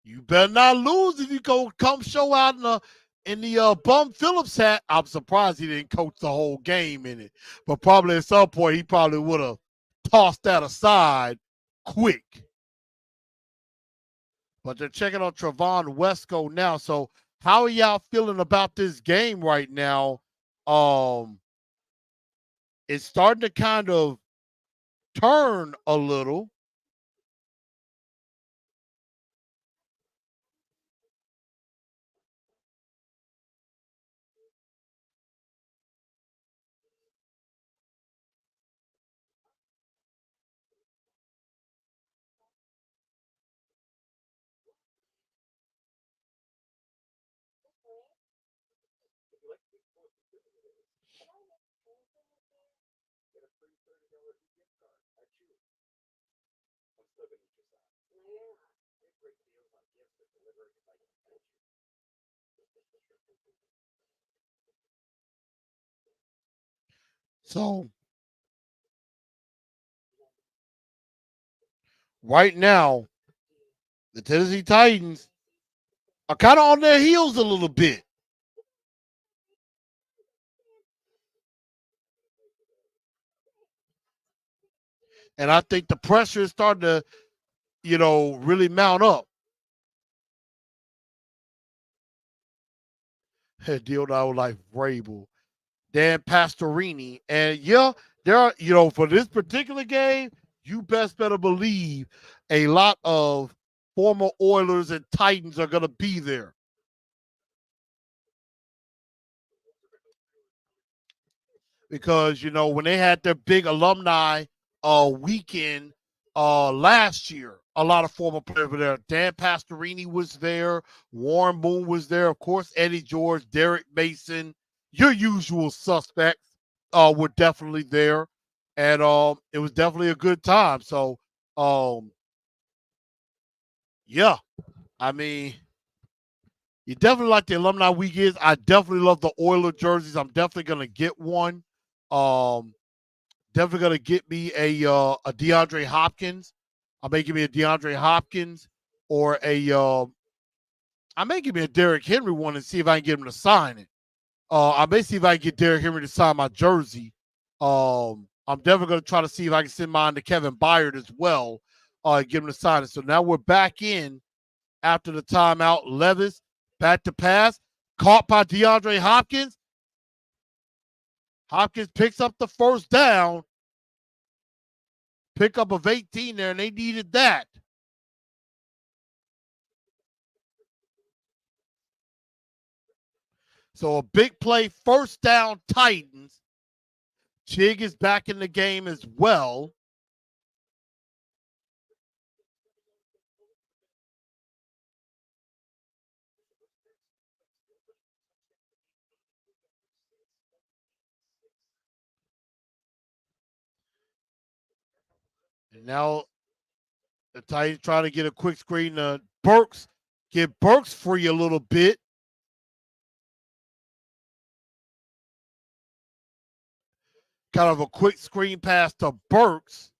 You better not lose if you go come show out in the Bum Phillips hat. I'm surprised he didn't coach the whole game in it. But probably at some point he probably would have tossed that aside quick. But they're checking on Trevon Wesco now. So how are y'all feeling about this game right now? It's starting to kind of turn a little. So right now, the Tennessee Titans are kind of on their heels a little bit. And I think the pressure is starting to, really mount up. Deal now like Vrabel, Dan Pastorini. And yeah, there are, for this particular game, you best better believe a lot of former Oilers and Titans are going to be there. Because, when they had their big alumni weekend last year, a lot of former players were there. Dan Pastorini was there. Warren Moon was there. Of course, Eddie George, Derek Mason, your usual suspects were definitely there. And it was definitely a good time. So, yeah, I mean, you definitely like the alumni weekends. I definitely love the Oiler jerseys. I'm definitely going to get one. Definitely gonna get me a DeAndre Hopkins. I may give me a DeAndre Hopkins or I may give me a Derrick Henry one and see if I can get him to sign it. I may see if I can get Derrick Henry to sign my jersey. I'm definitely gonna try to see if I can send mine to Kevin Byard as well. Get him to sign it. So now we're back in after the timeout. Levis back to pass, caught by DeAndre Hopkins. Hopkins picks up the first down. Pickup of 18 there, and they needed that. So a big play, first down Titans. Chig is back in the game as well. And now the Titans trying to get a quick screen to Burks. Get Burks free a little bit. Kind of a quick screen pass to Burks.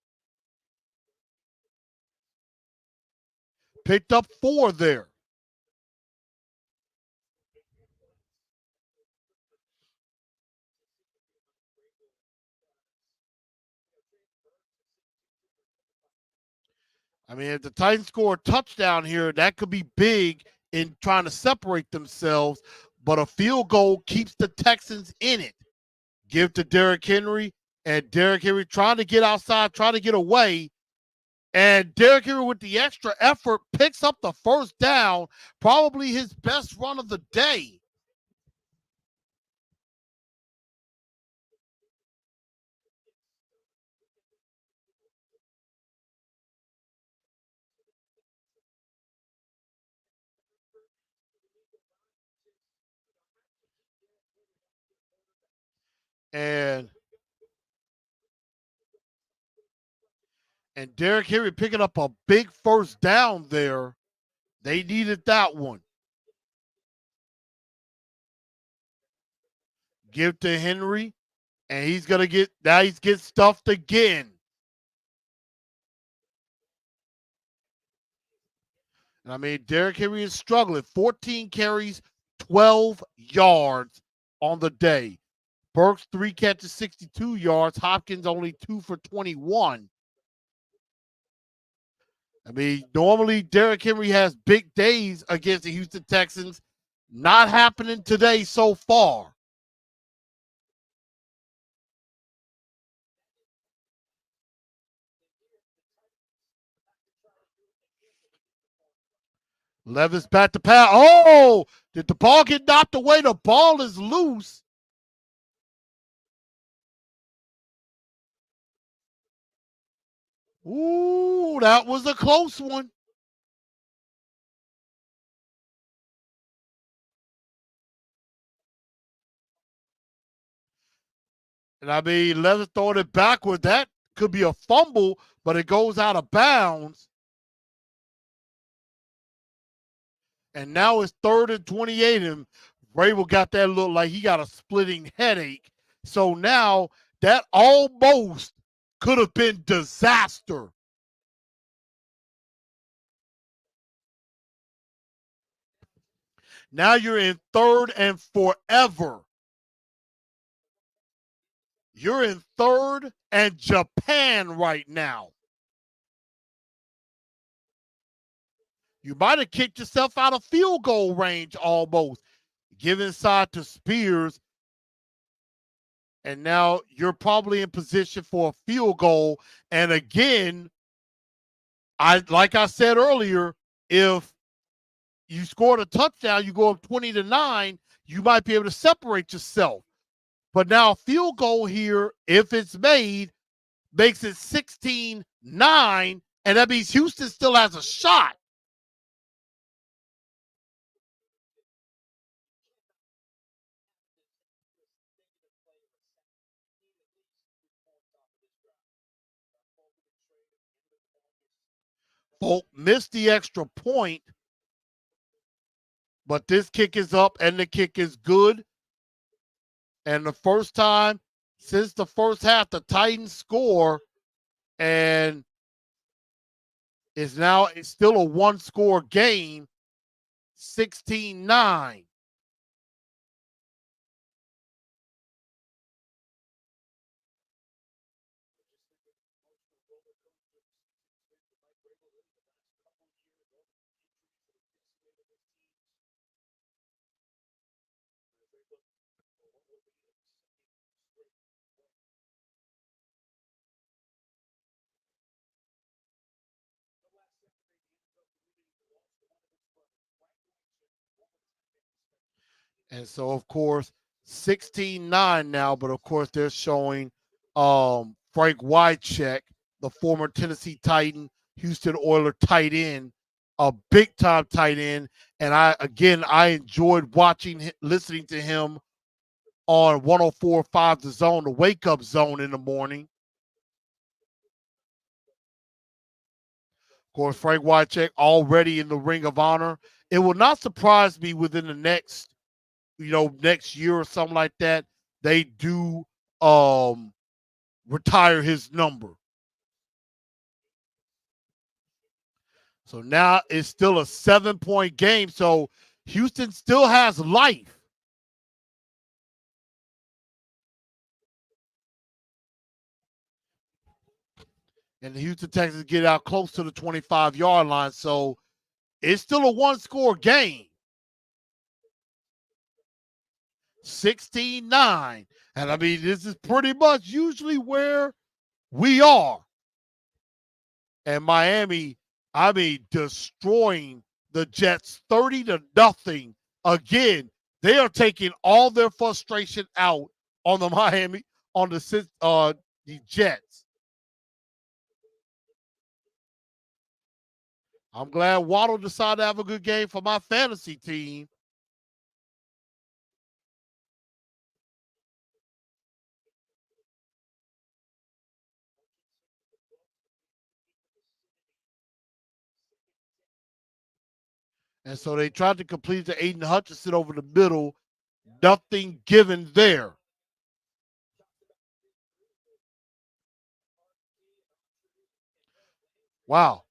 Picked up 4 there. I mean, if the Titans score a touchdown here, that could be big in trying to separate themselves. But a field goal keeps the Texans in it. Give to Derrick Henry, and Derrick Henry trying to get outside, trying to get away. And Derrick Henry, with the extra effort, picks up the first down, probably his best run of the day. And Derrick Henry picking up a big first down there. They needed that one. Give to Henry, and he's gonna get stuffed again. And I mean, Derrick Henry is struggling. 14 carries, 12 yards on the day. Burks 3 catches, 62 yards. Hopkins only 2 for 21. I mean, normally Derrick Henry has big days against the Houston Texans. Not happening today so far. Levis back to pass. Oh, did the ball get knocked away? The ball is loose. Ooh, that was a close one. And I mean, Levis throwing it backward. That could be a fumble, but it goes out of bounds. And now it's 3rd and 28, and Vrabel got that look like he got a splitting headache. So now that almost could have been disaster. Now you're in 3rd and forever. You're in 3rd and Japan right now. You might have kicked yourself out of field goal range almost. Give inside to Spears. And now you're probably in position for a field goal. And again, like I said earlier, if you scored a touchdown, you go up 20-9, you might be able to separate yourself. But now a field goal here, if it's made, makes it 16-9, and that means Houston still has a shot. Folk missed the extra point, but this kick is up and the kick is good. And the first time since the first half, the Titans score, and it's still a one-score game, 16-9. And so, of course, 16-9 now, but of course, they're showing Frank Wycheck, the former Tennessee Titan, Houston Oiler tight end, a big time tight end. And I enjoyed listening to him on 104.5 The Zone, the wake up zone in the morning. Of course, Frank Wycheck already in the Ring of Honor. It will not surprise me within the next year or something like that, they do retire his number. So now it's still a 7-point game. So Houston still has life. And the Houston Texans get out close to the 25-yard line. So it's still a one-score game. 16-9. And I mean, this is pretty much usually where we are. And Miami, I mean, destroying the Jets 30-0. Again, they are taking all their frustration out on the Jets. I'm glad Waddle decided to have a good game for my fantasy team. And so they tried to complete to Aiden Hutchinson over the middle. Nothing given there. Wow.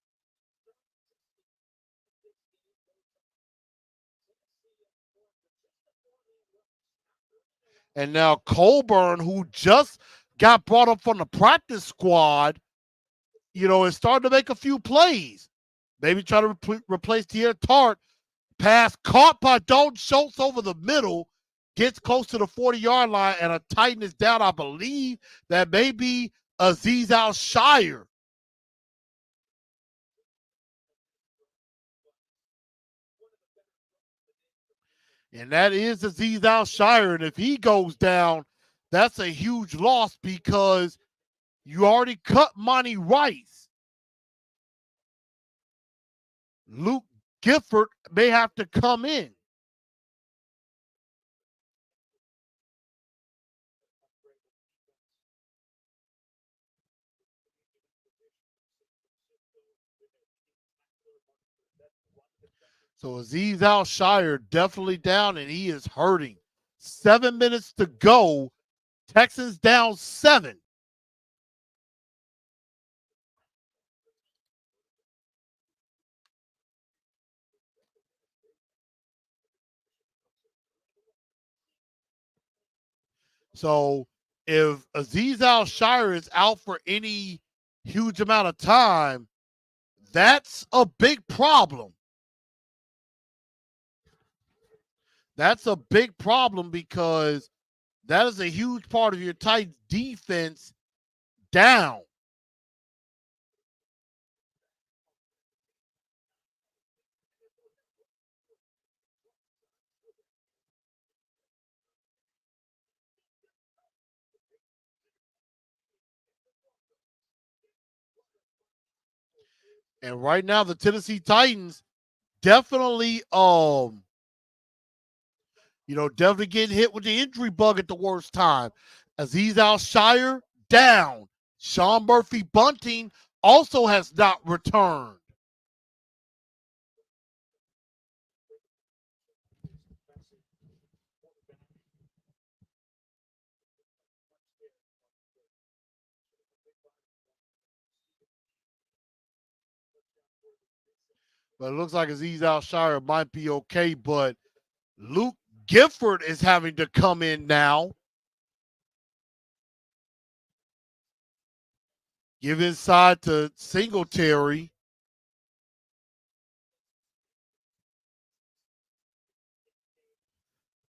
And now Colburn, who just got brought up from the practice squad, is starting to make a few plays. Maybe try to replace Tierra Tart. Pass caught by Dalton Schultz over the middle, gets close to the 40-yard line, and a Titan is down. I believe that may be Azeez Al-Shire. And that is Azeez Al-Shire. And if he goes down, that's a huge loss because you already cut Monty Rice. Luke Gifford may have to come in. So Azeez Al-Shire definitely down, and he is hurting. 7 minutes to go. Texans down 7. So if Azeez Al-Shire is out for any huge amount of time, that's a big problem. That's a big problem because that is a huge part of your Titans defense down. And right now, the Tennessee Titans definitely, definitely getting hit with the injury bug at the worst time. Azeez Al-Shire down. Sean Murphy Bunting also has not returned. But it looks like Azeez Al-Shire might be okay, but Luke Gifford is having to come in now. Give inside to Singletary.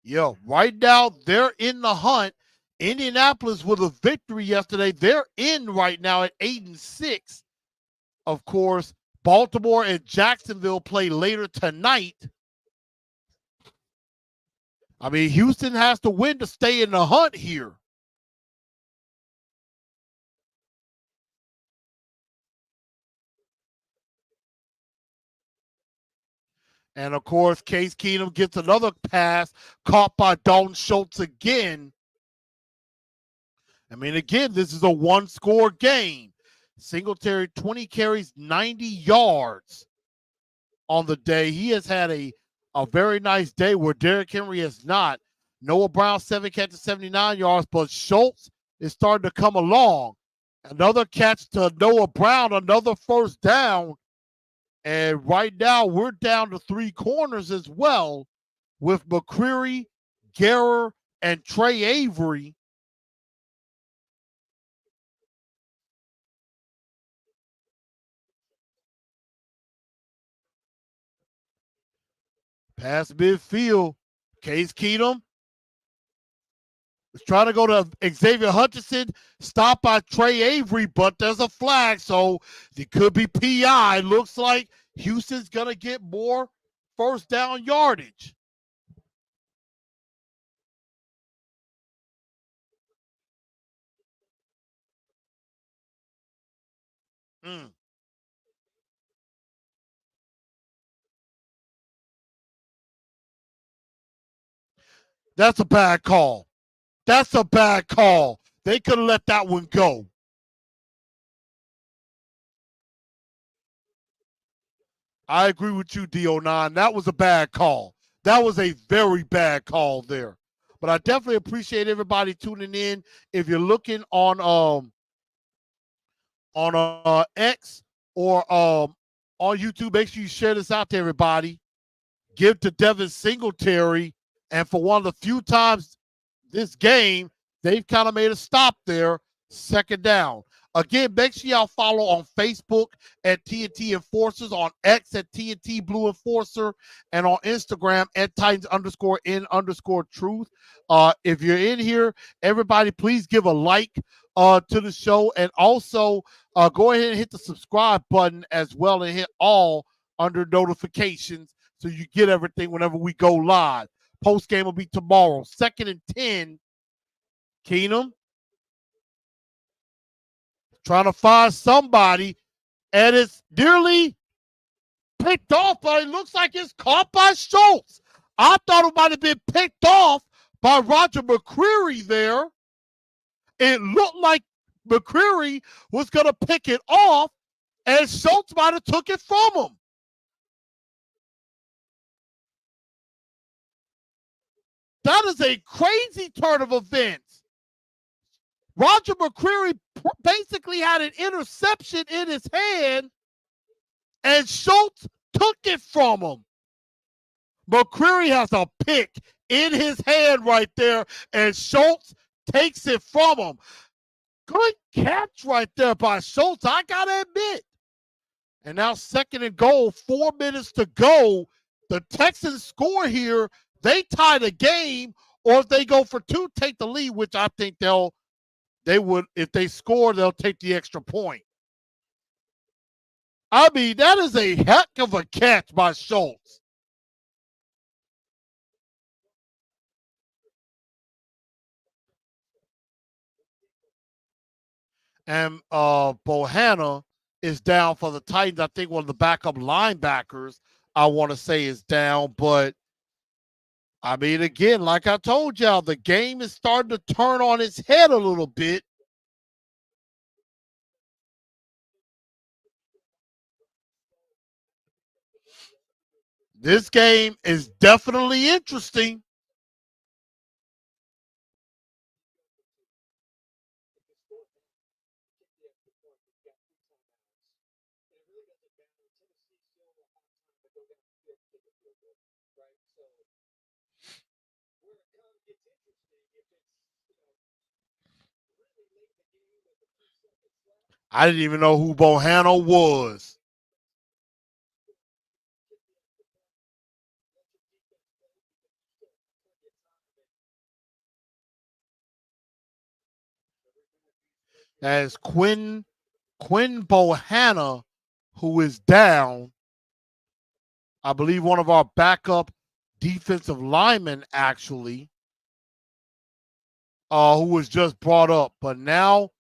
Yeah, right now they're in the hunt. Indianapolis with a victory yesterday. They're in right now at 8-6. Of course, Baltimore and Jacksonville play later tonight. I mean, Houston has to win to stay in the hunt here. And of course, Case Keenum gets another pass caught by Dalton Schultz again. I mean, again, this is a one-score game. Singletary, 20 carries, 90 yards on the day. He has had a very nice day where Derrick Henry has not. Noah Brown, 7 catches, 79 yards, but Schultz is starting to come along. Another catch to Noah Brown, another first down. And right now, we're down to 3 corners as well with McCreary, Guerrer, and Trey Avery. Past midfield, Case Keenum is trying to go to Xavier Hutchinson, stopped by Trey Avery, but there's a flag, so it could be PI. Looks like Houston's going to get more first down yardage. That's a bad call. That's a bad call. They could have let that one go. I agree with you, DO9. That was a bad call. That was a very bad call there. But I definitely appreciate everybody tuning in. If you're looking on X or on YouTube, make sure you share this out to everybody. Give to Devin Singletary, and for one of the few times this game, they've kind of made a stop there. Second down. Again, make sure y'all follow on Facebook at TNT Enforcers, on X at TNT Blue Enforcer, and on Instagram at Titans_in_truth. If you're in here, everybody, please give a like to the show, and also go ahead and hit the subscribe button as well, and hit all under notifications so you get everything whenever we go live. Post game will be tomorrow. 2nd and 10. Keenum trying to find somebody, and it's nearly picked off, but it looks like it's caught by Schultz. I thought it might have been picked off by Roger McCreary there. It looked like McCreary was going to pick it off, and Schultz might have took it from him. That is a crazy turn of events. Roger McCreary basically had an interception in his hand, and Schultz took it from him. McCreary has a pick in his hand right there, and Schultz takes it from him. Good catch right there by Schultz, I got to admit. And now 2nd and goal, 4 minutes to go. The Texans score here. They tie the game, or if they go for 2, take the lead, which I think they would, if they score, they'll take the extra point. I mean, that is a heck of a catch by Schultz. And Bohanna is down for the Titans. I think one of the backup linebackers, I want to say, is down. But, I mean, again, like I told y'all, the game is starting to turn on its head a little bit. This game is definitely interesting. I didn't even know who Bohanna was. As Quinn Bohanna, who is down. I believe one of our backup defensive linemen, actually, who was just brought up. But now,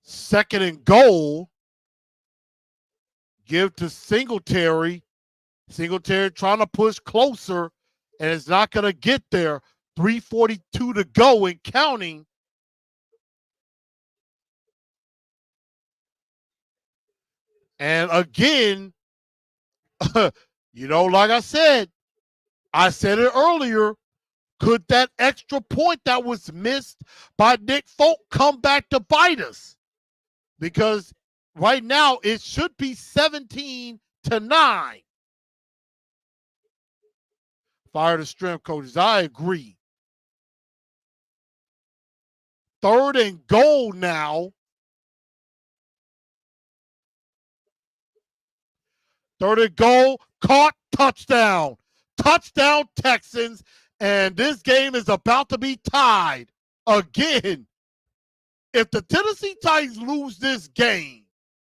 2nd and goal, give to Singletary. Singletary trying to push closer, and it's not going to get there. 3:42 to go and counting. And again, like I said it earlier, could that extra point that was missed by Nick Folk come back to bite us? Because right now it should be 17-9. Fire the strength coaches. I agree. 3rd and goal now. 3rd and goal, caught, touchdown. Touchdown, Texans. And this game is about to be tied again. If the Tennessee Titans lose this game,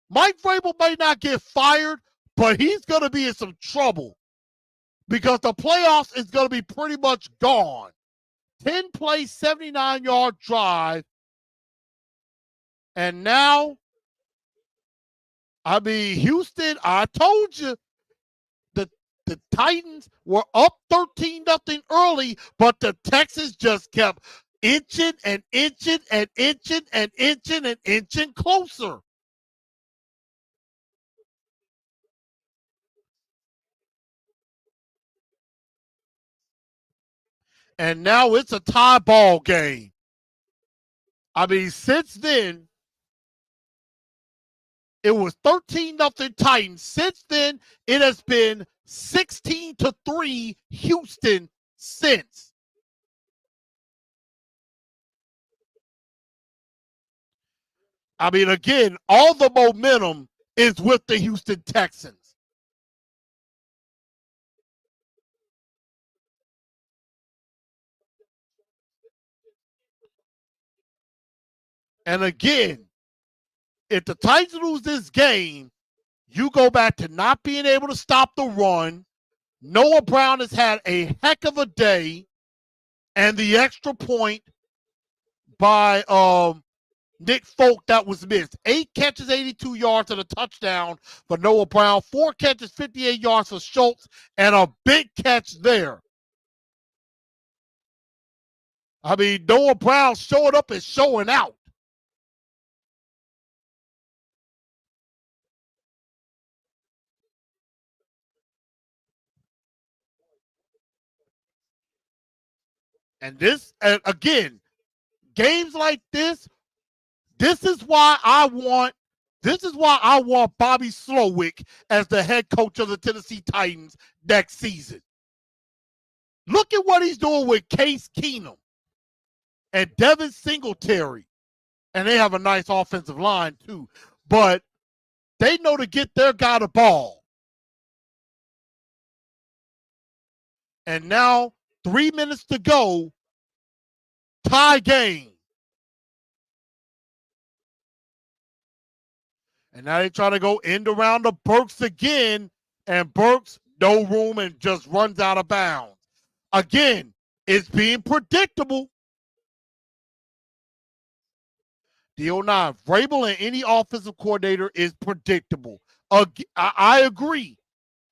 Mike Vrabel may not get fired, but he's going to be in some trouble because the playoffs is going to be pretty much gone. 10-play, 79-yard drive. And now, I mean, Houston, I told you, the Titans were up 13-0 early, but the Texans just kept inching and inching and inching and inching and inching closer. And now it's a tie ball game. I mean, since then, it was 13-0 Titans. Since then, it has been 16-3 Houston since. I mean, again, all the momentum is with the Houston Texans. And again, if the Titans lose this game, you go back to not being able to stop the run. Noah Brown has had a heck of a day, and the extra point by Nick Folk that was missed. 8 catches, 82 yards, and a touchdown for Noah Brown. 4 catches, 58 yards for Schultz, and a big catch there. I mean, Noah Brown showing up and showing out. And this, and again, games like this is why I want Bobby Slowick as the head coach of the Tennessee Titans next season. Look at what he's doing with Case Keenum and Devin Singletary. And they have a nice offensive line too. But they know to get their guy the ball. And now, 3 minutes to go, tie game. And now they try to go end around the Burks again, and Burks, no room, and just runs out of bounds. Again, it's being predictable. D09, Vrabel and any offensive coordinator is predictable. I agree.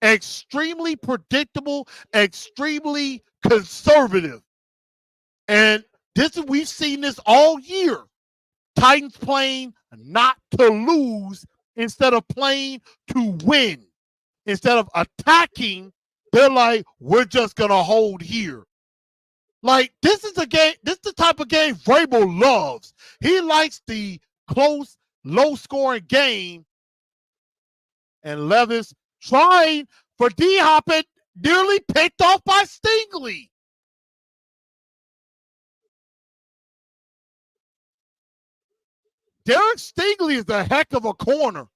Extremely predictable, extremely conservative. And we've seen this all year. Titans playing not to lose instead of playing to win. Instead of attacking, they're like, we're just going to hold here. Like, this is the type of game Vrabel loves. He likes the close, low-scoring game. And Levis trying for D-Hop and nearly picked off by Stingley. Derek Stingley is a heck of a corner.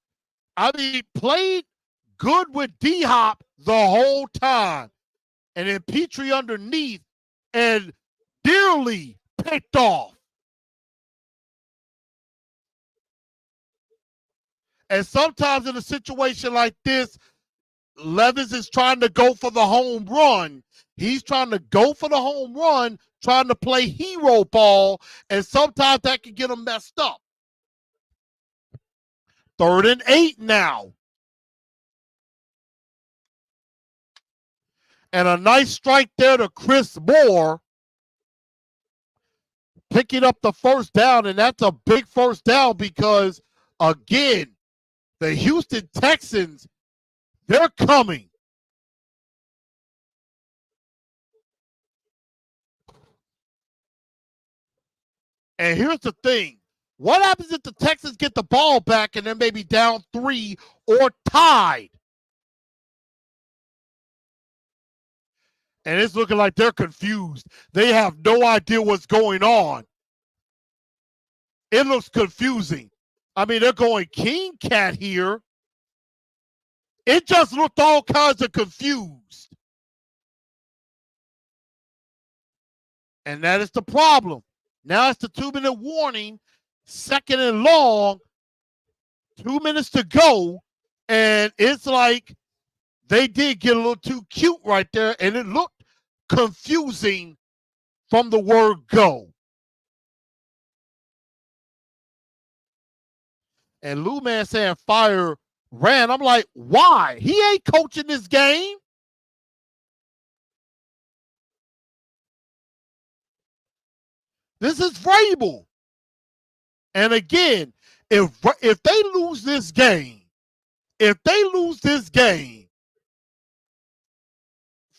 I mean, played good with D-Hop the whole time. And then Petrie underneath and nearly picked off. And sometimes in a situation like this, Levis is trying to go for the home run. He's trying to go for the home run, trying to play hero ball, and sometimes that can get him messed up. 3rd and 8 now. And a nice strike there to Chris Moore, picking up the first down, and that's a big first down because, again, the Houston Texans, they're coming. And here's the thing. What happens if the Texans get the ball back and they're maybe down 3 or tied? And it's looking like they're confused. They have no idea what's going on. It looks confusing. I mean, they're going King Cat here. It just looked all kinds of confused. And that is the problem. Now it's the 2-minute warning, 2nd and long, 2 minutes to go, and it's like they did get a little too cute right there, and it looked confusing from the word go. And Lou Man saying fire ran. I'm like, why? He ain't coaching this game. This is Vrabel. And again, if they lose this game,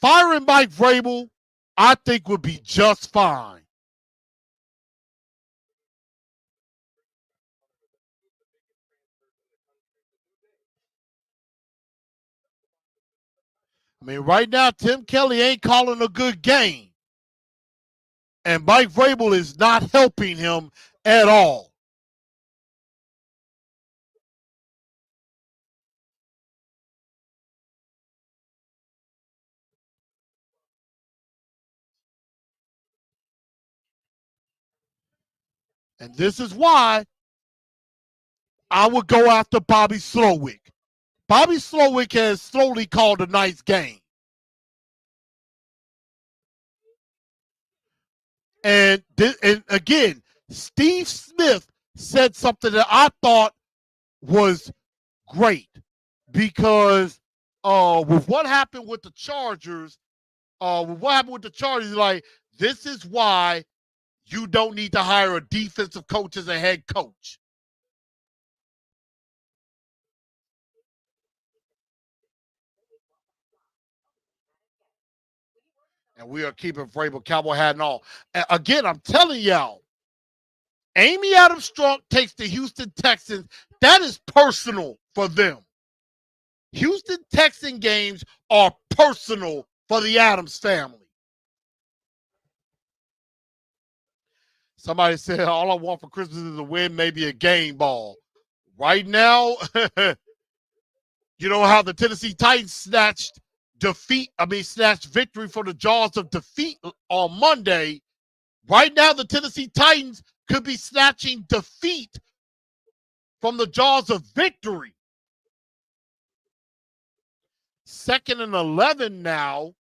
firing Mike Vrabel I think would be just fine. I mean, right now, Tim Kelly ain't calling a good game. And Mike Vrabel is not helping him at all. And this is why I would go after Bobby Slowick. Bobby Slowick has slowly called a nice game. And again, Steve Smith said something that I thought was great because with what happened with the Chargers, like this is why you don't need to hire a defensive coach as a head coach. And we are keeping Vrabel cowboy hat and all. Again, I'm telling y'all, Amy Adams Strunk takes the Houston Texans. That is personal for them. Houston Texan games are personal for the Adams family. Somebody said, all I want for Christmas is a win, maybe a game ball. Right now, you know how the Tennessee Titans snatched victory from the jaws of defeat on Monday. Right now, the Tennessee Titans could be snatching defeat from the jaws of victory. 2nd and 11 now.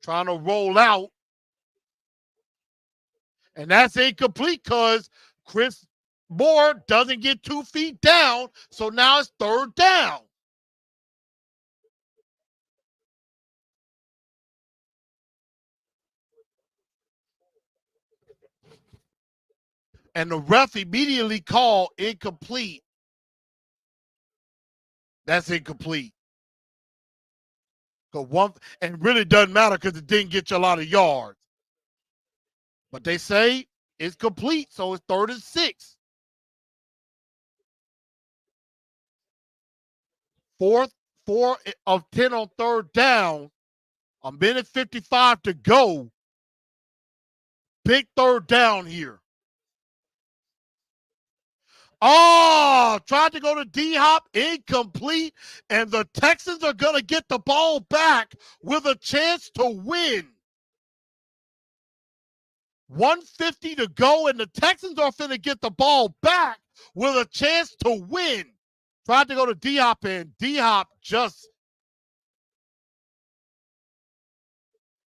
Trying to roll out. And that's incomplete because Chris Moore doesn't get 2 feet down. So now it's 3rd down. And the ref immediately called incomplete. That's incomplete. And really doesn't matter because it didn't get you a lot of yards. But they say it's complete, so it's 3rd and 6. 4 of 10 on 3rd down. 1:55 to go. Big 3rd down here. Oh, tried to go to D-Hop, incomplete, and the Texans are going to get the ball back with a chance to win. 1:50 to go, and the Texans are going to get the ball back with a chance to win. Tried to go to D-Hop, and D-Hop just...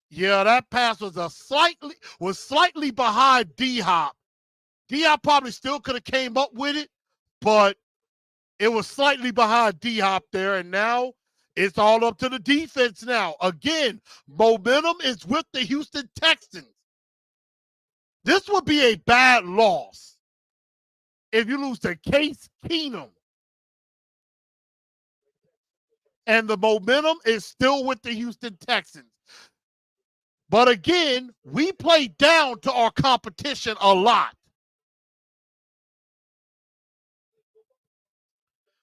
Yeah, that pass was slightly behind D-Hop. D-Hop probably still could have came up with it, but it was slightly behind D-Hop there, and now it's all up to the defense now. Again, momentum is with the Houston Texans. This would be a bad loss if you lose to Case Keenum. And the momentum is still with the Houston Texans. But again, we play down to our competition a lot.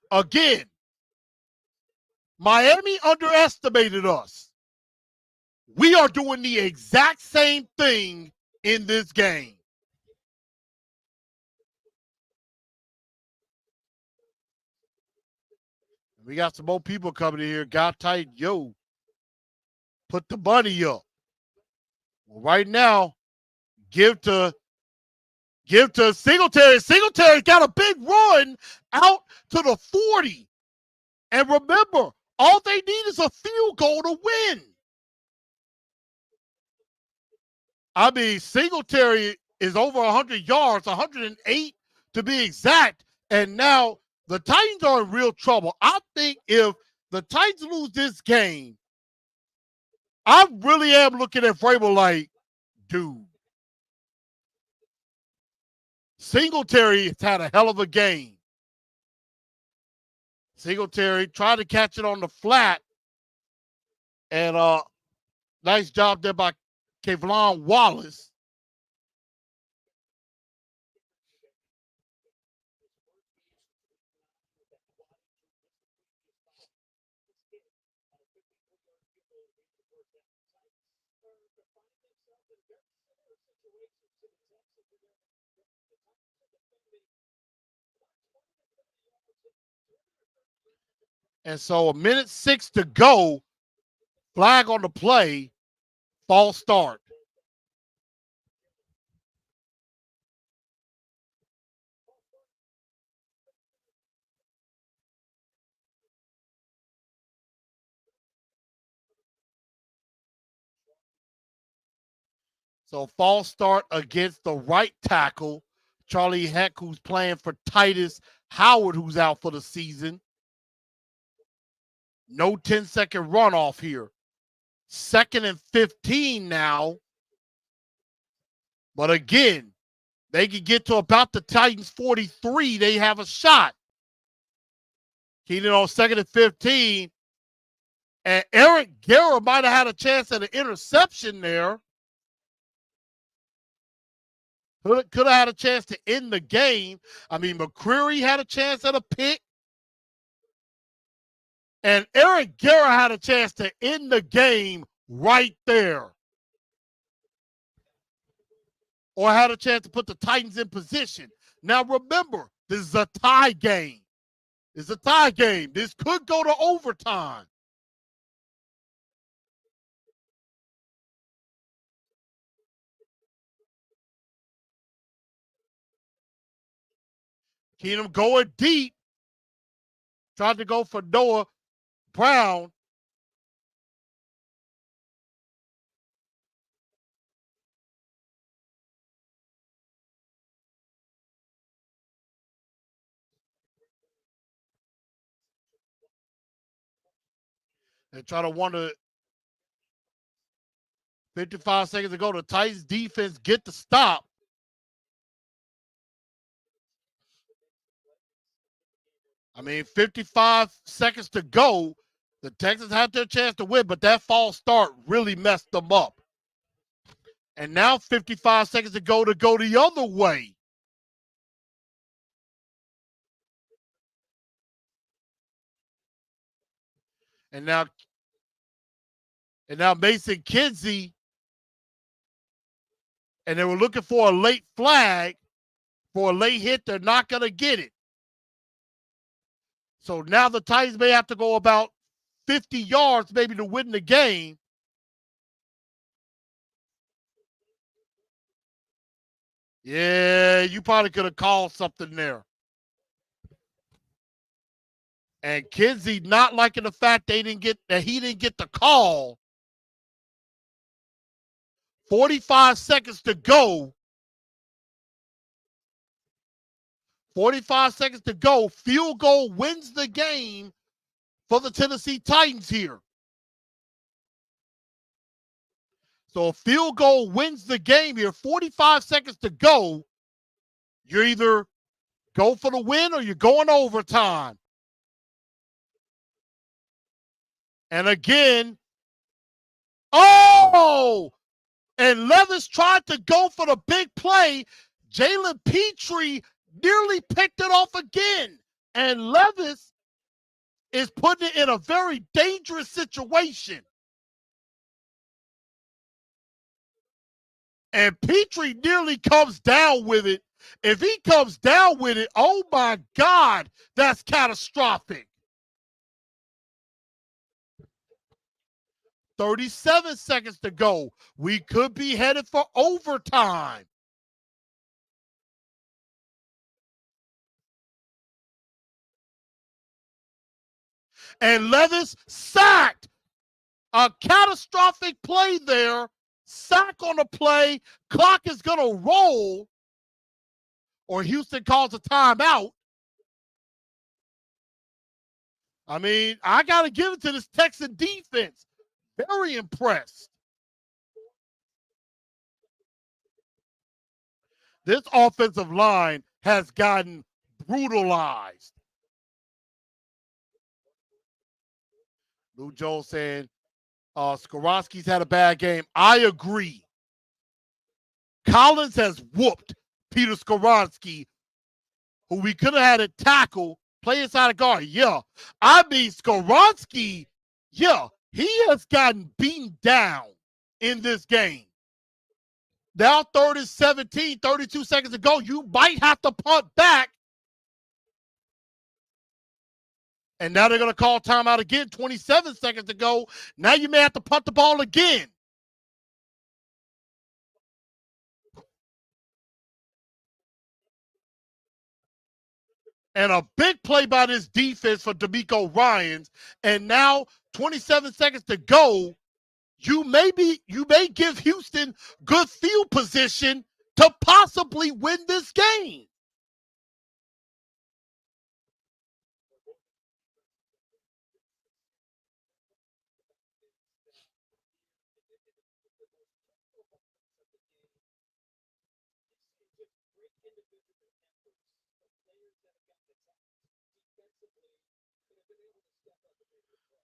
Again, Miami underestimated us. We are doing the exact same thing in this game. We got some more people coming in here. Got tight, yo. Put the money up. Well, right now, give to Singletary. Singletary got a big run out to the 40. And remember, all they need is a field goal to win. I mean, Singletary is over 100 yards, 108 to be exact. And now the Titans are in real trouble. I think if the Titans lose this game, I really am looking at Vrabel like, dude, Singletary has had a hell of a game. Singletary tried to catch it on the flat. And nice job there by Kevlon Wallace. And so 1:06 to go. Flag on the play. False start. So false start against the right tackle, Charlie Heck, who's playing for Titus Howard, who's out for the season. No 10-second runoff here. 2nd and 15 now. But again, they can get to about the Titans 43. They have a shot. Keenan on 2nd and 15. And Eric Guerra might have had a chance at an interception there. Could have had a chance to end the game. I mean, McCreary had a chance at a pick. And Eric Guerra had a chance to end the game right there. Or had a chance to put the Titans in position. Now remember, this is a tie game. It's a tie game. This could go to overtime. Keenum going deep. Tried to go for Noah Brown. And try to wonder 55 seconds to go. The Titans defense get the stop. I mean, 55 seconds to go. The Texans had their chance to win, but that false start really messed them up. And now 55 seconds to go the other way. And now Mason Kinsey, and they were looking for a late flag for a late hit. They're not going to get it. So now the Titans may have to go about 50 yards maybe to win the game. Yeah, you probably could have called something there. And Kinsey not liking the fact he didn't get the call. 45 seconds to go. 45 seconds to go. Field goal wins the game for the Tennessee Titans here. So a field goal wins the game here. 45 seconds to go. You're either go for the win or you're going overtime. And again, oh! And Levis tried to go for the big play. Jalen Petrie nearly picked it off again. And Levis is putting it in a very dangerous situation. And Petrie nearly comes down with it. If he comes down with it, oh my God, that's catastrophic. 37 seconds to go. We could be headed for overtime. And Levis sacked. A catastrophic play there. Sack on the play. Clock is going to roll. Or Houston calls a timeout. I mean, I got to give it to this Texan defense. Very impressed. This offensive line has gotten brutalized. Lou Jones saying, Skoronski's had a bad game. I agree. Collins has whooped Peter Skoronski, who we could have had a tackle, play inside a guard. Yeah. I mean, Skoronski, yeah, he has gotten beaten down in this game. Now 3rd and 17, 32 seconds to go. You might have to punt back. And now they're going to call timeout again, 27 seconds to go. Now you may have to punt the ball again. And a big play by this defense for D'Amico Ryans. And now 27 seconds to go. You may give Houston good field position to possibly win this game.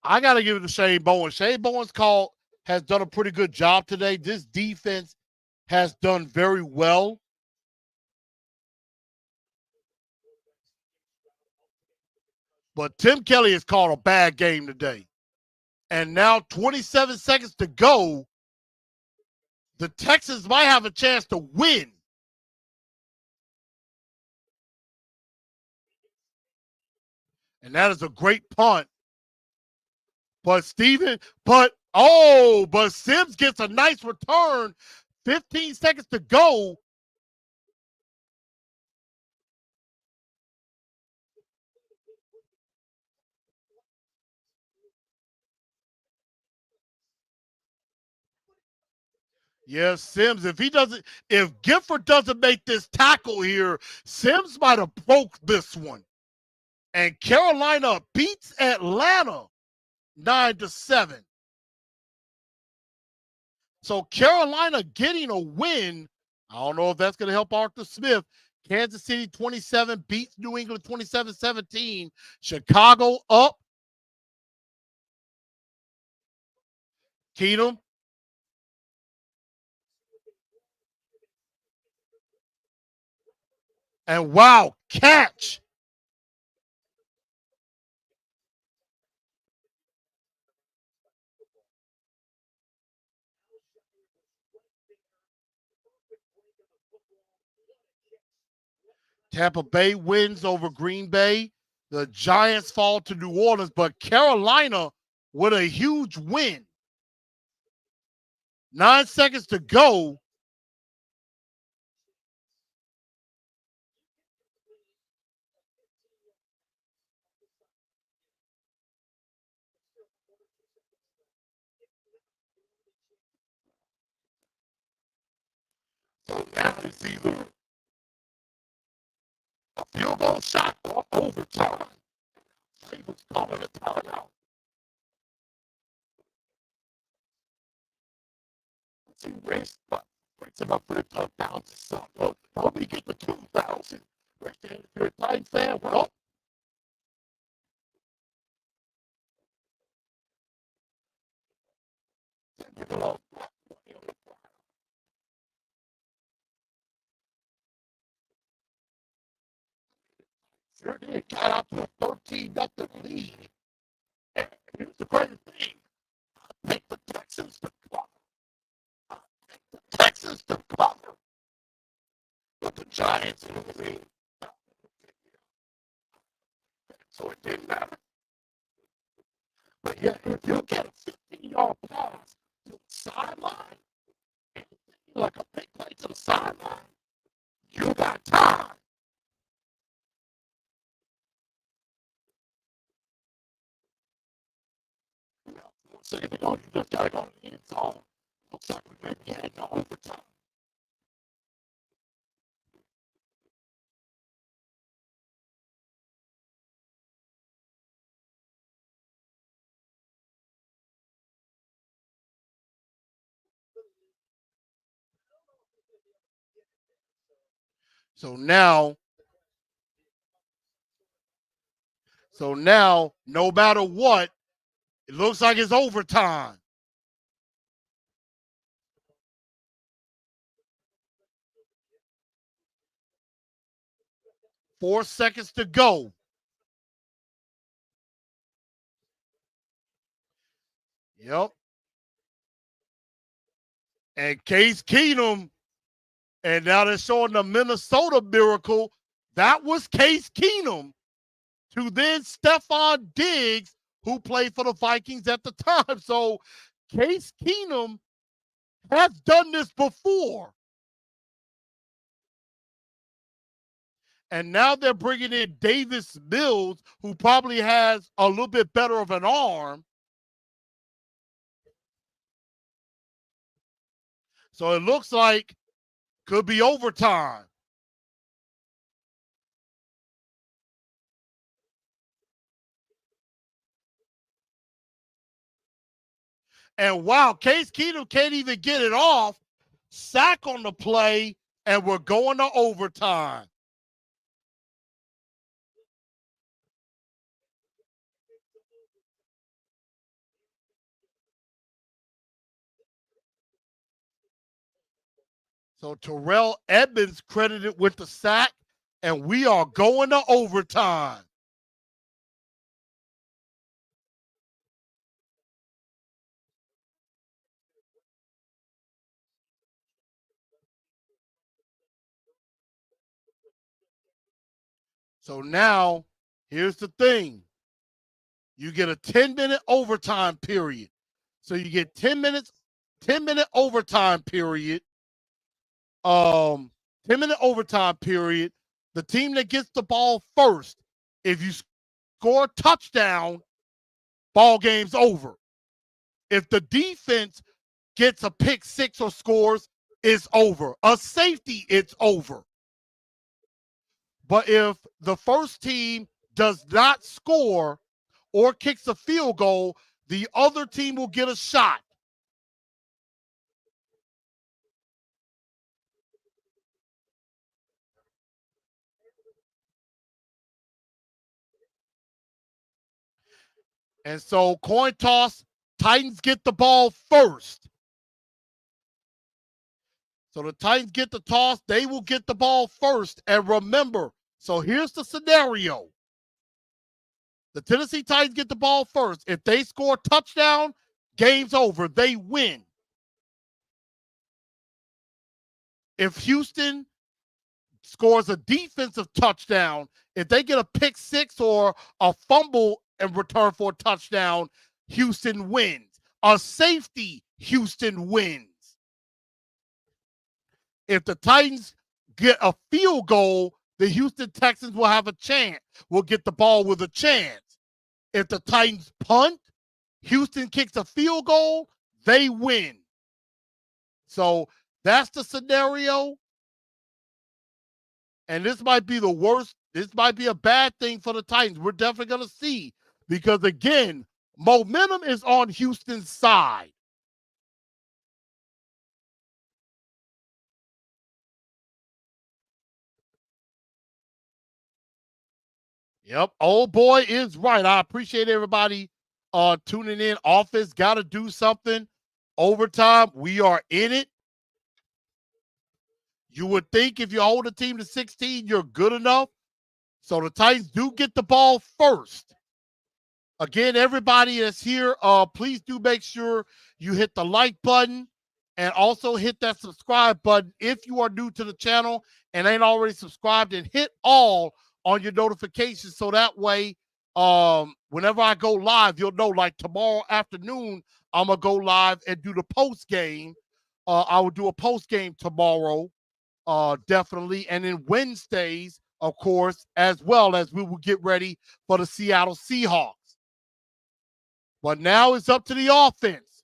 I got to give it to Shane Bowen. Shane Bowen's call has done a pretty good job today. This defense has done very well. But Tim Kelly has called a bad game today. And now 27 seconds to go. The Texans might have a chance to win. And that is a great punt. But Sims gets a nice return. 15 seconds to go. Yes, Sims, if Gifford doesn't make this tackle here, Sims might have broke this one. And Carolina beats Atlanta 9-7. So Carolina getting a win. I don't know if that's going to help Arthur Smith. Kansas City 27 beats New England 27-17. Chicago up. Keenum. And wow, catch. Tampa Bay wins over Green Bay. The Giants fall to New Orleans, but Carolina with a huge win. 9 seconds to go. So now it's either a field goal shot or overtime. Ravens calling a timeout. Let's see, race breaks him up for the touchdown to suck. Help me get the 2,000. Right there, if you're a Titan fan, well. Give it up. Sure did. Got out to a 13-0 lead. And here's the crazy thing. I think the Texans to cover. I think the Texans to cover. But the Giants in the lead. So it didn't matter. But yeah, if you get a 15-yard pass to the sideline, like a big play to the sideline, you got time. So if you don't, you just gotta go to the end zone. Looks like we may be heading to overtime. So now, no matter what, it looks like it's overtime. 4 seconds to go. Yep. And Case Keenum, and now they're showing the Minnesota miracle. That was Case Keenum to then Stephon Diggs, who played for the Vikings at the time. So Case Keenum has done this before. And now they're bringing in Davis Mills, who probably has a little bit better of an arm. So it looks like could be overtime. And wow, Case Keenum can't even get it off. Sack on the play, and we're going to overtime. So Terrell Edmonds credited with the sack, and we are going to overtime. So now, here's the thing. You get a 10-minute overtime period. So you get 10-minute overtime period. 10-minute overtime period. The team that gets the ball first, if you score a touchdown, ball game's over. If the defense gets a pick six or scores, it's over. A safety, it's over. But if the first team does not score or kicks a field goal, the other team will get a shot. And so coin toss, Titans get the ball first. So the Titans get the toss, they will get the ball first. And remember, so here's the scenario. The Tennessee Titans get the ball first. If they score a touchdown, game's over. They win. If Houston scores a defensive touchdown, if they get a pick six or a fumble in return for a touchdown, Houston wins. A safety, Houston wins. If the Titans get a field goal, the Houston Texans will have a chance, will get the ball with a chance. If the Titans punt, Houston kicks a field goal, they win. So that's the scenario. And this might be the worst. This might be a bad thing for the Titans. We're definitely going to see. Because, again, momentum is on Houston's side. Yep. Old boy is right. I appreciate everybody tuning in. Office got to do something. Overtime, we are in it. You would think if you hold a team to 16, you're good enough. So the Titans do get the ball first. Again, everybody that's here, please do make sure you hit the like button and also hit that subscribe button if you are new to the channel and ain't already subscribed, and hit all on your notifications so that way whenever I go live, you'll know. Like tomorrow afternoon, I'm going to go live and do the post game. I will do a post game tomorrow, definitely. And then Wednesdays, of course, as well, as we will get ready for the Seattle Seahawks. But now it's up to the offense.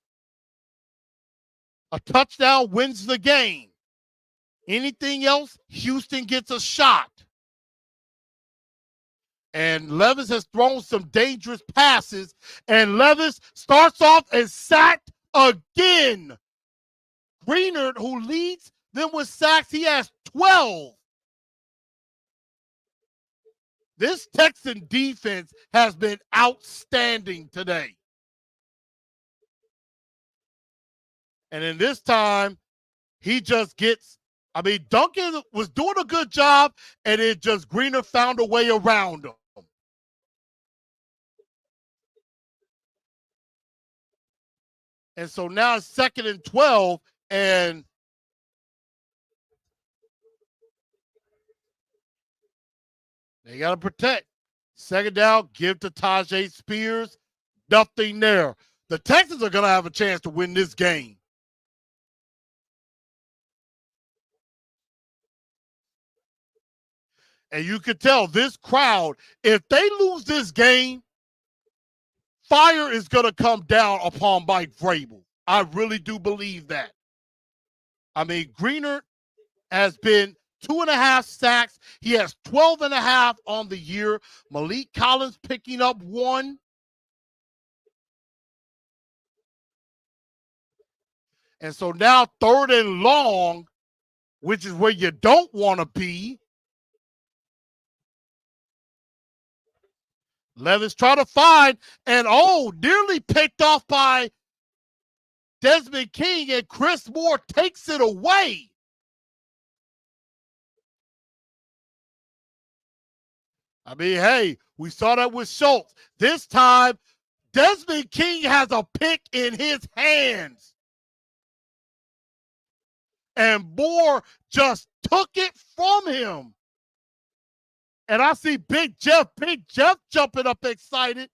A touchdown wins the game. Anything else, Houston gets a shot. And Levis has thrown some dangerous passes. And Levis starts off and sacked again. Greenard, who leads them with sacks, he has 12. This Texan defense has been outstanding today. And in this time, he just gets I mean, Duncan was doing a good job, and it just Greener found a way around him. And so now it's 2nd and 12, and they got to protect. 2nd down, give to Tajay Spears. Nothing there. The Texans are going to have a chance to win this game. And you could tell this crowd, if they lose this game, fire is going to come down upon Mike Vrabel. I really do believe that. I mean, Greener has been 2.5 sacks. He has 12.5 on the year. Malik Collins picking up 1. And so now 3rd and long, which is where you don't want to be. Levis trying to find, and nearly picked off by Desmond King, and Chris Moore takes it away. I mean, hey, we saw that with Schultz. This time, Desmond King has a pick in his hands. And Moore just took it from him. And I see Big Jeff jumping up excited.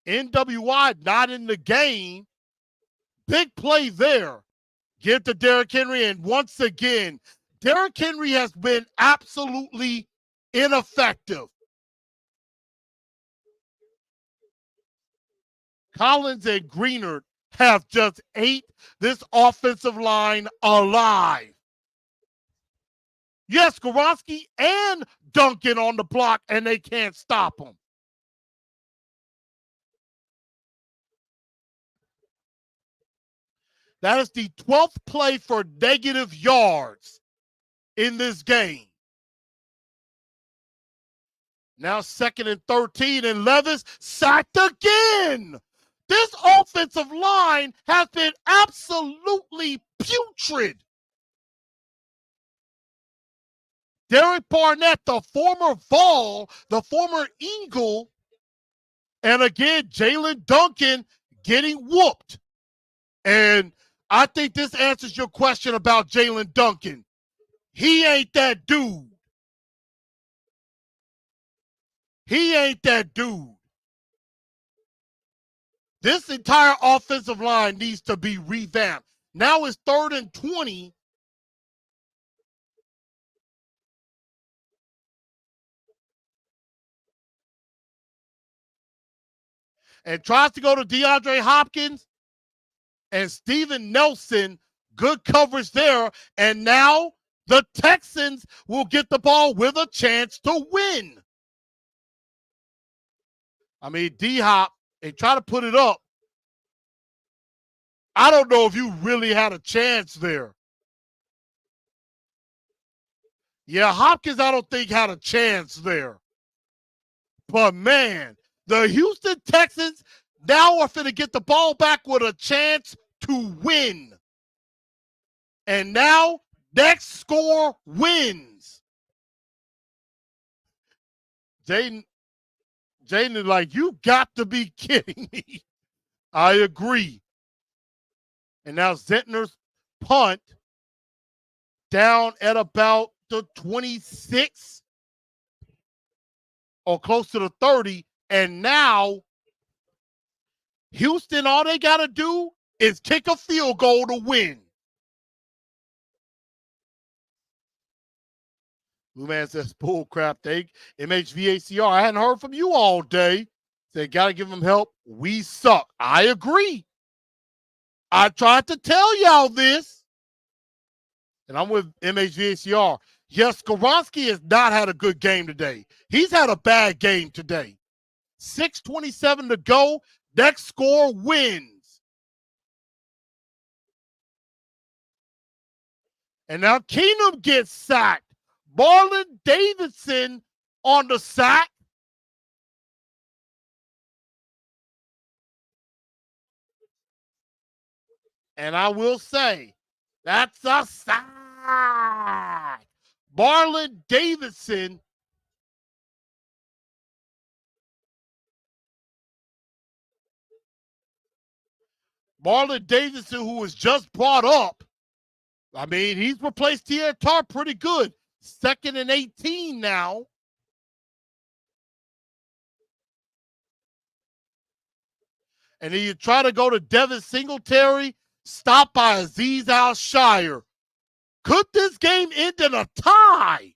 NWI not in the game. Big play there. Give to Derrick Henry, and once again, Derrick Henry has been absolutely ineffective. Collins and Greener have just ate this offensive line alive. Yes, Skoronski and Duncan on the block, and they can't stop him. That is the 12th play for negative yards in this game. Now 2nd and 13, and Levis sacked again. This offensive line has been absolutely putrid. Derek Barnett, the former Vol, the former Eagle, and again, Jalen Duncan getting whooped. And I think this answers your question about Jalen Duncan. He ain't that dude. He ain't that dude. This entire offensive line needs to be revamped. Now it's 3rd and 20. And tries to go to DeAndre Hopkins and Steven Nelson. Good coverage there. And now the Texans will get the ball with a chance to win. I mean, D-Hop, they try to put it up. I don't know if you really had a chance there. Yeah, Hopkins, I don't think had a chance there. But, man, the Houston Texans now are going to get the ball back with a chance to win. And now, next score wins. Jaden is like, you got to be kidding me. I agree. And now Zentner's punt down at about the 26 or close to the 30. And now Houston, all they got to do is kick a field goal to win. Blue Man says, bull crap. MHVACR. I hadn't heard from you all day. Said, got to give them help. We suck. I agree. I tried to tell y'all this. And I'm with MHVACR. Yes, Skoronski has not had a good game today. He's had a bad game today. 6:27 to go. Next score wins. And now Keenum gets sacked. Marlon Davidson on the sack. And I will say, that's a sack. Marlon Davidson who was just brought up, I mean, he's replaced Tierra Tar pretty good. 2nd and 18 now. And then you try to go to Devin Singletary, stopped by Azeez Al-Shire. Could this game end in a tie?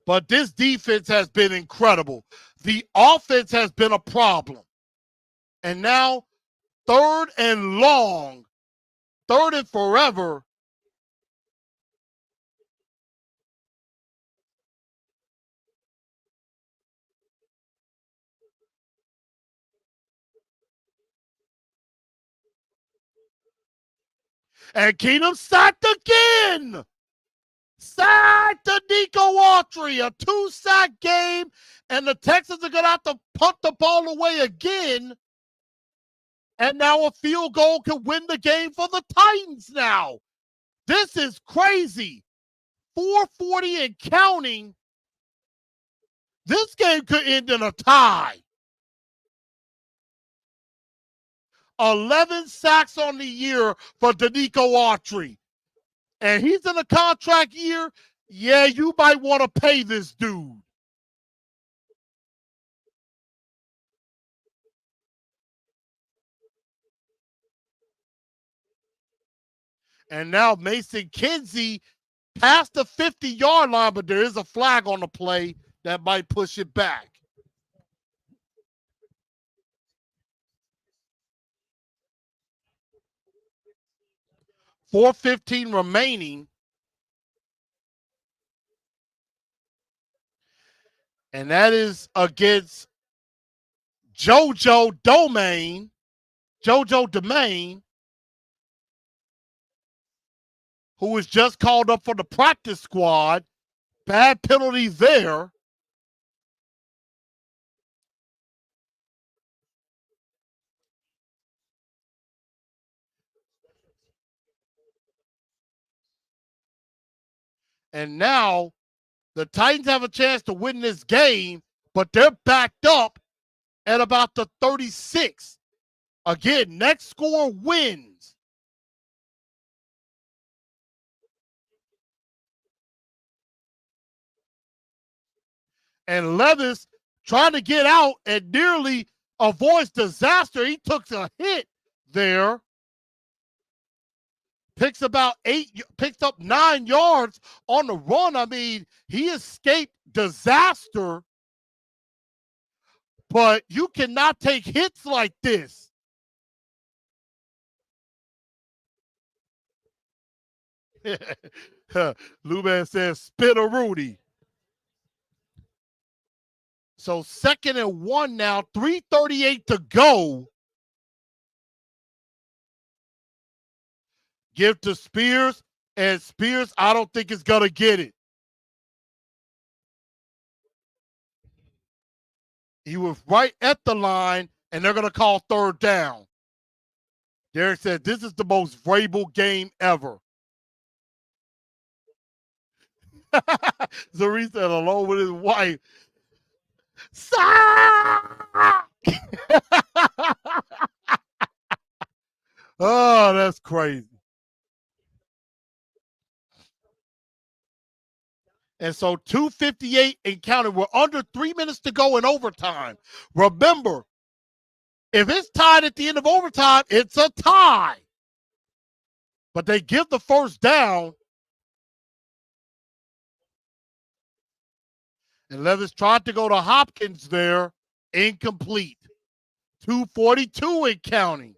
But this defense has been incredible. The offense has been a problem. And now, 3rd and long, 3rd and forever. And Keenum sacked again. Sacked to Nico Autry. A 2-sack game. And the Texans are going to have to punt the ball away again. And now a field goal can win the game for the Titans now. This is crazy. 4:40 and counting. This game could end in a tie. 11 sacks on the year for Danico Autry. And he's in a contract year. Yeah, you might want to pay this dude. And now Mason Kinsey past the 50-yard line, but there is a flag on the play that might push it back. 4:15 remaining. And that is against JoJo Domain, who was just called up for the practice squad. Bad penalty there. And now the Titans have a chance to win this game, but they're backed up at about the 36. Again, next score wins. And Levis trying to get out and nearly avoids disaster. He took a hit there. Picks up 9 yards on the run. I mean, he escaped disaster, but you cannot take hits like this. Lou Man says, spit a Rudy. So 2nd and 1 now, 3:38 to go. Give to Spears, and Spears, I don't think is going to get it. He was right at the line, and they're going to call 3rd down. Derek said, this is the most Vrabel game ever. Zari said, alone with his wife. Oh, that's crazy. And so 2:58 and counting. We're under 3 minutes to go in overtime. Remember, if it's tied at the end of overtime, it's a tie. But they give the 1st down. And Levis tried to go to Hopkins there. Incomplete. 2:42 and counting.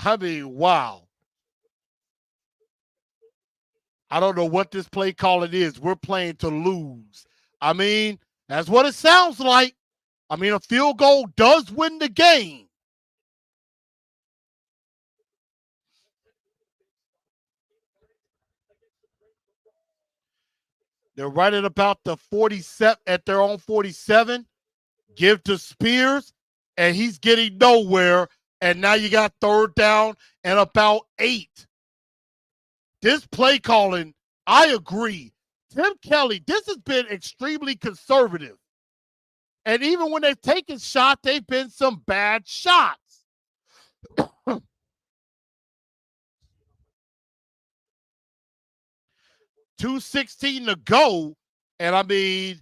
I mean, wow. I don't know what this play calling is. We're playing to lose. I mean, that's what it sounds like. I mean, a field goal does win the game. They're right at about the 47 at their own 47. Give to Spears, and he's getting nowhere. And now you got third down and about 8. This play calling, I agree. Tim Kelly, this has been extremely conservative. And even when they've taken shots, they've been some bad shots. 2:16 to go. And I mean,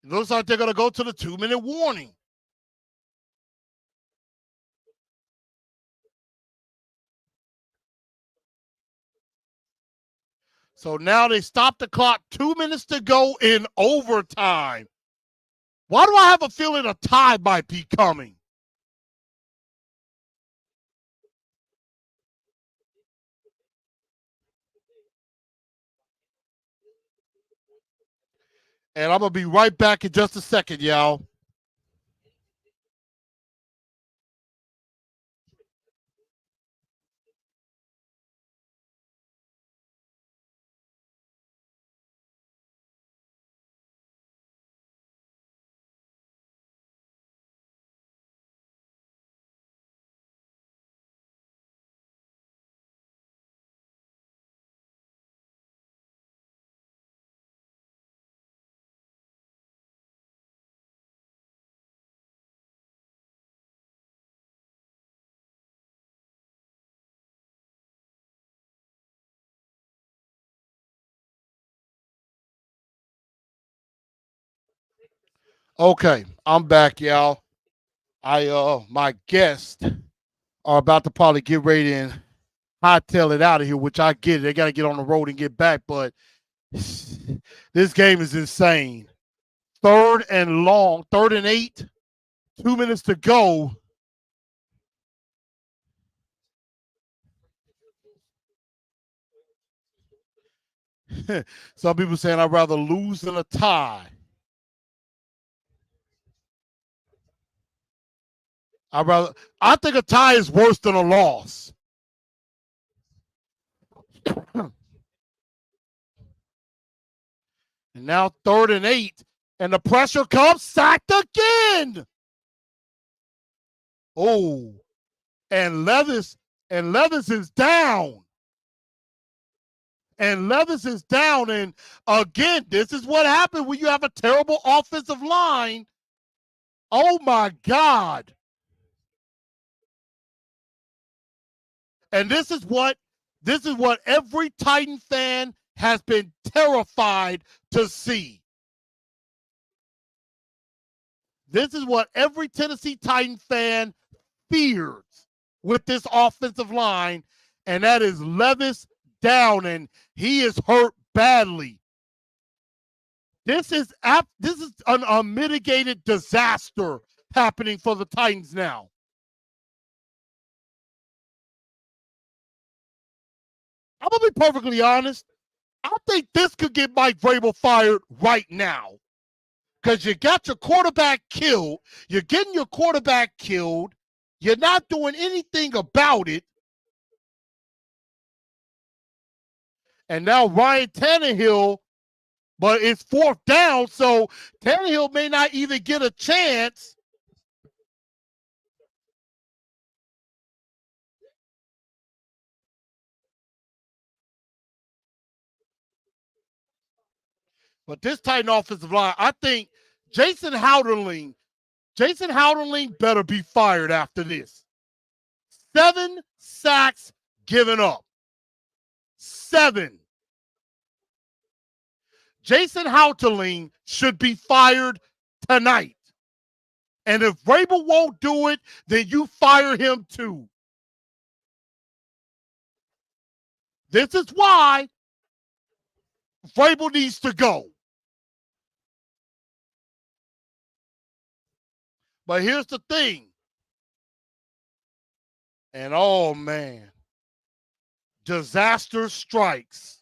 it looks like they're going to go to the 2-minute warning. So now they stop the clock, 2 minutes to go in overtime. Why do I have a feeling a tie might be coming? And I'm going to be right back in just a second, y'all. Okay, I'm back, y'all. My guests are about to probably get ready and hightail it out of here, which I get it. They got to get on the road and get back, but this game is insane. Third and long, 3rd and 8, 2 minutes to go. Some people saying I'd rather lose than a tie. I think a tie is worse than a loss. And now 3rd and 8, and the pressure comes, sacked again. Oh, and Levis is down. And Levis is down. And again, this is what happened when you have a terrible offensive line. Oh my God. And this is what every Titan fan has been terrified to see. This is what every Tennessee Titan fan fears with this offensive line, and that is Levis down, and he is hurt badly. This is an unmitigated disaster happening for the Titans now. I'm gonna be perfectly honest. I think this could get Mike Vrabel fired right now. Because you got your quarterback killed. You're getting your quarterback killed. You're not doing anything about it. And now Ryan Tannehill, but it's 4th down, so Tannehill may not even get a chance. But this Titan offensive line, I think Jason Houderling better be fired after this. 7 sacks given up. 7. Jason Houderling should be fired tonight. And if Vrabel won't do it, then you fire him too. This is why Vrabel needs to go. But here's the thing. And oh man, disaster strikes.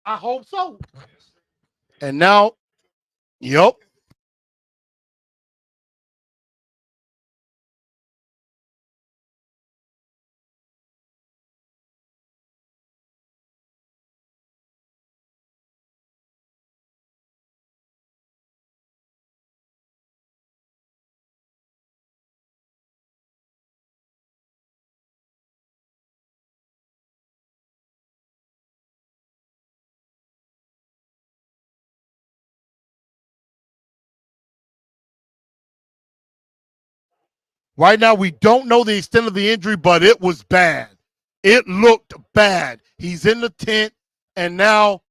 I hope so. And now, yep. Right now, we don't know the extent of the injury, but it was bad. It looked bad. He's in the tent, and now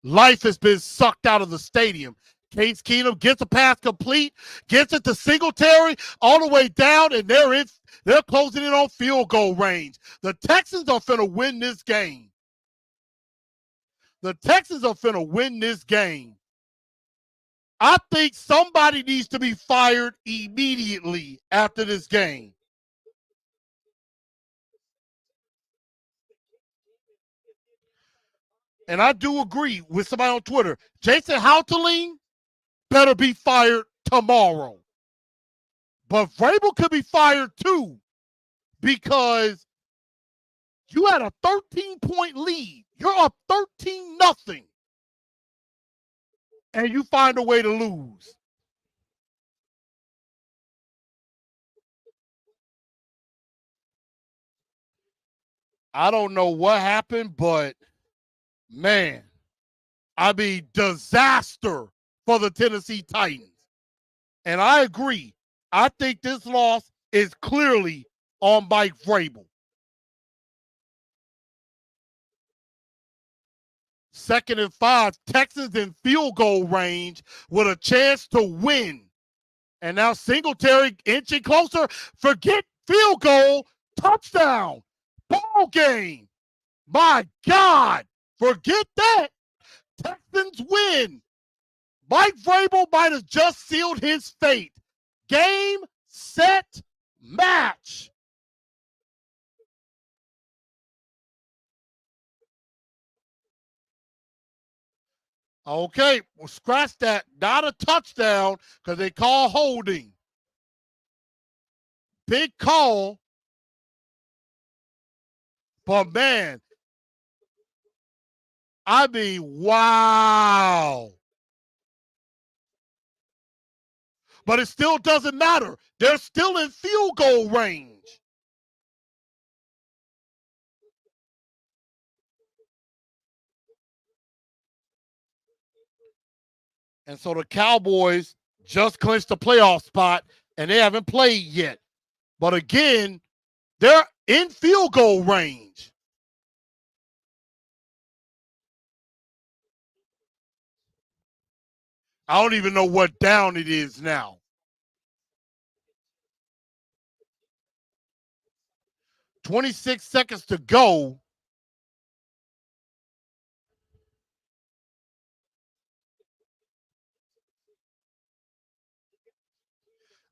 life has been sucked out of the stadium. Case Keenum gets a pass complete, gets it to Singletary all the way down, and they're closing in on field goal range. The Texans are finna win this game. The Texans are finna win this game. I think somebody needs to be fired immediately after this game. And I do agree with somebody on Twitter. Jason Houteling better be fired tomorrow. But Vrabel could be fired too because you had a 13-point lead. You're up 13-0. And you find a way to lose. I don't know what happened, but man, I mean, disaster for the Tennessee Titans. And I agree. I think this loss is clearly on Mike Vrabel. 2nd and 5, Texans in field goal range with a chance to win. And now Singletary inching closer. Forget field goal, touchdown, ball game. My God, forget that. Texans win. Mike Vrabel might have just sealed his fate. Game, set, match. Okay, well, scratch that. Not a touchdown because they call holding. Big call. But man, I mean, wow. But it still doesn't matter. They're still in field goal range. And so the Cowboys just clinched the playoff spot, and they haven't played yet. But again, they're in field goal range. I don't even know what down it is now. 26 seconds to go.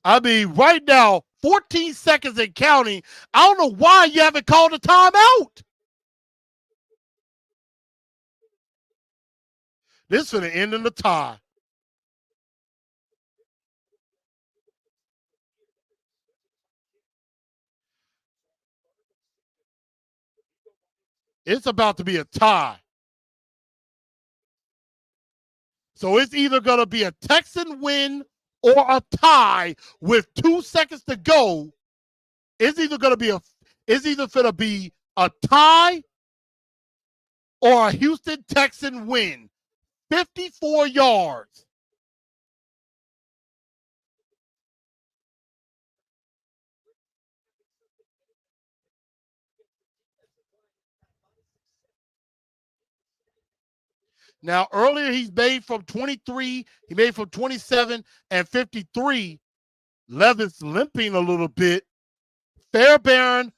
I mean, right now, 14 seconds and counting. I don't know why you haven't called a timeout. This is going to end in a tie. It's about to be a tie. So it's either going to be a Texan win or a tie with 2 seconds to go. It's either going to be a tie or a Houston Texan win. 54 yards. Now, earlier he's made from 23, he made from 27 and 53. Levis limping a little bit. Fairbairn,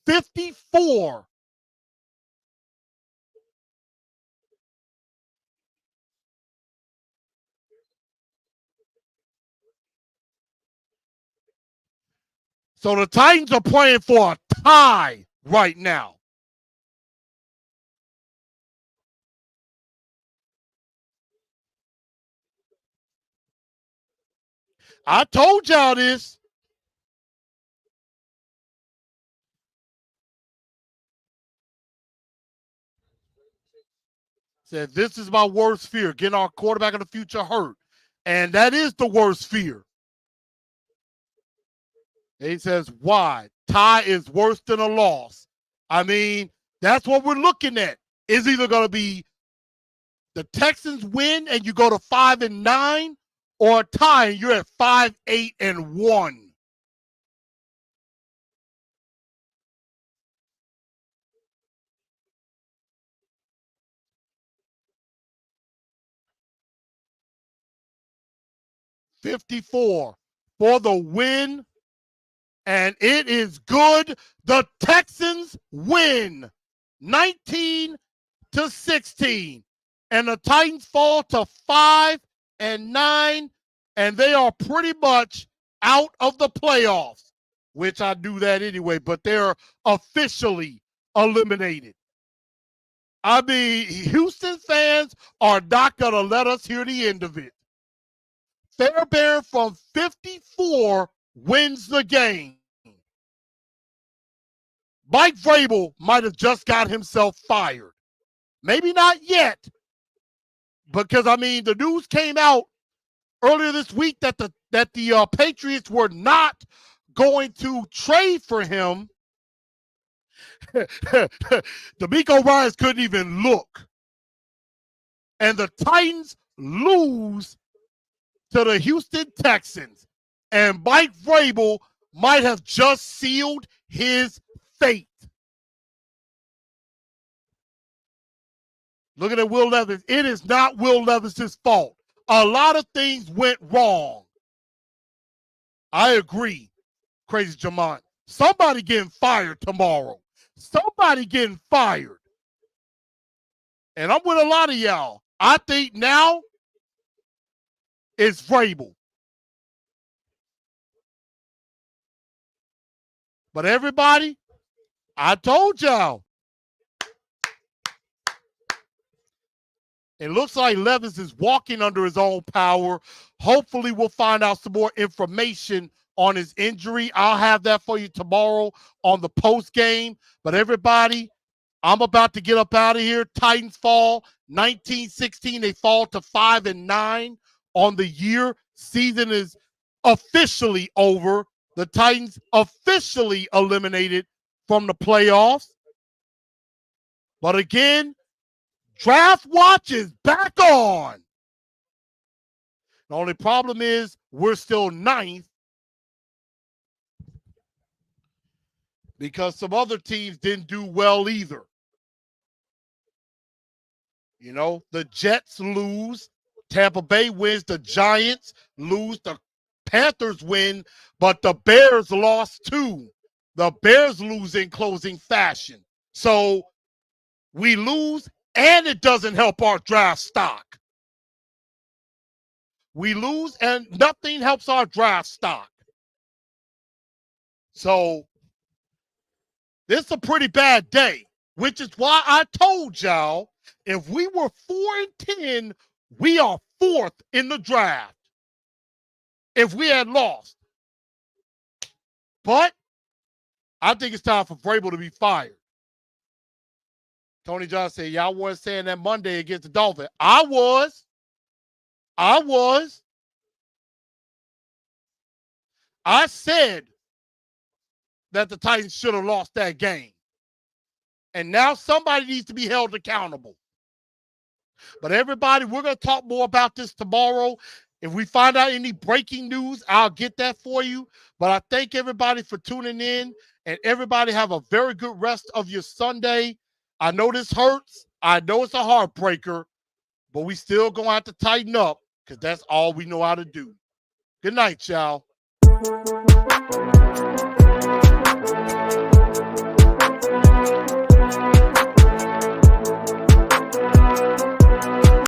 54. So the Titans are playing for a tie right now. I told y'all this. Said, this is my worst fear, getting our quarterback of the future hurt. And that is the worst fear. And he says, why? Tie is worse than a loss. I mean, that's what we're looking at. It's either going to be the Texans win and you go to 5-9, or a tie and you're at 5-8-1. $54 for the win, and it is good. The Texans win 19-16, and the Titans fall to 5-9, and they are pretty much out of the playoffs, which I do that anyway, but they're officially eliminated. I mean, Houston fans are not going to let us hear the end of it. Fairbairn from 54 wins the game. Mike Vrabel might have just got himself fired. Maybe not yet, because, I mean, the news came out earlier this week that the Patriots were not going to trade for him. DeMeco Ryans couldn't even look. And the Titans lose to the Houston Texans. And Mike Vrabel might have just sealed his fate. Looking at Will Levis, it is not Will Levis' fault. A lot of things went wrong. I agree, Crazy Jamont. Somebody getting fired tomorrow. Somebody getting fired. And I'm with a lot of y'all. I think now it's Vrabel. But everybody, I told y'all. It looks like Levis is walking under his own power. Hopefully, we'll find out some more information on his injury. I'll have that for you tomorrow on the post game. But everybody, I'm about to get up out of here. Titans fall 19-16. They fall to 5-9 on the year. Season is officially over. The Titans officially eliminated from the playoffs. But again, Draft Watch is back on. The only problem is we're still 9th because some other teams didn't do well either. You know, the Jets lose. Tampa Bay wins. The Giants lose. The Panthers win, but the Bears lost too. The Bears lose in closing fashion. So we lose, and it doesn't help our draft stock. We lose, and nothing helps our draft stock. So this is a pretty bad day, which is why I told y'all if we were 4-10, we are 4th in the draft if we had lost. But I think it's time for Vrabel to be fired. Tony John said, y'all weren't saying that Monday against the Dolphins. I was. I said that the Titans should have lost that game. And now somebody needs to be held accountable. But everybody, we're going to talk more about this tomorrow. If we find out any breaking news, I'll get that for you. But I thank everybody for tuning in. And everybody have a very good rest of your Sunday. I know this hurts. I know it's a heartbreaker. But we still going to have to tighten up because that's all we know how to do. Good night, y'all.